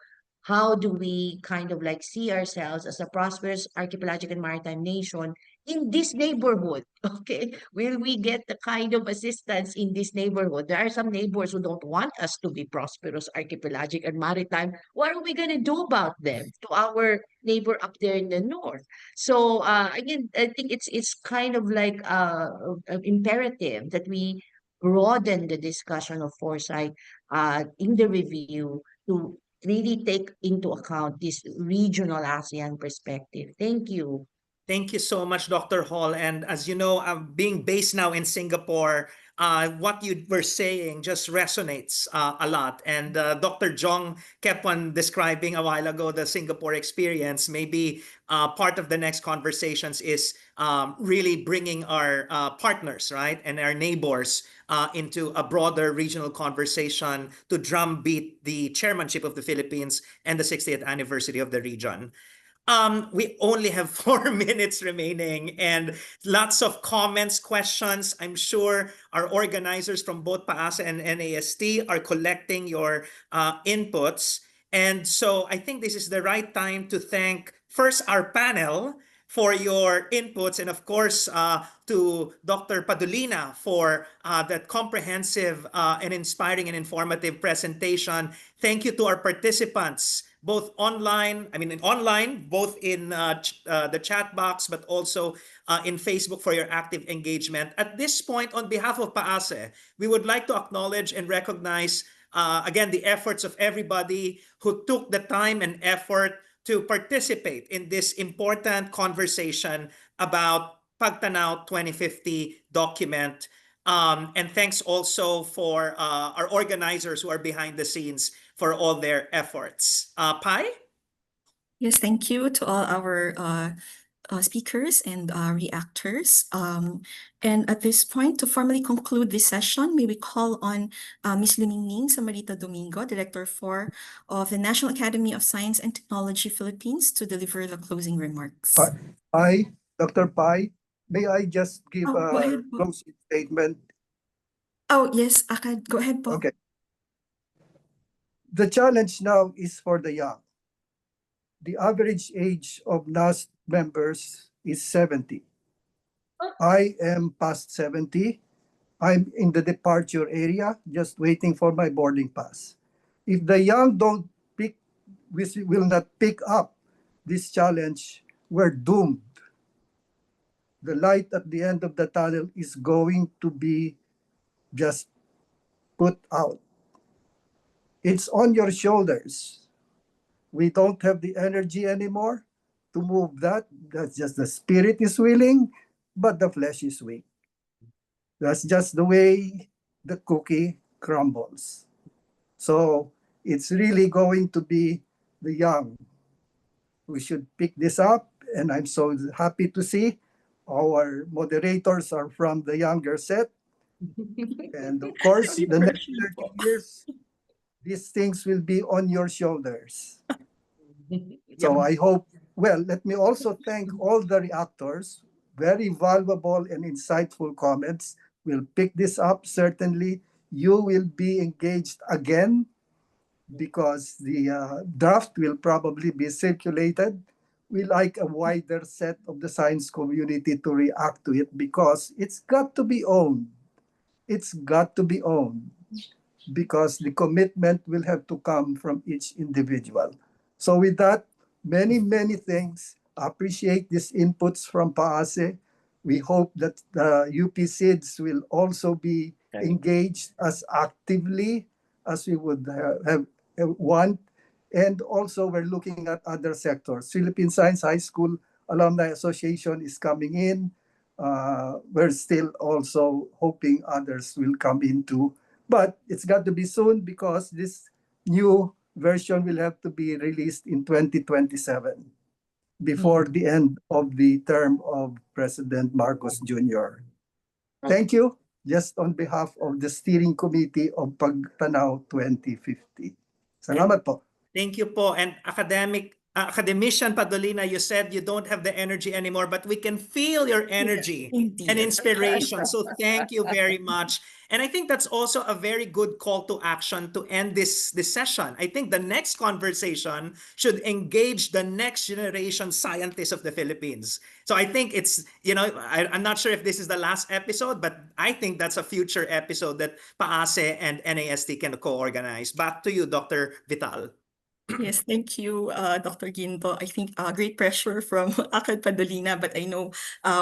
how do we kind of like see ourselves as a prosperous archipelagic and maritime nation in this neighborhood. Okay, will we get the kind of assistance in this neighborhood? There are some neighbors who don't want us to be prosperous archipelagic and maritime. What are we going to do about them, to our neighbor up there in the north? So again, I think it's kind of like imperative that we broaden the discussion of foresight in the review to really take into account this regional ASEAN perspective. Thank you. Thank you so much, Dr. Hall. And as you know, being based now in Singapore, what you were saying just resonates a lot. And Dr. Jong kept on describing a while ago the Singapore experience. Maybe part of the next conversations is really bringing our partners, right, and our neighbors into a broader regional conversation to drumbeat the chairmanship of the Philippines and the 60th anniversary of the region. We only have 4 minutes remaining and lots of comments, questions. I'm sure our organizers from both PAASE and NAST are collecting your inputs. And so I think this is the right time to thank first our panel for your inputs, and of course to Dr. Padolina for that comprehensive and inspiring and informative presentation. Thank you to our participants both online, both in the chat box, but also in Facebook for your active engagement. At this point, on behalf of PAASE, we would like to acknowledge and recognize again the efforts of everybody who took the time and effort to participate in this important conversation about PAGTANAW 2050 document. And thanks also for our organizers who are behind the scenes for all their efforts. Pai? Yes, thank you to all our speakers and reactors. And at this point, to formally conclude this session, may we call on Ms. Luningning Samarita Domingo, Director 4 of the National Academy of Science and Technology Philippines, to deliver the closing remarks. Pai, Dr. Pai, may I just give Go a ahead po. closing statement? Oh, yes, Akad, go ahead po. Okay. The challenge now is for the young. The average age of NAST members is 70. I am past 70. I'm in the departure area, just waiting for my boarding pass. If the young will not pick up this challenge, we're doomed. The light at the end of the tunnel is going to be just put out. It's on your shoulders. We don't have the energy anymore to move that. That's just the spirit is willing, but the flesh is weak. That's just the way the cookie crumbles. So it's really going to be the young who should pick this up. And I'm so happy to see our moderators are from the younger set. And of course, the next 30 years, these things will be on your shoulders. So I hope, well, let me also thank all the reactors. Very valuable and insightful comments. We'll pick this up. Certainly, you will be engaged again because the draft will probably be circulated. We like a wider set of the science community to react to it because it's got to be owned. It's got to be owned because the commitment will have to come from each individual. So with that, many, many things. Appreciate these inputs from PAASE. We hope that the UP SIDS will also be engaged as actively as we would want. And also we're looking at other sectors. Philippine Science High School Alumni Association is coming in. We're still also hoping others will come in too. But it's got to be soon because this new version will have to be released in 2027 before the end of the term of President Marcos Jr. Thank you. Just on behalf of the steering committee of PAGTANAW 2050. Salamat po. Thank you po. And Academician Padolina, you said you don't have the energy anymore, but we can feel your energy and inspiration. So thank you very much. And I think that's also a very good call to action to end this session. I think the next conversation should engage the next generation scientists of the Philippines. So I think it's, I'm not sure if this is the last episode, but I think that's a future episode that PAASE and NAST can co-organize. Back to you, Dr. Vital. Yes, thank you, Dr. Ginto. I think great pressure from Akad Padolina, but I know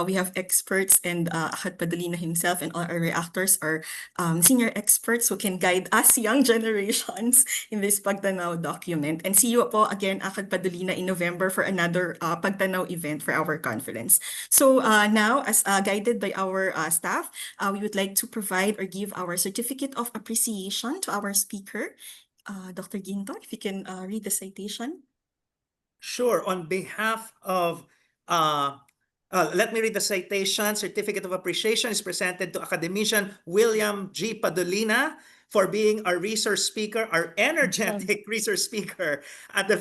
we have experts and Akad Padolina himself and all our reactors are senior experts who can guide us young generations in this PAGTANAW document. And see you po again, Akad Padolina, in November for another PAGTANAW event for our conference. So now, as guided by our staff, we would like to provide or give our certificate of appreciation to our speaker. Dr. Ginto, if you can read the citation. Sure. On behalf of, let me read the citation. Certificate of Appreciation is presented to Academician William G. Padolina for being our resource speaker, our energetic resource speaker at the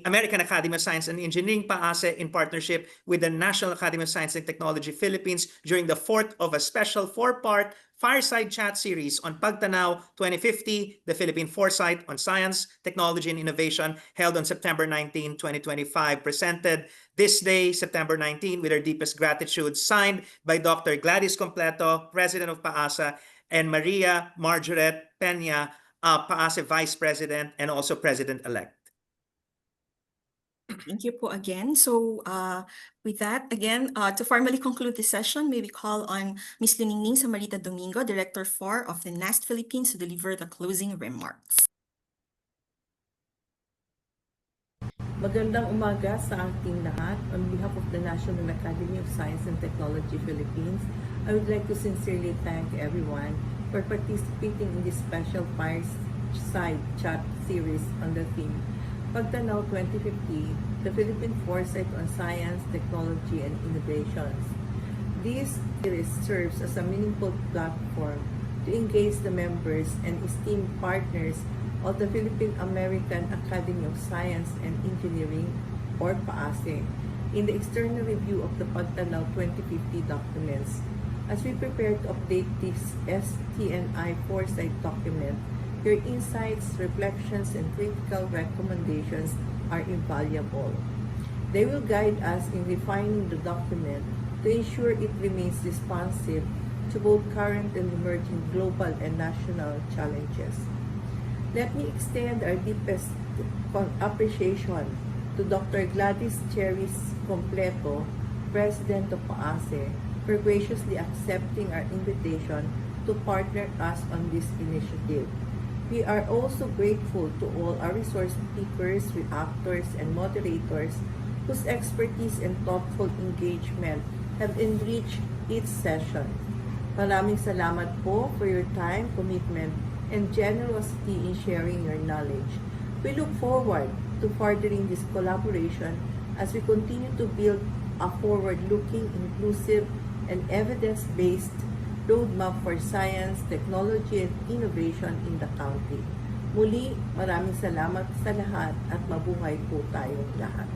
American Academy of Science and Engineering, PAASE, in partnership with the National Academy of Science and Technology Philippines during the fourth of a special four-part fireside chat series on PAGTANAW 2050, the Philippine Foresight on Science, Technology, and Innovation, held on September 19, 2025, presented this day, September 19, with our deepest gratitude, signed by Dr. Gladys Completo, President of PAASE, and Maria Margaret Peña, PAASE Vice President and also President-elect. Thank you po again. So with that, again, to formally conclude this session, may we call on Ms. Luningning Samarita Domingo, Director 4 of the NAST Philippines, to deliver the closing remarks. Magandang umaga sa ating lahat. On behalf of the National Academy of Science and Technology Philippines, I would like to sincerely thank everyone for participating in this special fireside chat series on the theme PAGTANAW 2050, the Philippine Foresight on Science, Technology, and Innovations. This series serves as a meaningful platform to engage the members and esteemed partners of the Philippine American Academy of Science and Engineering, or PAASE, in the external review of the PAGTANAW 2050 documents. As we prepare to update this ST&I Foresight document, your insights, reflections, and critical recommendations are invaluable. They will guide us in refining the document to ensure it remains responsive to both current and emerging global and national challenges. Let me extend our deepest appreciation to Dr. Gladys Cherries Completo, President of PAASE, for graciously accepting our invitation to partner us on this initiative. We are also grateful to all our resource speakers, reactors, and moderators whose expertise and thoughtful engagement have enriched each session. Maraming salamat po for your time, commitment, and generosity in sharing your knowledge. We look forward to furthering this collaboration as we continue to build a forward-looking, inclusive, and evidence-based roadmap for science, technology, and innovation in the county. Muli, maraming salamat sa lahat at mabuhay po tayong lahat.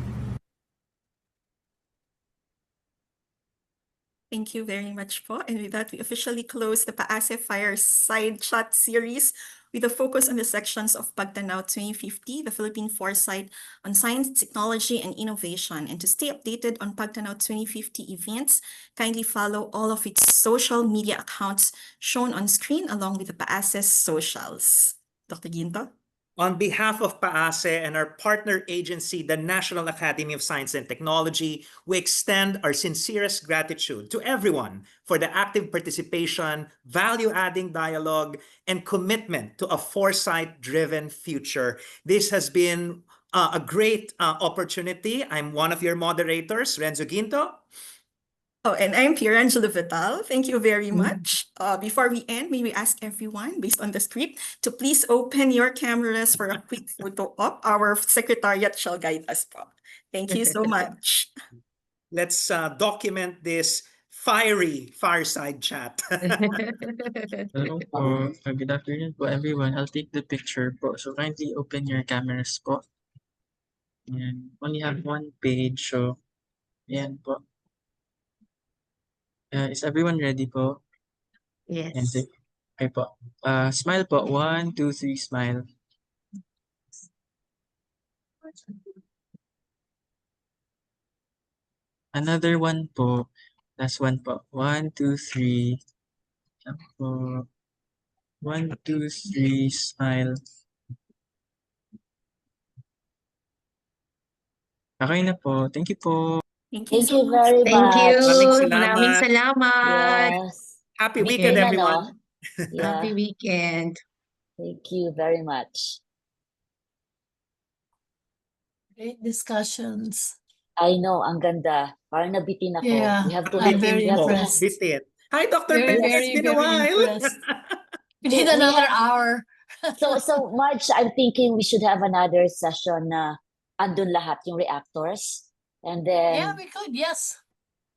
Thank you very much po. And with that, we officially close the PAASE Fireside Chat series with a focus on the sections of PAGTANAW 2050, the Philippine Foresight on Science, Technology, and Innovation. And to stay updated on PAGTANAW 2050 events, kindly follow all of its social media accounts shown on screen along with the PAASE socials. Dr. Ginto? On behalf of PAASE and our partner agency, the National Academy of Science and Technology, we extend our sincerest gratitude to everyone for the active participation, value-adding dialogue, and commitment to a foresight-driven future. This has been a great opportunity. I'm one of your moderators, Renzo Ginto. Oh, and I'm Pierangela Vital. Thank you very much. Before we end, may we ask everyone, based on the script, to please open your cameras for a quick photo op. Our secretariat shall guide us po. Thank you so much. Let's document this fiery fireside chat. Hello po. Good afternoon po everyone. I'll take the picture po. So kindly open your cameras po. Ayan. Only have one page. So, ayan po. Is everyone ready po? Yes. Ayan, okay po. Smile po. 1, 2, 3, smile. Another one po. Last one po. 1, 2, 3. Ayan po. 1, 2, 3, smile. Okay na po. Thank you po. Thank Thank you very Thank you. much. Maraming salamat. Yes. Happy Weekend weekend, na, everyone. no? Yeah. Happy weekend. Thank you very much. Great discussions. I know, ang ganda. Parang nabitin ako. Yeah, We have to I'm have, very we have to impressed. Bitin. Hi, Dr. Very, Perez. very, It's been a very while. impressed. We need We another have- hour. So Marge, I'm thinking we should have another session na andun lahat yung reactors. And then, Yeah, we could, yes.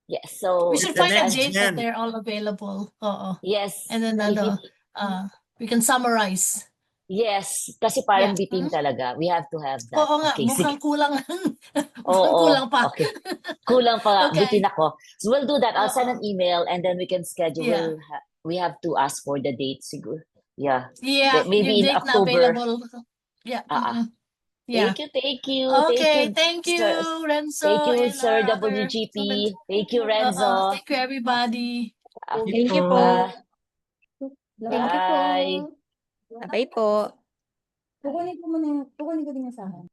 yes, so. We should the find a next date that gen. they're all available. Yes. And then if it- we can summarize. yes, kasi parang Yeah. bitin talaga. We have to have that. Oo nga, Okay, mukhang sige. kulang. Oo, Kulang pa. okay. Kulang pa nga. Okay. Bitin ako. So we'll do that. I'll send an Oo. email and then we can schedule. Yeah. We have to ask for the date siguro. Yeah. Yeah, Maybe yung in date na October. available. Yeah. Yeah. Yeah. Thank you. Okay, thank you, Sir. Renzo. Thank you, and Sir our other WGP. students. Thank you, Renzo. Thank you, everybody. Okay. Thank you po. Bye. Bye po. Kukunin ko din yung sa akin.